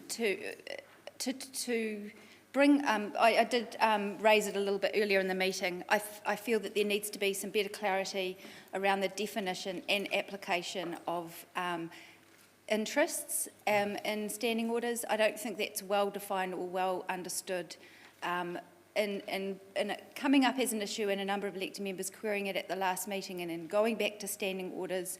to bring. I did raise it a little bit earlier in the meeting. I feel that there needs to be some better clarity around the definition and application of interests in standing orders. I don't think that's well defined or well understood in it coming up as an issue and a number of elected members querying it at the last meeting and then going back to standing orders,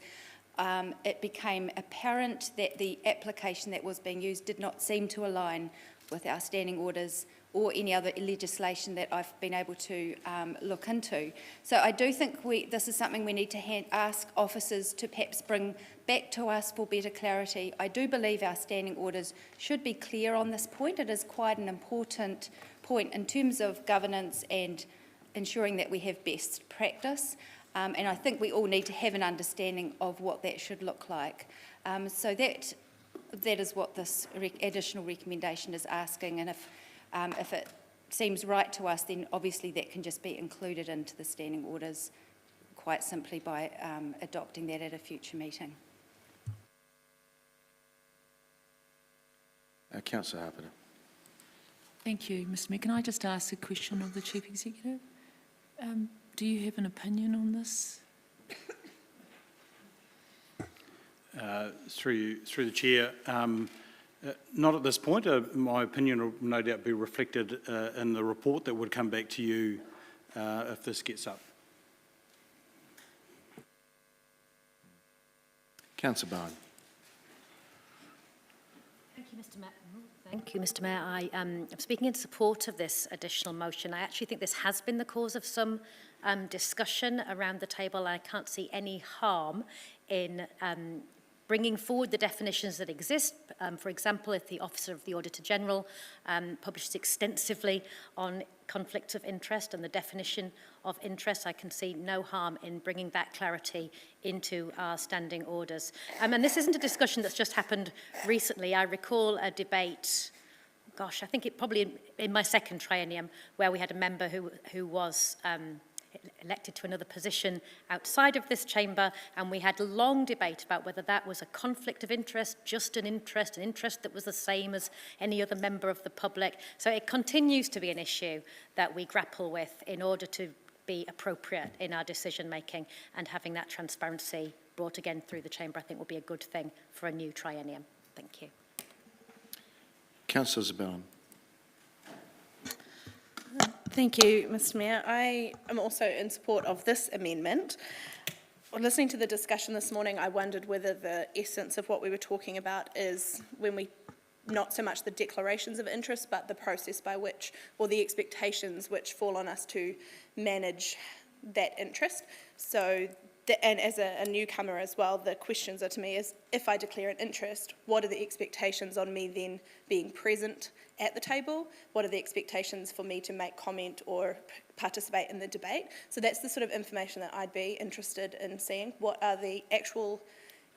it became apparent that the application that was being used did not seem to align with our standing orders or any other legislation that I've been able to look into. So I do think this is something we need to ask officers to perhaps bring back to us for better clarity. I do believe our standing orders should be clear on this point. It is quite an important point in terms of governance and ensuring that we have best practice. And I think we all need to have an understanding of what that should look like. So that is what this additional recommendation is asking. And if it seems right to us, then obviously that can just be included into the standing orders quite simply by adopting that at a future meeting. Councillor Harpenden. Thank you, Mr Mayor. Can I just ask a question of the Chief Executive? Do you have an opinion on this? Through the chair, not at this point. My opinion will no doubt be reflected in the report that would come back to you if this gets up. Councillor Bowen. Thank you, Mr Mayor. Thank you, Mr Mayor. I'm speaking in support of this additional motion. I actually think this has been the cause of some discussion around the table. I can't see any harm in bringing forward the definitions that exist. For example, if the Officer of the Auditor General publishes extensively on conflicts of interest and the definition of interest, I can see no harm in bringing that clarity into our standing orders. And this isn't a discussion that's just happened recently. I recall a debate, gosh, I think it probably in my second triennium, where we had a member who was elected to another position outside of this chamber, and we had a long debate about whether that was a conflict of interest, just an interest that was the same as any other member of the public. So it continues to be an issue that we grapple with in order to be appropriate in our decision making, and having that transparency brought again through the chamber I think will be a good thing for a new triennium. Thank you. Councillor Zabellan. Thank you, Mr Mayor. I am also in support of this amendment. Listening to the discussion this morning, I wondered whether the essence of what we were talking about is when we, not so much the declarations of interest, but the process by which, or the expectations which fall on us to manage that interest. So, and as a newcomer as well, the questions are to me is, if I declare an interest, what are the expectations on me then being present at the table? What are the expectations for me to make comment or participate in the debate? So that's the sort of information that I'd be interested in seeing. What are the actual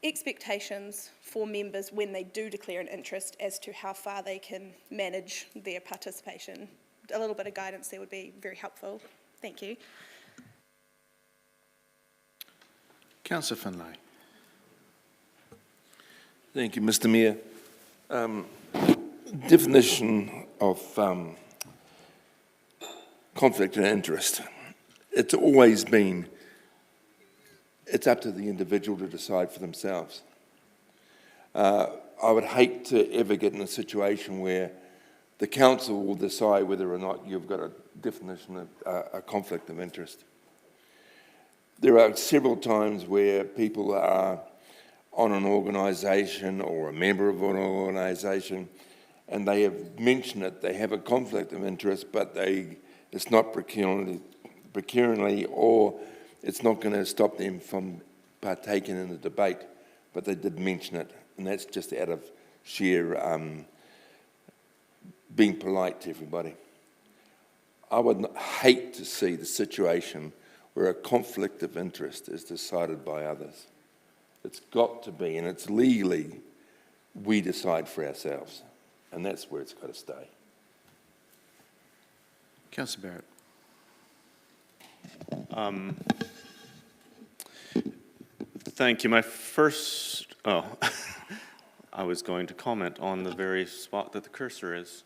expectations for members when they do declare an interest as to how far they can manage their participation? A little bit of guidance there would be very helpful. Thank you. Councillor Finlay. Thank you, Mr Mayor. Definition of conflict of interest. It's always been, it's up to the individual to decide for themselves. I would hate to ever get in a situation where the council will decide whether or not you've got a definition of a conflict of interest. There are several times where people are on an organisation or a member of an organisation, and they have mentioned it, they have a conflict of interest, but it's not pecuniarily, or it's not going to stop them from partaking in the debate, but they did mention it, and that's just out of sheer being polite to everybody. I would hate to see the situation where a conflict of interest is decided by others. It's got to be, and it's legally, we decide for ourselves. And that's where it's got to stay. Councillor Barrett. Thank you. My first, I was going to comment on the very spot that the cursor is.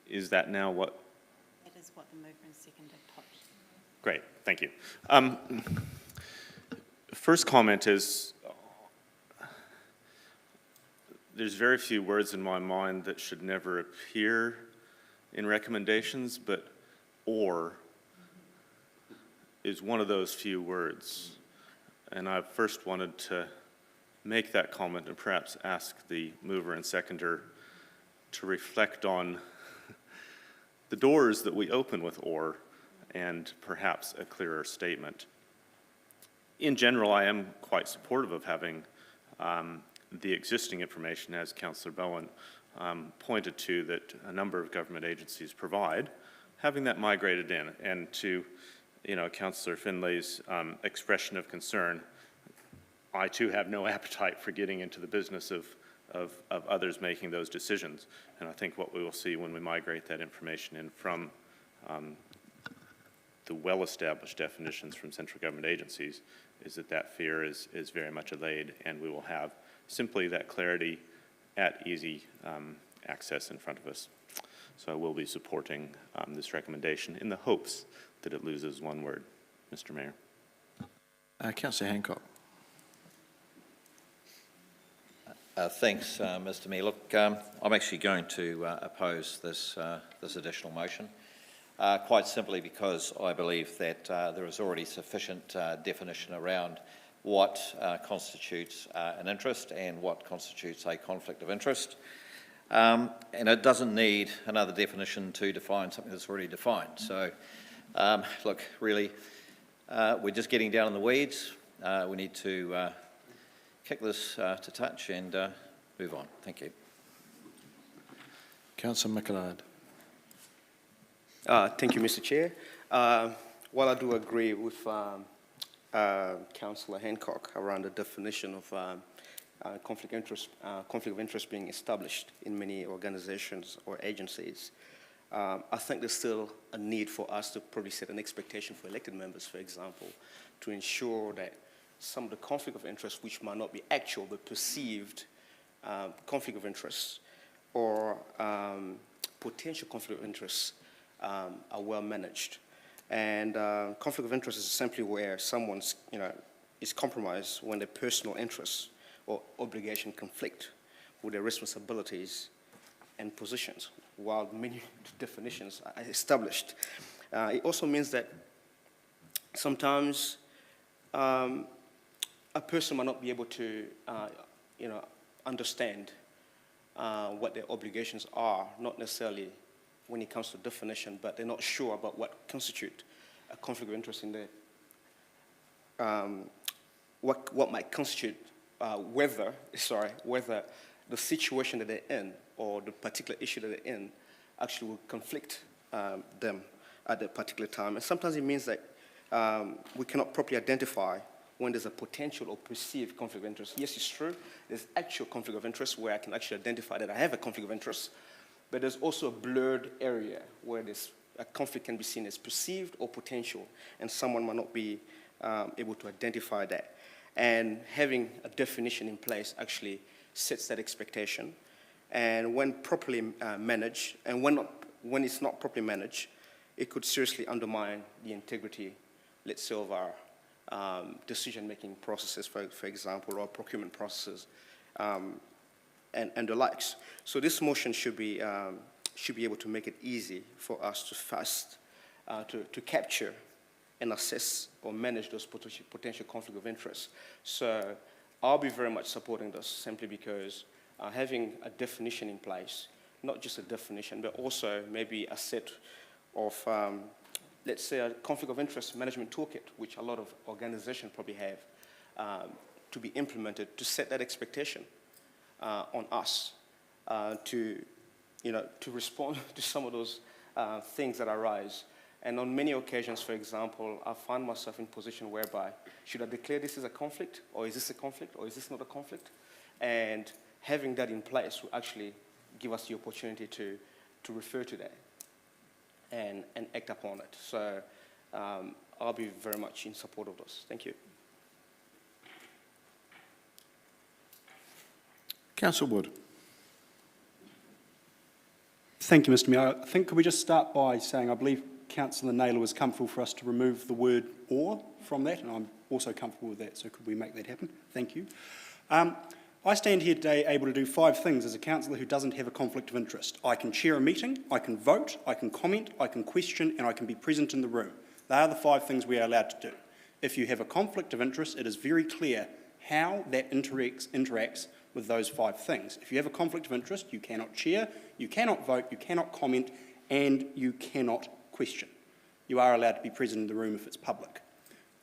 Is that now what? That is what the mover and seconder touched. Great, thank you. First comment is, there's very few words in my mind that should never appear in recommendations, but "or" is one of those few words. And I first wanted to make that comment and perhaps ask the mover and seconder to reflect on the doors that we open with "or" and perhaps a clearer statement. In general, I am quite supportive of having the existing information, as Councillor Bowen pointed to, that a number of government agencies provide, having that migrated in. And to, Councillor Finlay's expression of concern, I too have no appetite for getting into the business of others making those decisions. And I think what we will see when we migrate that information in from the well-established definitions from central government agencies is that fear is very much allayed, and we will have simply that clarity at easy access in front of us. So I will be supporting this recommendation in the hopes that it loses one word, Mr. Mayor. Councillor Hancock. Thanks, Mr. Mayor. Look, I'm actually going to oppose this additional motion, quite simply because I believe that there is already sufficient definition around what constitutes an interest and what constitutes a conflict of interest. And it doesn't need another definition to define something that's already defined. So, look, really, we're just getting down in the weeds. We need to kick this to touch and move on. Thank you. Councillor McLeod. Thank you, Mr. Chair. While I do agree with Councillor Hancock around the definition of conflict of interest being established in many organizations or agencies, I think there's still a need for us to probably set an expectation for elected members, for example, to ensure that some of the conflict of interest, which might not be actual but perceived conflict of interest or potential conflict of interest, are well managed. And conflict of interest is simply where someone's, is compromised when their personal interests or obligation conflict with their responsibilities and positions, while many definitions are established. It also means that sometimes a person might not be able to, understand what their obligations are, not necessarily when it comes to definition, but they're not sure about what constitute a conflict of interest in their, what might constitute whether the situation that they're in or the particular issue that they're in actually will conflict them at that particular time. And sometimes it means that we cannot properly identify when there's a potential or perceived conflict of interest. Yes, it's true, there's actual conflict of interest where I can actually identify that I have a conflict of interest, but there's also a blurred area where this a conflict can be seen as perceived or potential, and someone might not be able to identify that. And having a definition in place actually sets that expectation. And when properly managed, and when it's not properly managed, it could seriously undermine the integrity, let's say, of our decision-making processes, for example, or procurement processes, and the likes. So this motion should be able to make it easy for us to capture and assess or manage those potential conflict of interest. So I'll be very much supporting this simply because having a definition in place, not just a definition, but also maybe a set of, let's say, a conflict of interest management toolkit, which a lot of organizations probably have, to be implemented to set that expectation on us to respond to some of those things that arise. And on many occasions, for example, I find myself in a position whereby, should I declare this as a conflict, or is this a conflict, or is this not a conflict? And having that in place will actually give us the opportunity to refer to that and act upon it. So I'll be very much in support of this. Thank you. Councillor Wood. Thank you, Mr. Mayor. I think could we just start by saying I believe Councillor Naylor was comfortable for us to remove the word "or" from that, and I'm also comfortable with that, so could we make that happen? Thank you. I stand here today able to do 5 things as a councillor who doesn't have a conflict of interest. I can chair a meeting, I can vote, I can comment, I can question, and I can be present in the room. They are the 5 things we are allowed to do. If you have a conflict of interest, it is very clear how that interacts with those 5 things. If you have a conflict of interest, you cannot chair, you cannot vote, you cannot comment, and you cannot question. You are allowed to be present in the room if it's public.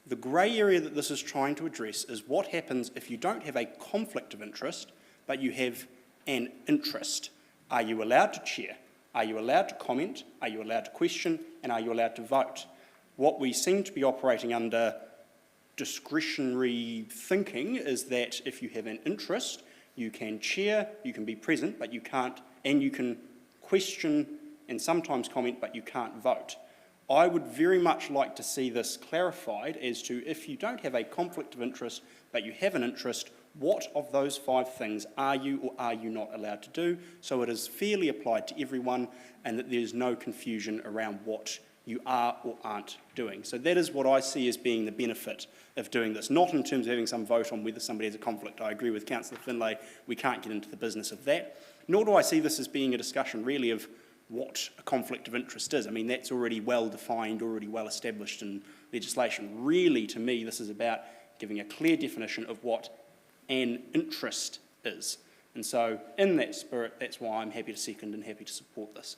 The grey area that this is trying to address is what happens if you don't have a conflict of interest, but you have an interest. Are you allowed to chair? Are you allowed to comment? Are you allowed to question? And are you allowed to vote? What we seem to be operating under discretionary thinking is that if you have an interest, you can chair, you can be present, but you can't, and you can question and sometimes comment, but you can't vote. I would very much like to see this clarified as to if you don't have a conflict of interest, but you have an interest, what of those 5 things are you or are you not allowed to do, so it is fairly applied to everyone and that there's no confusion around what you are or aren't doing. So that is what I see as being the benefit of doing this, not in terms of having some vote on whether somebody has a conflict. I agree with Councillor Finlay, we can't get into the business of that, nor do I see this as being a discussion really of what a conflict of interest is. I mean, that's already well defined, already well established in legislation. Really, to me, this is about giving a clear definition of what an interest is. And so, in that spirit, that's why I'm happy to second and happy to support this.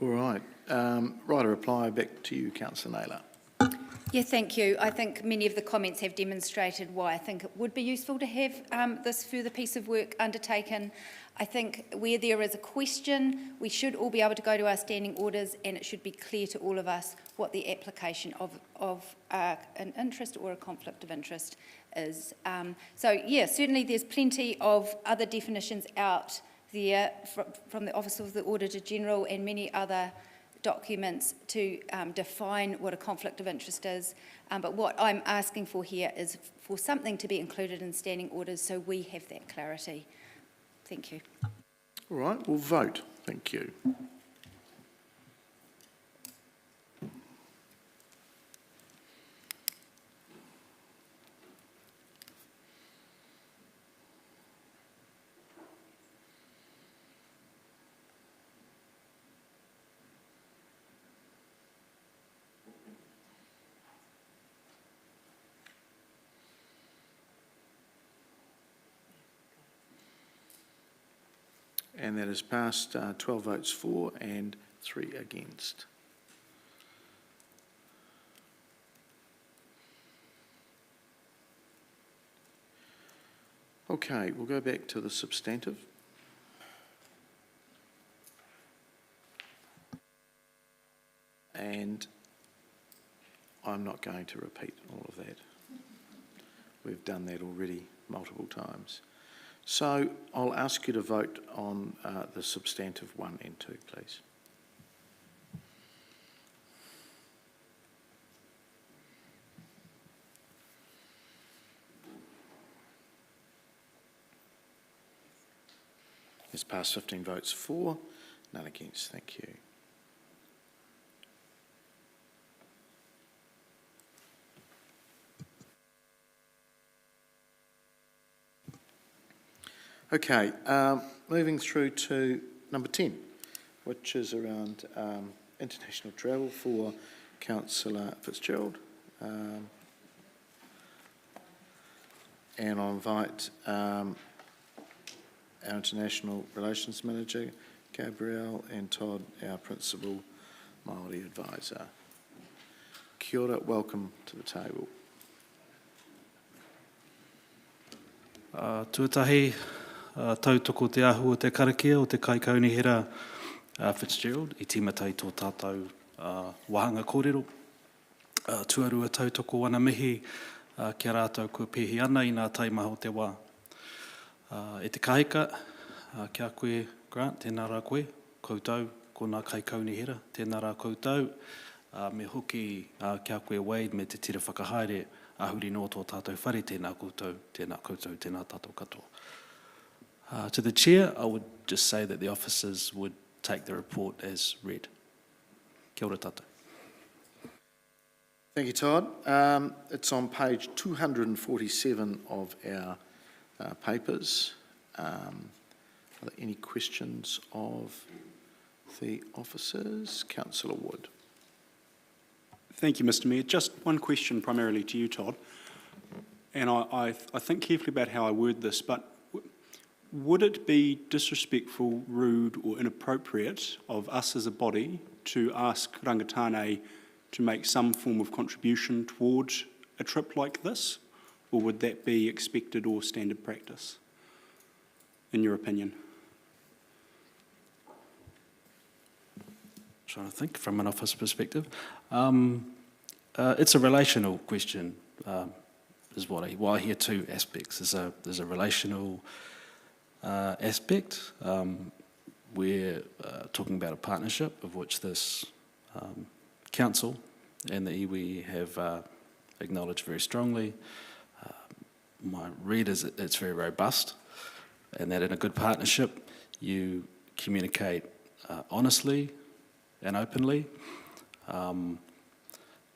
All right. Right, a reply back to you, Councillor Naylor. Yeah, thank you. I think many of the comments have demonstrated why I think it would be useful to have this further piece of work undertaken. I think where there is a question, we should all be able to go to our standing orders and it should be clear to all of us what the application of an interest or a conflict of interest is. So, yeah, certainly there's plenty of other definitions out there from the Office of the Auditor General and many other documents to define what a conflict of interest is. But what I'm asking for here is for something to be included in standing orders so we have that clarity. Thank you. All right, we'll vote. Thank you. And that is passed 12 votes for and 3 against. Okay, we'll go back to the substantive. And I'm not going to repeat all of that. We've done that already multiple times. So I'll ask you to vote on the substantive 1 and 2, please. It's passed 15 votes for, none against. Thank you. Okay, moving through to number 10, which is around international travel for Councillor Fitzgerald. And I'll invite our International Relations Manager, Gabrielle, and Todd, our Principal Māori Advisor. Kia ora, welcome to the table. Tuatahi, tautoko te ahu o te karakia o te kaikaunihera Fitzgerald, I timatai tō tātou wahanga kōrero. Tuarua tautoko wana mihi kia rātou kua pehi ana I nā taimaha o te wā. E te kahika, kia koe Grant, tēnā rā koe, koutou, ko nā kaikaunihera, tēnā rā koutou, me hoki kia koe Wade me te tira whakahaere, ahuri no tō tātou whare, tēnā koutou, tēnā tātou katoa. To the Chair, I would just say that the officers would take the report as read. Kia ora tātou. Thank you, Todd. It's on page 247 of our papers. Are there any questions of the officers? Councillor Wood. Thank you, Mr. Mayor. Just one question primarily to you, Todd. And I think carefully about how I word this, but would it be disrespectful, rude or inappropriate of us as a body to ask Rangitāne to make some form of contribution towards a trip like this? Or would that be expected or standard practice, in your opinion? Trying to think from an office perspective. It's a relational question, is what I hear two aspects. There's a relational aspect. We're talking about a partnership of which this council and the iwi have acknowledged very strongly. My read is that it's very robust, and that in a good partnership you communicate honestly and openly.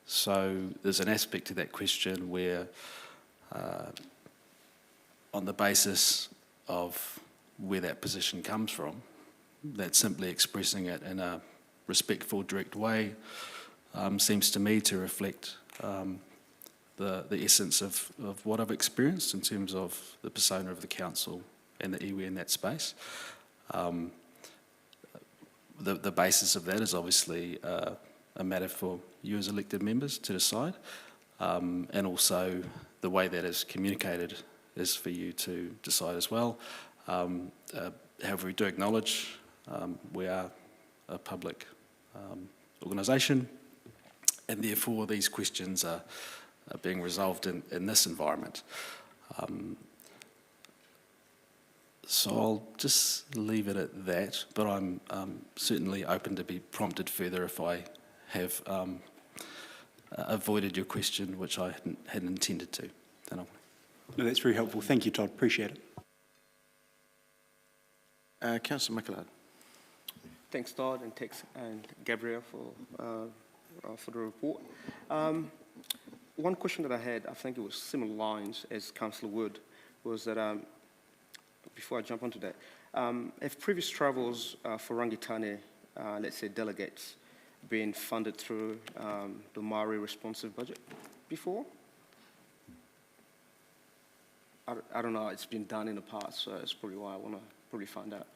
So there's an aspect to that question where on the basis of where that position comes from, that simply expressing it in a respectful, direct way seems to me to reflect the essence of what I've experienced in terms of the persona of the council and the iwi in that space. The basis of that is obviously a matter for you as elected members to decide, and also the way that is communicated is for you to decide as well. However, we do acknowledge we are a public organisation, and therefore these questions are being resolved in this environment. So I'll just leave it at that, but I'm certainly open to be prompted further if I have avoided your question, which I hadn't intended to. No, that's very helpful. Thank you, Todd. Appreciate it. Councillor McLeod. Thanks, Todd, and Gabriel for the report. One question that I had, I think it was similar lines as Councillor Wood, was that before I jump onto that, have previous travels for Rangitāne, let's say delegates, been funded through the Maori responsive budget before? I don't know, it's been done in the past, so that's probably why I want to probably find out.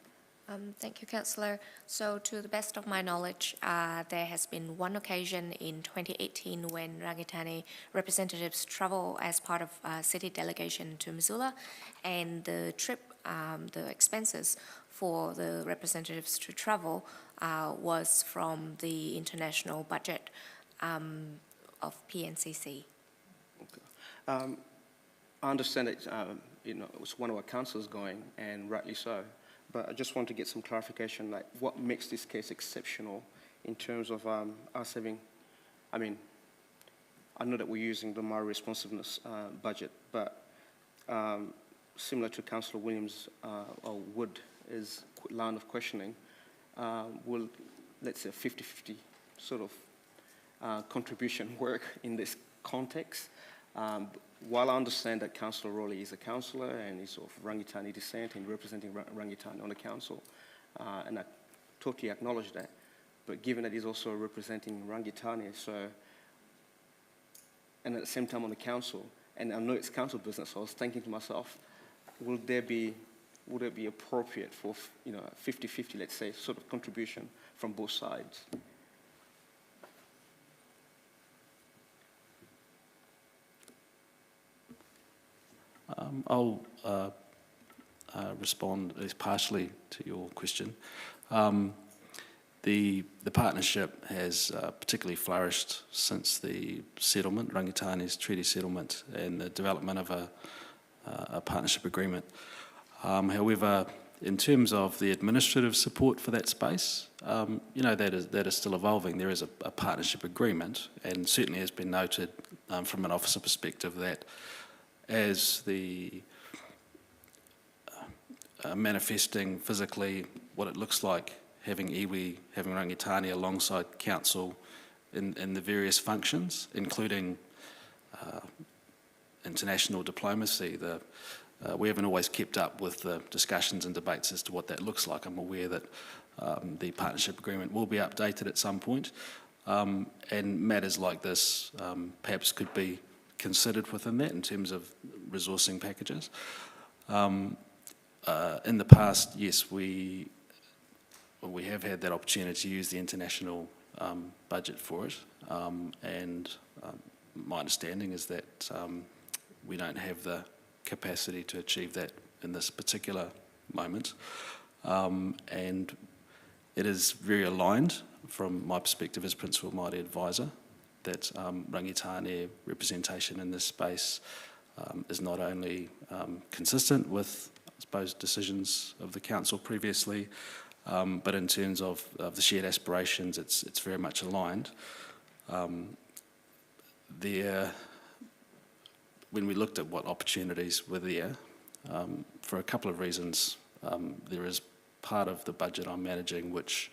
Thank you, Councillor. So to the best of my knowledge, there has been one occasion in 2018 when Rangitāne representatives travel as part of a city delegation to Missoula, and the trip, the expenses for the representatives to travel was from the international budget of PNCC. Okay. I understand that it was one of our councillors going, and rightly so. But I just want to get some clarification, like what makes this case exceptional in terms of us having, I mean, I know that we're using the Maori responsiveness budget, but similar to Councillor Williams or Wood is line of questioning, will, let's say, 50-50 sort of contribution work in this context? While I understand that Councillor Rowley is a councillor and he's of Rangitāne descent and representing Rangitāne on the council, and I totally acknowledge that, but given that he's also representing Rangitāne, so, and at the same time on the council, and I know it's council business, so I was thinking to myself, would it be appropriate for 50-50, let's say, sort of contribution from both sides? I'll respond at least partially to your question. The partnership has particularly flourished since the settlement, Rangitāne's treaty settlement, and the development of a partnership agreement. However, in terms of the administrative support for that space, that is still evolving. There is a partnership agreement, and certainly has been noted from an officer perspective that as the manifesting physically what it looks like having iwi, having Rangitāne alongside council in the various functions, including international diplomacy. We haven't always kept up with the discussions and debates as to what that looks like. I'm aware that the partnership agreement will be updated at some point, and matters like this perhaps could be considered within that in terms of resourcing packages. In the past, yes, we have had that opportunity to use the international budget for it, and my understanding is that we don't have the capacity to achieve that in this particular moment, and it is very aligned from my perspective as Principal Māori Advisor that Rangitane representation in this space is not only consistent with, I suppose, decisions of the Council previously, but in terms of the shared aspirations, it's very much aligned. When we looked at what opportunities were there, for a couple of reasons, there is part of the budget I'm managing which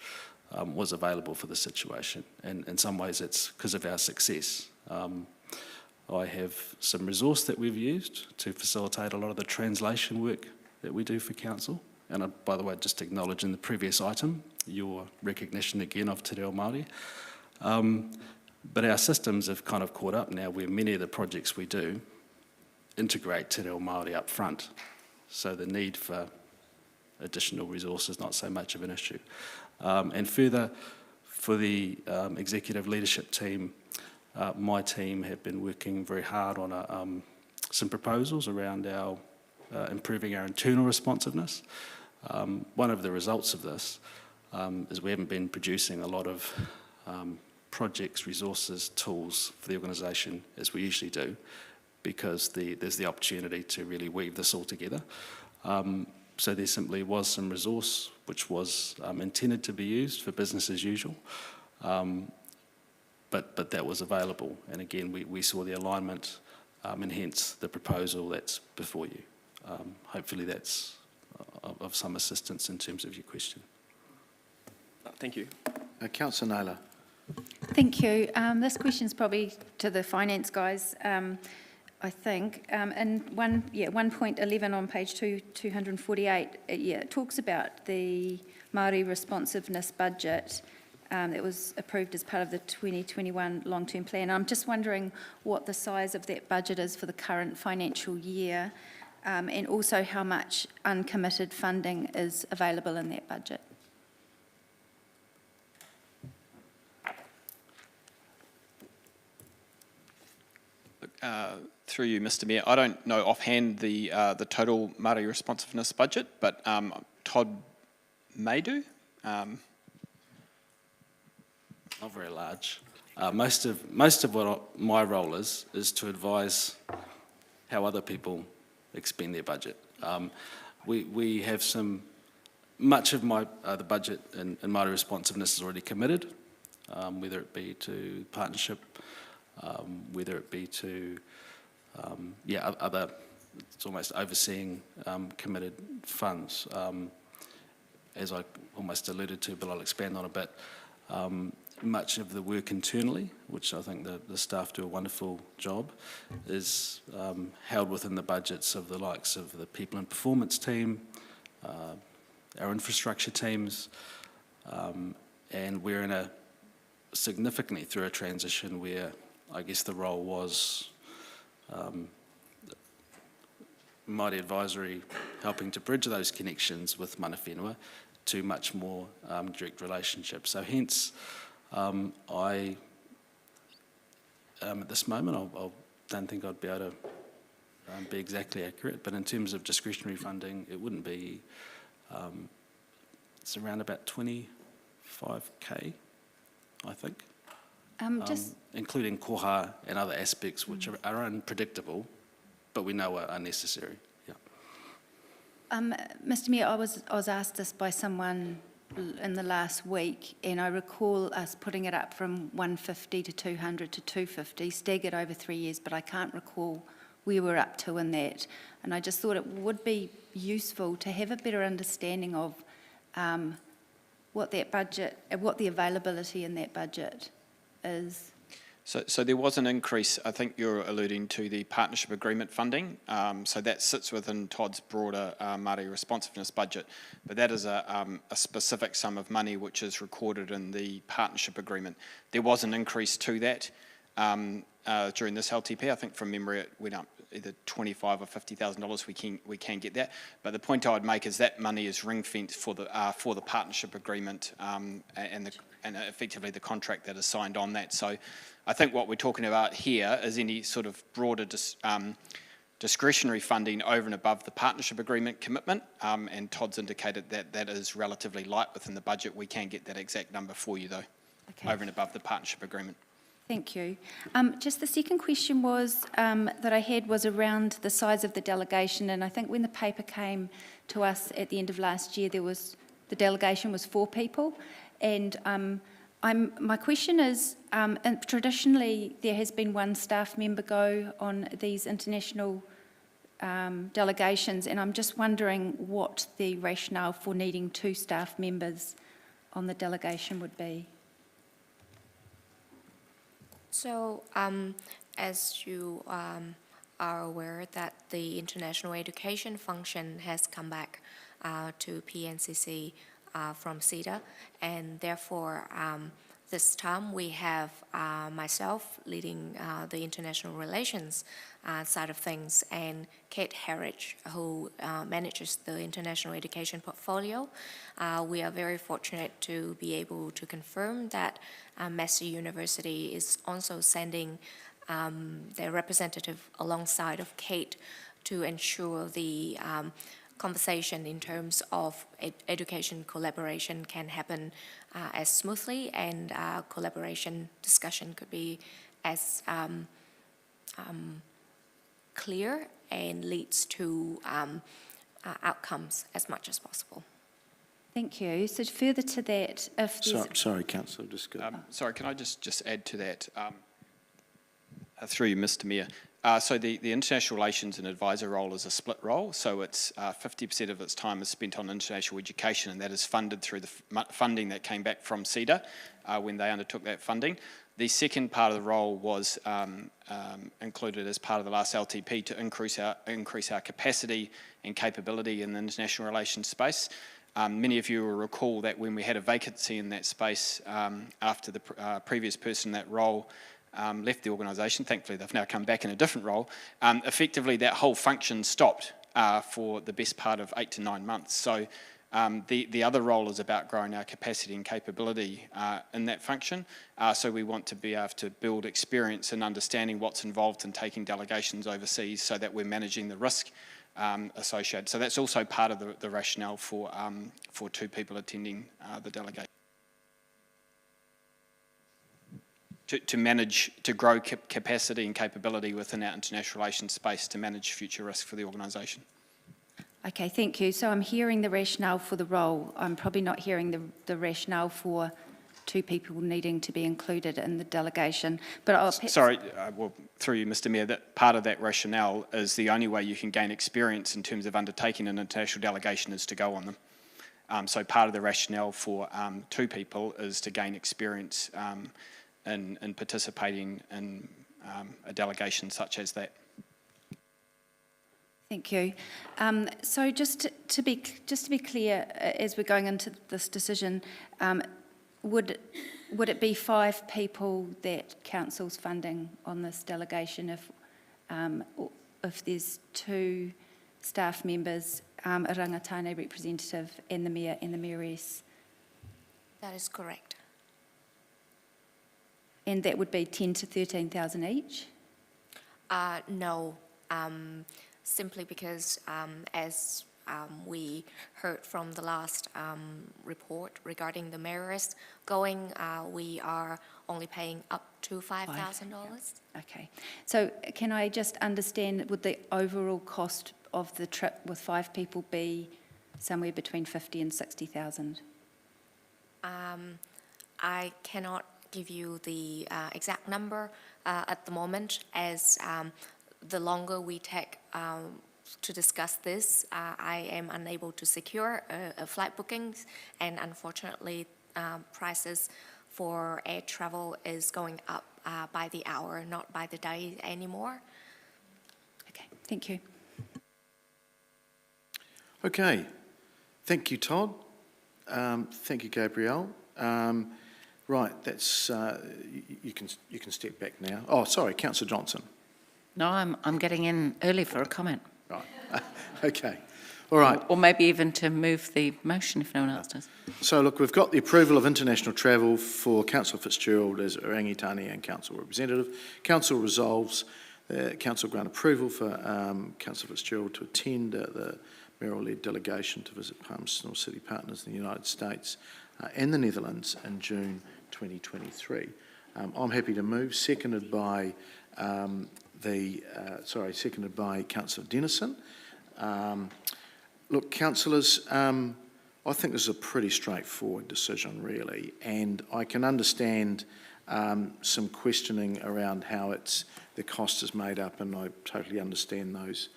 was available for the situation, and in some ways it's because of our success. I have some resource that we've used to facilitate a lot of the translation work that we do for Council. And by the way, just to acknowledge in the previous item, your recognition again of Te Reo Māori. But our systems have kind of caught up now where many of the projects we do integrate Te Reo Māori up front. So the need for additional resources not so much of an issue. And further, for the executive leadership team, my team have been working very hard on some proposals around our improving our internal responsiveness. One of the results of this is we haven't been producing a lot of projects, resources, tools for the organisation as we usually do, because there's the opportunity to really weave this all together. So there simply was some resource which was intended to be used for business as usual, but that was available. And again, we saw the alignment and hence the proposal that's before you. Hopefully that's of some assistance in terms of your question. Thank you. Councillor Naylor. Thank you. This question's probably to the finance guys, I think. And 1.11 on page 248, it talks about the Māori responsiveness budget that was approved as part of the 2021 long-term plan. I'm just wondering what the size of that budget is for the current financial year, and also how much uncommitted funding is available in that budget. Through you, Mr. Mayor, I don't know offhand the total Māori responsiveness budget, but Todd may do. Not very large. Most of what my role is to advise how other people expend their budget. We have much of the budget in Māori responsiveness is already committed, whether it be to partnership, whether it be to other, it's almost overseeing committed funds. As I almost alluded to, but I'll expand on a bit, much of the work internally, which I think the staff do a wonderful job, is held within the budgets of the likes of the people and performance team, our infrastructure teams, and we're significantly through a transition where I guess the role was Māori Advisory helping to bridge those connections with mana whenua to much more direct relationships. So hence, at this moment, I don't think I'd be able to be exactly accurate, but in terms of discretionary funding, it wouldn't be, it's around about 25K, I think. Including koha and other aspects which are unpredictable, but we know are unnecessary. Yeah. Mr. Mayor, I was asked this by someone in the last week, and I recall us putting it up from 150 to 200 to 250, staggered over 3 years, but I can't recall where we're up to in that. And I just thought it would be useful to have a better understanding of what that budget, what the availability in that budget is? So there was an increase, I think you're alluding to the partnership agreement funding. So that sits within Todd's broader Māori responsiveness budget. But that is a specific sum of money which is recorded in the partnership agreement. There was an increase to that during this LTP. I think from memory it went up either $25,000 or $50,000. We can get that. But the point I would make is that money is ring-fenced for the partnership agreement and effectively the contract that is signed on that. So I think what we're talking about here is any sort of broader discretionary funding over and above the partnership agreement commitment, and Todd's indicated that that is relatively light within the budget. We can get that exact number for you though, over and above the partnership agreement. Thank you. Just the second question was that I had was around the size of the delegation, and I think when the paper came to us at the end of last year, the delegation was 4 people, and my question is, and traditionally there has been 1 staff member go on these international delegations, and I'm just wondering what the rationale for needing 2 staff members on the delegation would be. So, as you are aware that the international education function has come back to PNCC from CEDA, and therefore this time we have myself leading the international relations side of things, and Kate Harridge, who manages the international education portfolio. We are very fortunate to be able to confirm that Massey University is also sending their representative alongside of Kate to ensure the conversation in terms of education collaboration can happen as smoothly, and collaboration discussion could be as clear and leads to outcomes as much as possible. Thank you. So further to that, if there's... Sorry, Councillor, just go. Sorry, can I just add to that through you, Mr. Mayor? So the international relations and advisor role is a split role, so it's 50% of its time is spent on international education, and that is funded through the funding that came back from CEDA when they undertook that funding. The second part of the role was included as part of the last LTP to increase our capacity and capability in the international relations space. Many of you will recall that when we had a vacancy in that space after the previous person in that role left the organisation, thankfully they've now come back in a different role, effectively that whole function stopped for the best part of 8 to 9 months. So the other role is about growing our capacity and capability in that function. So we want to be able to build experience and understanding what's involved in taking delegations overseas so that we're managing the risk associated. So that's also part of the rationale for 2 people attending the delegation. To manage, to grow capacity and capability within our international relations space to manage future risk for the organisation. Okay, thank you. So I'm hearing the rationale for the role. I'm probably not hearing the rationale for 2 people needing to be included in the delegation. But I'll... Sorry, well, through you, Mr. Mayor, that part of that rationale is the only way you can gain experience in terms of undertaking an international delegation is to go on them. So part of the rationale for 2 people is to gain experience in participating in a delegation such as that. Thank you. So just to be clear, as we're going into this decision, would it be 5 people that council's funding on this delegation if there's 2 staff members, a rangatane representative, and the mayor and the mayoress? That is correct. And that would be 10 to 13,000 each? No, simply because as we heard from the last report regarding the mayoress going, we are only paying up to $5,000. Okay. So can I just understand, would the overall cost of the trip with 5 people be somewhere between 50 and 60,000? I cannot give you the exact number at the moment, as the longer we take to discuss this, I am unable to secure a flight bookings, and unfortunately prices for air travel is going up by the hour, not by the day anymore. Okay, thank you. Okay, thank you, Todd. Thank you, Gabrielle. Right, that's you can step back now. Oh, sorry, Councillor Johnson. No, I'm getting in early for a comment. Right. Okay. All right. Or maybe even to move the motion if no one else does. So look, we've got the approval of international travel for Councillor Fitzgerald as Rangitane and Council representative. Council resolves Council grant approval for Councillor Fitzgerald to attend the mayoral-led delegation to visit Palmerston North City Partners in the United States and the Netherlands in June 2023. I'm happy to move, seconded by seconded by Councillor Dennison. Look, councillors, I think this is a pretty straightforward decision, really, and I can understand some questioning around how the cost is made up, and I totally understand those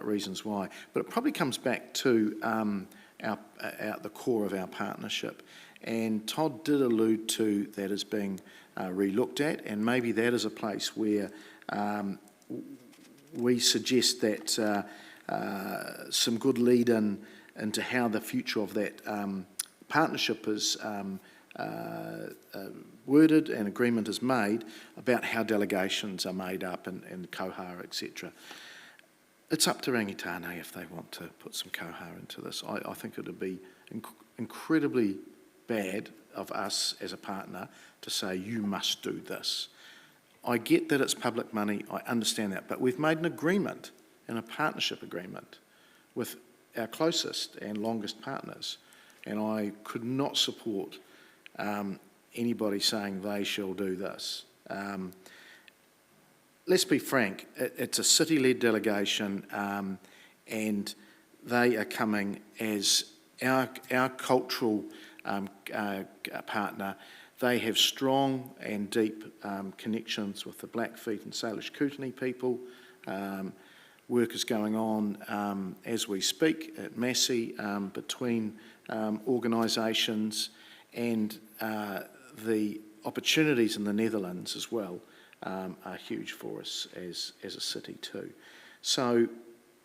reasons why. But it probably comes back to the core of our partnership, and Todd did allude to that as being re-looked at, and maybe that is a place where we suggest that some good lead-in into how the future of that partnership is worded and agreement is made about how delegations are made up and Kohara, etc. It's up to Rangitane if they want to put some Kohara into this. I think it would be incredibly bad of us as a partner to say, you must do this. I get that it's public money, I understand that, but we've made an agreement, and a partnership agreement with our closest and longest partners, and I could not support anybody saying they shall do this. Let's be frank, it's a city-led delegation, and they are coming as our cultural partner. They have strong and deep connections with the Blackfeet and Salish Kootenai people. Work is going on as we speak at Massey between organisations, and the opportunities in the Netherlands as well are huge for us as a city too. So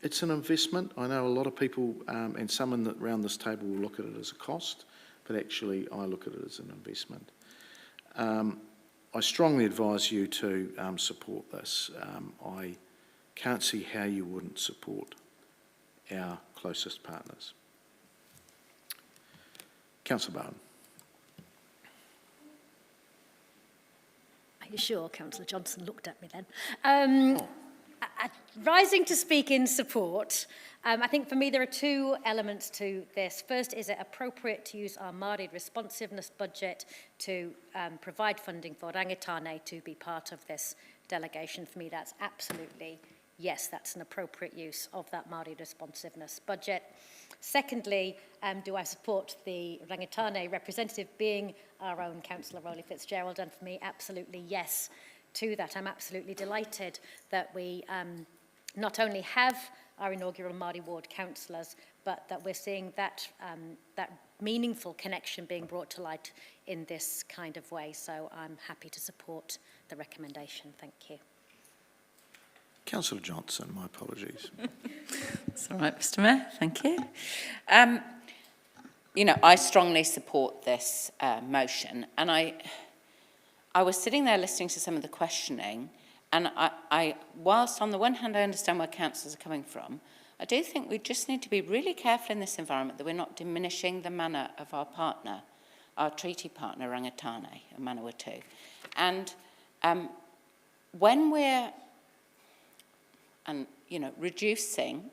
it's an investment. I know a lot of people and some around this table will look at it as a cost, but actually I look at it as an investment. I strongly advise you to support this. I can't see how you wouldn't support our closest partners. Councillor Bowen. Are you sure Councillor Johnson looked at me then? Rising to speak in support, I think for me there are two elements to this. First, is it appropriate to use our Māori responsiveness budget to provide funding for Rangitane to be part of this delegation? For me, that's absolutely yes, that's an appropriate use of that Māori responsiveness budget. Secondly, do I support the Rangitane representative being our own Councillor Rowley Fitzgerald? And for me, absolutely yes to that. I'm absolutely delighted that we not only have our inaugural Māori Ward councillors, but that we're seeing that, that meaningful connection being brought to light in this kind of way. So I'm happy to support the recommendation. Thank you. Councillor Johnson, my apologies. That's all right, Mr. Mayor, thank you. You know, I strongly support this motion, and I was sitting there listening to some of the questioning, and whilst on the one hand I understand where councillors are coming from, I do think we just need to be really careful in this environment that we're not diminishing the mana of our partner, our treaty partner, Rangitane, and Manawatu. And when we're reducing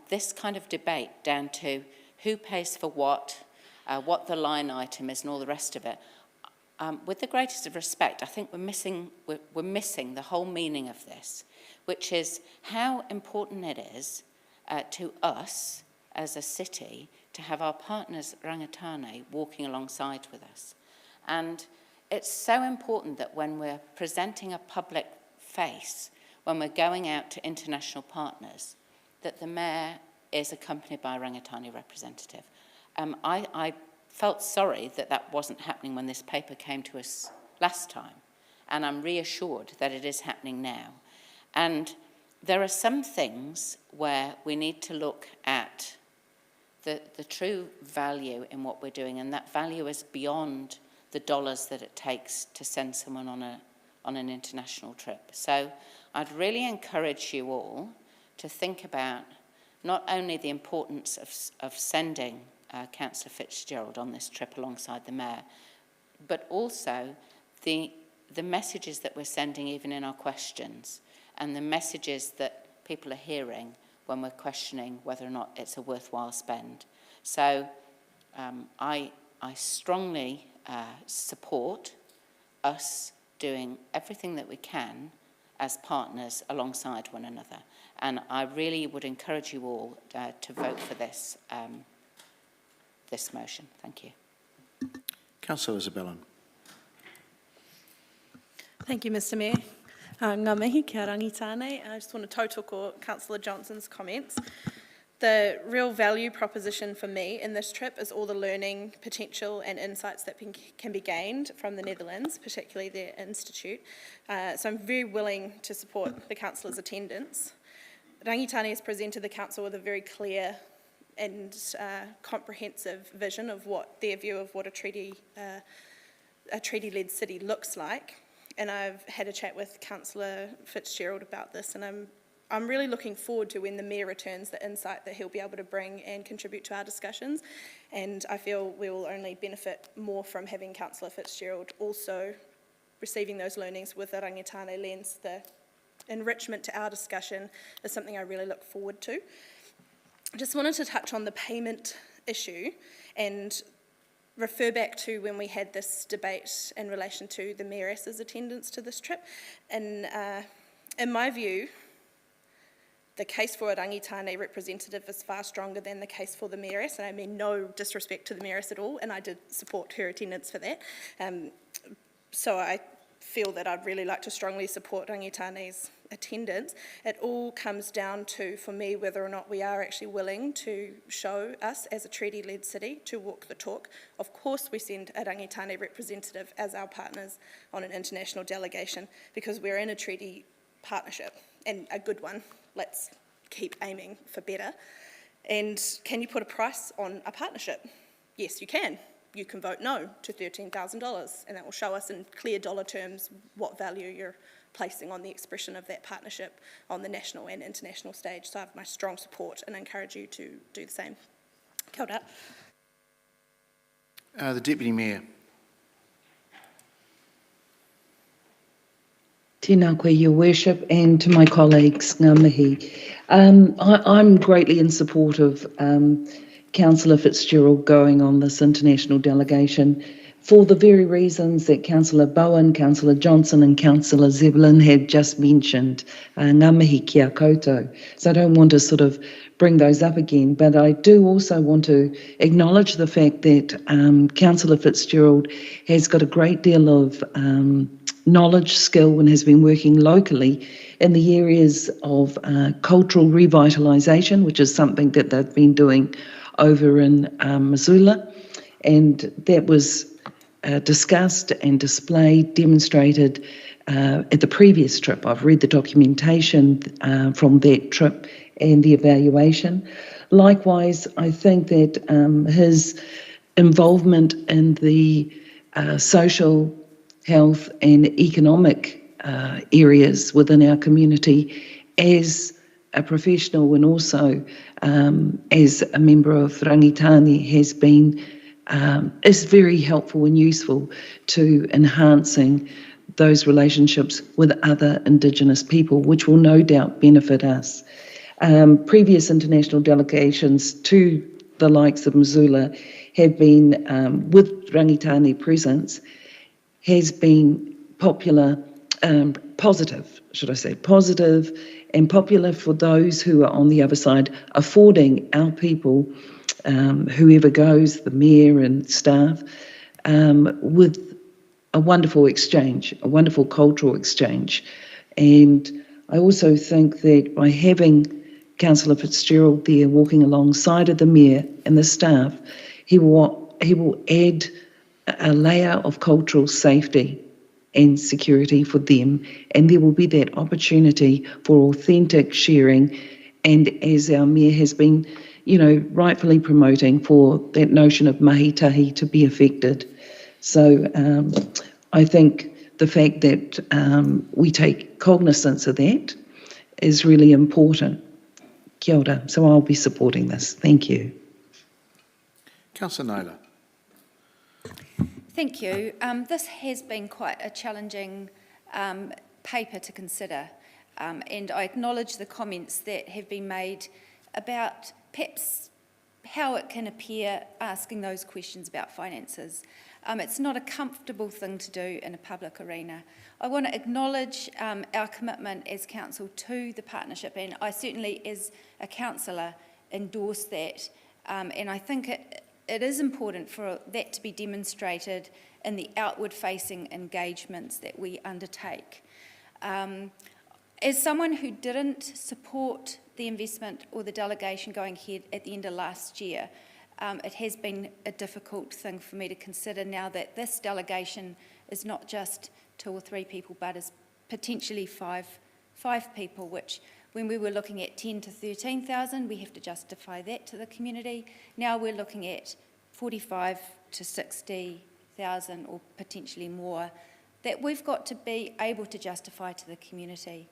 this kind of debate down to who pays for what the line item is and all the rest of it, with the greatest of respect, I think we're missing the whole meaning of this, which is how important it is to us as a city to have our partners Rangitane walking alongside with us. And it's so important that when we're presenting a public face, when we're going out to international partners, that the Mayor is accompanied by a Rangitane representative. I felt sorry that that wasn't happening when this paper came to us last time. And I'm reassured that it is happening now. And there are some things where we need to look at the true value in what we're doing, and that value is beyond the dollars that it takes to send someone on an international trip. So I'd really encourage you all to think about not only the importance of sending Councillor Fitzgerald on this trip alongside the Mayor, but also the messages that we're sending even in our questions, and the messages that people are hearing when we're questioning whether or not it's a worthwhile spend. So I strongly support us doing everything that we can as partners alongside one another. And I really would encourage you all to vote for this, this motion. Thank you. Councillor Isabella. Thank you, Mr Mayor. Ngā mihi kia rangitāne. I just want to tautoko Councillor Johnson's comments. The real value proposition for me in this trip is all the learning potential and insights that can be gained from the Netherlands, particularly their institute. So I'm very willing to support the councillor's attendance. Rangitane has presented the council with a very clear and comprehensive vision of what their view of what a treaty-led city looks like. And I've had a chat with Councillor Fitzgerald about this, and I'm really looking forward to when the Mayor returns the insight that he'll be able to bring and contribute to our discussions. And I feel we will only benefit more from having Councillor Fitzgerald also receiving those learnings with the Rangitane lens. The enrichment to our discussion is something I really look forward to. I just wanted to touch on the payment issue and refer back to when we had this debate in relation to the Mayoress's attendance to this trip. And in my view, the case for a Rangitane representative is far stronger than the case for the Mayoress, and I mean no disrespect to the Mayoress at all, and I did support her attendance for that. So I feel that I'd really like to strongly support Rangitane's attendance. It all comes down to, for me, whether or not we are actually willing to show us as a treaty-led city to walk the talk. Of course we send a Rangitane representative as our partners on an international delegation because we're in a treaty partnership, and a good one. Let's keep aiming for better. And can you put a price on a partnership? Yes, you can. You can vote no to $13,000, and that will show us in clear dollar terms what value you're placing on the expression of that partnership on the national and international stage. So I have my strong support and encourage you to do the same. Kia ora. The Deputy Mayor. Tēnā koe, Your Worship, and to my colleagues, ngā mihi. I'm greatly in support of Councillor Fitzgerald going on this international delegation for the very reasons that Councillor Bowen, Councillor Johnson and Councillor Zebulon had just mentioned. Ngā mihi kia koutou. So I don't want to sort of bring those up again, but I do also want to acknowledge the fact that Councillor Fitzgerald has got a great deal of knowledge, skill, and has been working locally in the areas of cultural revitalisation, which is something that they've been doing over in Missoula, and that was discussed and displayed, demonstrated at the previous trip. I've read the documentation from that trip and the evaluation. Likewise, I think that his involvement in the social, health and economic areas within our community as a professional and also as a member of Rangitane has been is very helpful and useful to enhancing those relationships with other Indigenous people, which will no doubt benefit us. Previous international delegations to the likes of Missoula have been, with Rangitane presence, has been positive, should I say, positive and popular for those who are on the other side, affording our people, whoever goes, the Mayor and staff, with a wonderful exchange, a wonderful cultural exchange. And I also think that by having Councillor Fitzgerald there walking alongside of the Mayor and the staff, he will he will add a layer of cultural safety and security for them, and there will be that opportunity for authentic sharing, and as our Mayor has been, rightfully promoting, for that notion of mahi tahi to be affected. So I think the fact that we take cognizance of that is really important. Kia ora. So I'll be supporting this. Thank you. Councillor Naylor. Thank you. This has been quite a challenging paper to consider, and I acknowledge the comments that have been made about perhaps how it can appear asking those questions about finances. It's not a comfortable thing to do in a public arena. I want to acknowledge our commitment as council to the partnership, and I certainly, as a councillor, endorse that, and I think it is important for that to be demonstrated in the outward-facing engagements that we undertake. As someone who didn't support the investment or the delegation going ahead at the end of last year, it has been a difficult thing for me to consider now that this delegation is not just 2 or 3 people, but is potentially five people, which when we were looking at 10 to 13,000, we have to justify that to the community. Now we're looking at 45 to 60,000 or potentially more that we've got to be able to justify to the community.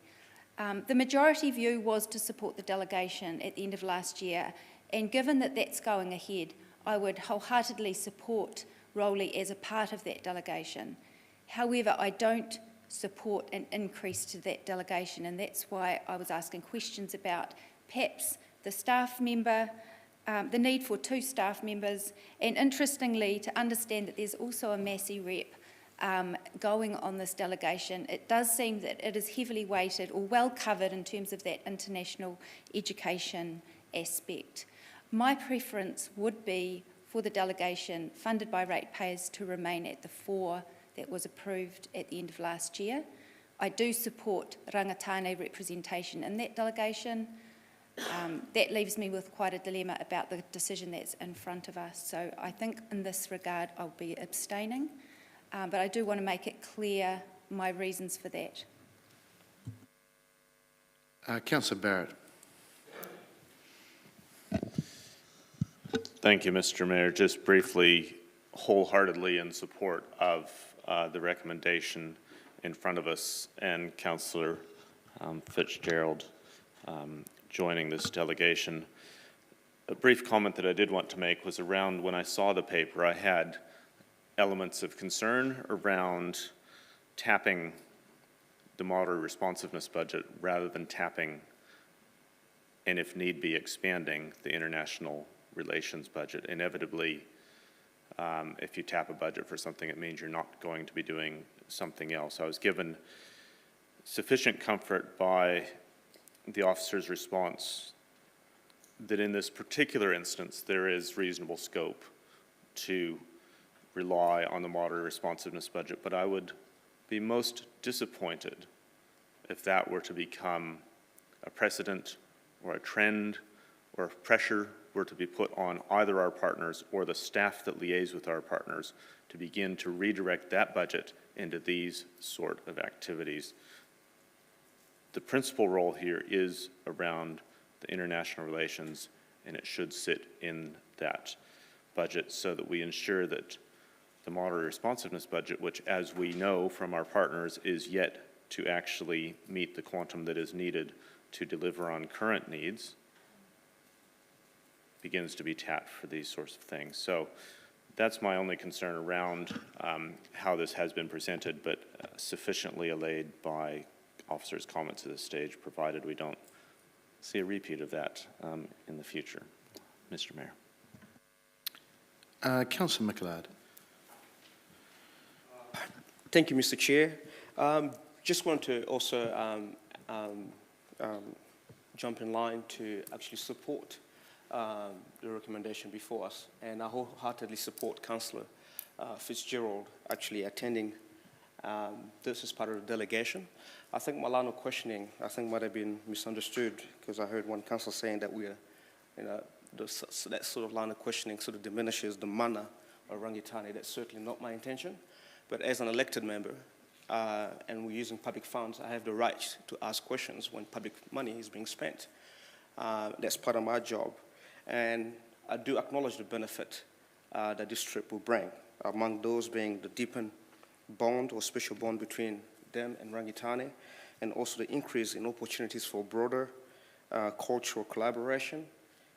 The majority view was to support the delegation at the end of last year, and given that that's going ahead, I would wholeheartedly support Rowley as a part of that delegation. However, I don't support an increase to that delegation, and that's why I was asking questions about perhaps the staff member, the need for 2 staff members, and interestingly, to understand that there's also a Massey rep going on this delegation. It does seem that it is heavily weighted or well covered in terms of that international education aspect. My preference would be for the delegation funded by ratepayers to remain at the 4 that was approved at the end of last year. I do support rangatane representation in that delegation. That leaves me with quite a dilemma about the decision that's in front of us. So I think in this regard I'll be abstaining, but I do want to make it clear my reasons for that. Councillor Barrett. Thank you, Mr. Mayor. Just briefly, wholeheartedly in support of the recommendation in front of us and Councillor Fitzgerald joining this delegation. A brief comment that I did want to make was around when I saw the paper, I had elements of concern around tapping the moderate responsiveness budget rather than tapping and, if need be, expanding the international relations budget. Inevitably, if you tap a budget for something, it means you're not going to be doing something else. I was given sufficient comfort by the officer's response that in this particular instance, there is reasonable scope to rely on the moderate responsiveness budget, but I would be most disappointed if that were to become a precedent or a trend or if pressure were to be put on either our partners or the staff that liaise with our partners to begin to redirect that budget into these sort of activities. The principal role here is around the international relations, and it should sit in that budget so that we ensure that the moderate responsiveness budget, which, as we know from our partners, is yet to actually meet the quantum that is needed to deliver on current needs, begins to be tapped for these sorts of things. So that's my only concern around how this has been presented, but sufficiently allayed by officers' comments at this stage, provided we don't see a repeat of that in the future. Mr. Mayor. Councillor McLeod. Thank you, Mr. Chair. Just want to also jump in line to actually support the recommendation before us, and I wholeheartedly support Councillor Fitzgerald actually attending this as part of the delegation. I think my line of questioning, might have been misunderstood, because I heard one councillor saying that we are, that sort of line of questioning sort of diminishes the manner or Rangitane. That's certainly not my intention. But as an elected member, and we're using public funds, I have the right to ask questions when public money is being spent. That's part of my job. And I do acknowledge the benefit that this trip will bring, among those being the deepened bond or special bond between them and Rangitane, and also the increase in opportunities for broader cultural collaboration,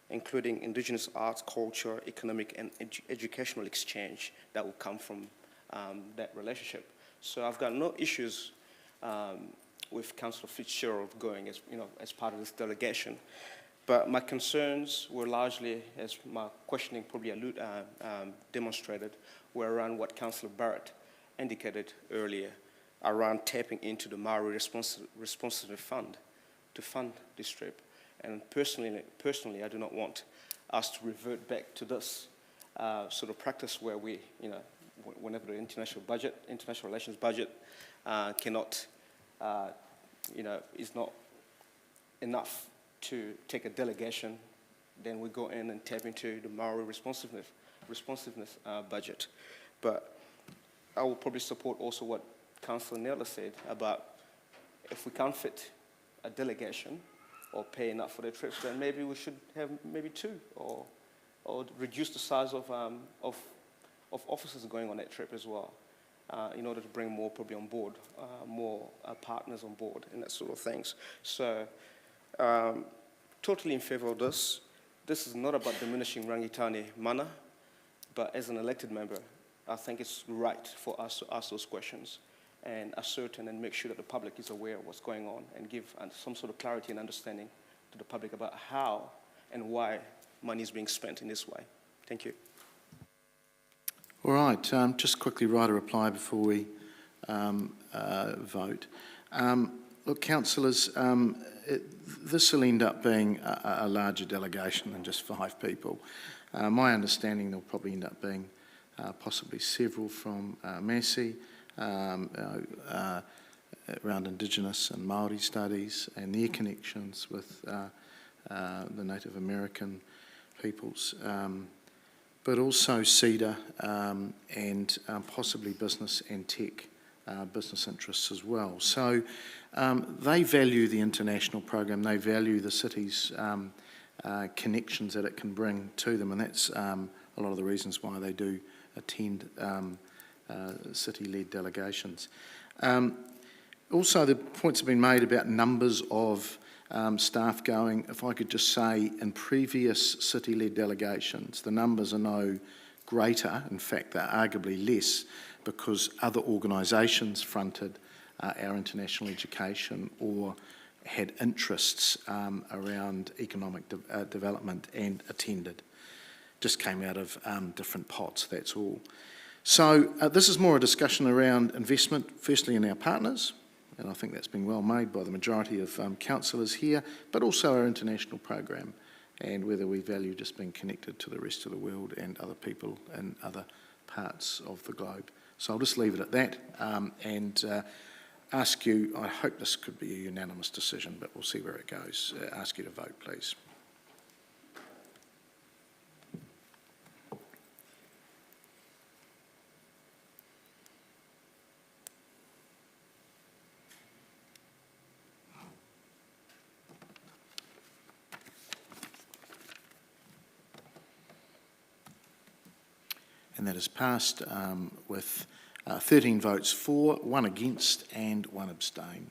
including indigenous arts, culture, economic, and educational exchange that will come from that relationship. So I've got no issues with Councillor Fitzgerald going as part of this delegation. But my concerns were largely, as my questioning probably demonstrated, were around what Councillor Barrett indicated earlier, around tapping into the Maori Responsiveness Fund to fund this trip. And personally, I do not want us to revert back to this sort of practice where we, whenever the international relations budget cannot, is not enough to take a delegation, then we go in and tap into the Maori responsiveness budget. But I will probably support also what Councillor Naylor said about if we can't fit a delegation or pay enough for their trips, then maybe we should have maybe two, or reduce the size of officers going on that trip as well, in order to bring more probably on board, more partners on board and that sort of things. So totally in favour of this. This is not about diminishing Rangitane mana, but as an elected member, I think it's right for us to ask those questions and ascertain and make sure that the public is aware of what's going on and give some sort of clarity and understanding to the public about how and why money is being spent in this way. Thank you. All right, just quickly write a reply before we vote. Look, councillors, this will end up being a larger delegation than just 5 people. My understanding there'll probably end up being possibly several from Massey, around Indigenous and Māori studies and their connections with the Native American peoples, but also CEDA and possibly business and tech business interests as well. So they value the international program, they value the city's connections that it can bring to them, and that's a lot of the reasons why they do attend city-led delegations. Also, the points have been made about numbers of staff going. If I could just say, in previous city-led delegations, the numbers are no greater. In fact, they're arguably less because other organisations fronted our international education or had interests around economic development and attended. Just came out of different pots, that's all. So this is more a discussion around investment, firstly in our partners, and I think that's been well made by the majority of councillors here, but also our international program and whether we value just being connected to the rest of the world and other people in other parts of the globe. So I'll just leave it at that and ask you, I hope this could be a unanimous decision, but we'll see where it goes. Ask you to vote, please. And that is passed with 13 votes for, 1 against and 1 abstain.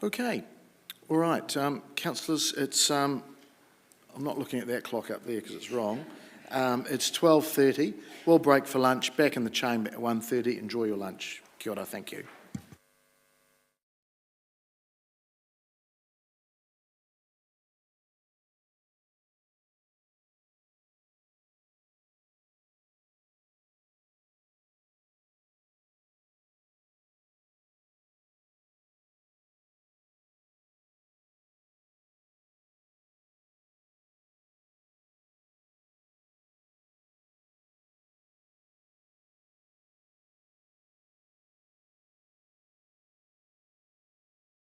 Okay, all right, councillors, it's, I'm not looking at that clock up there because it's wrong. It's 12:30, we'll break for lunch, back in the chamber at 1:30, enjoy your lunch. Kia ora, thank you.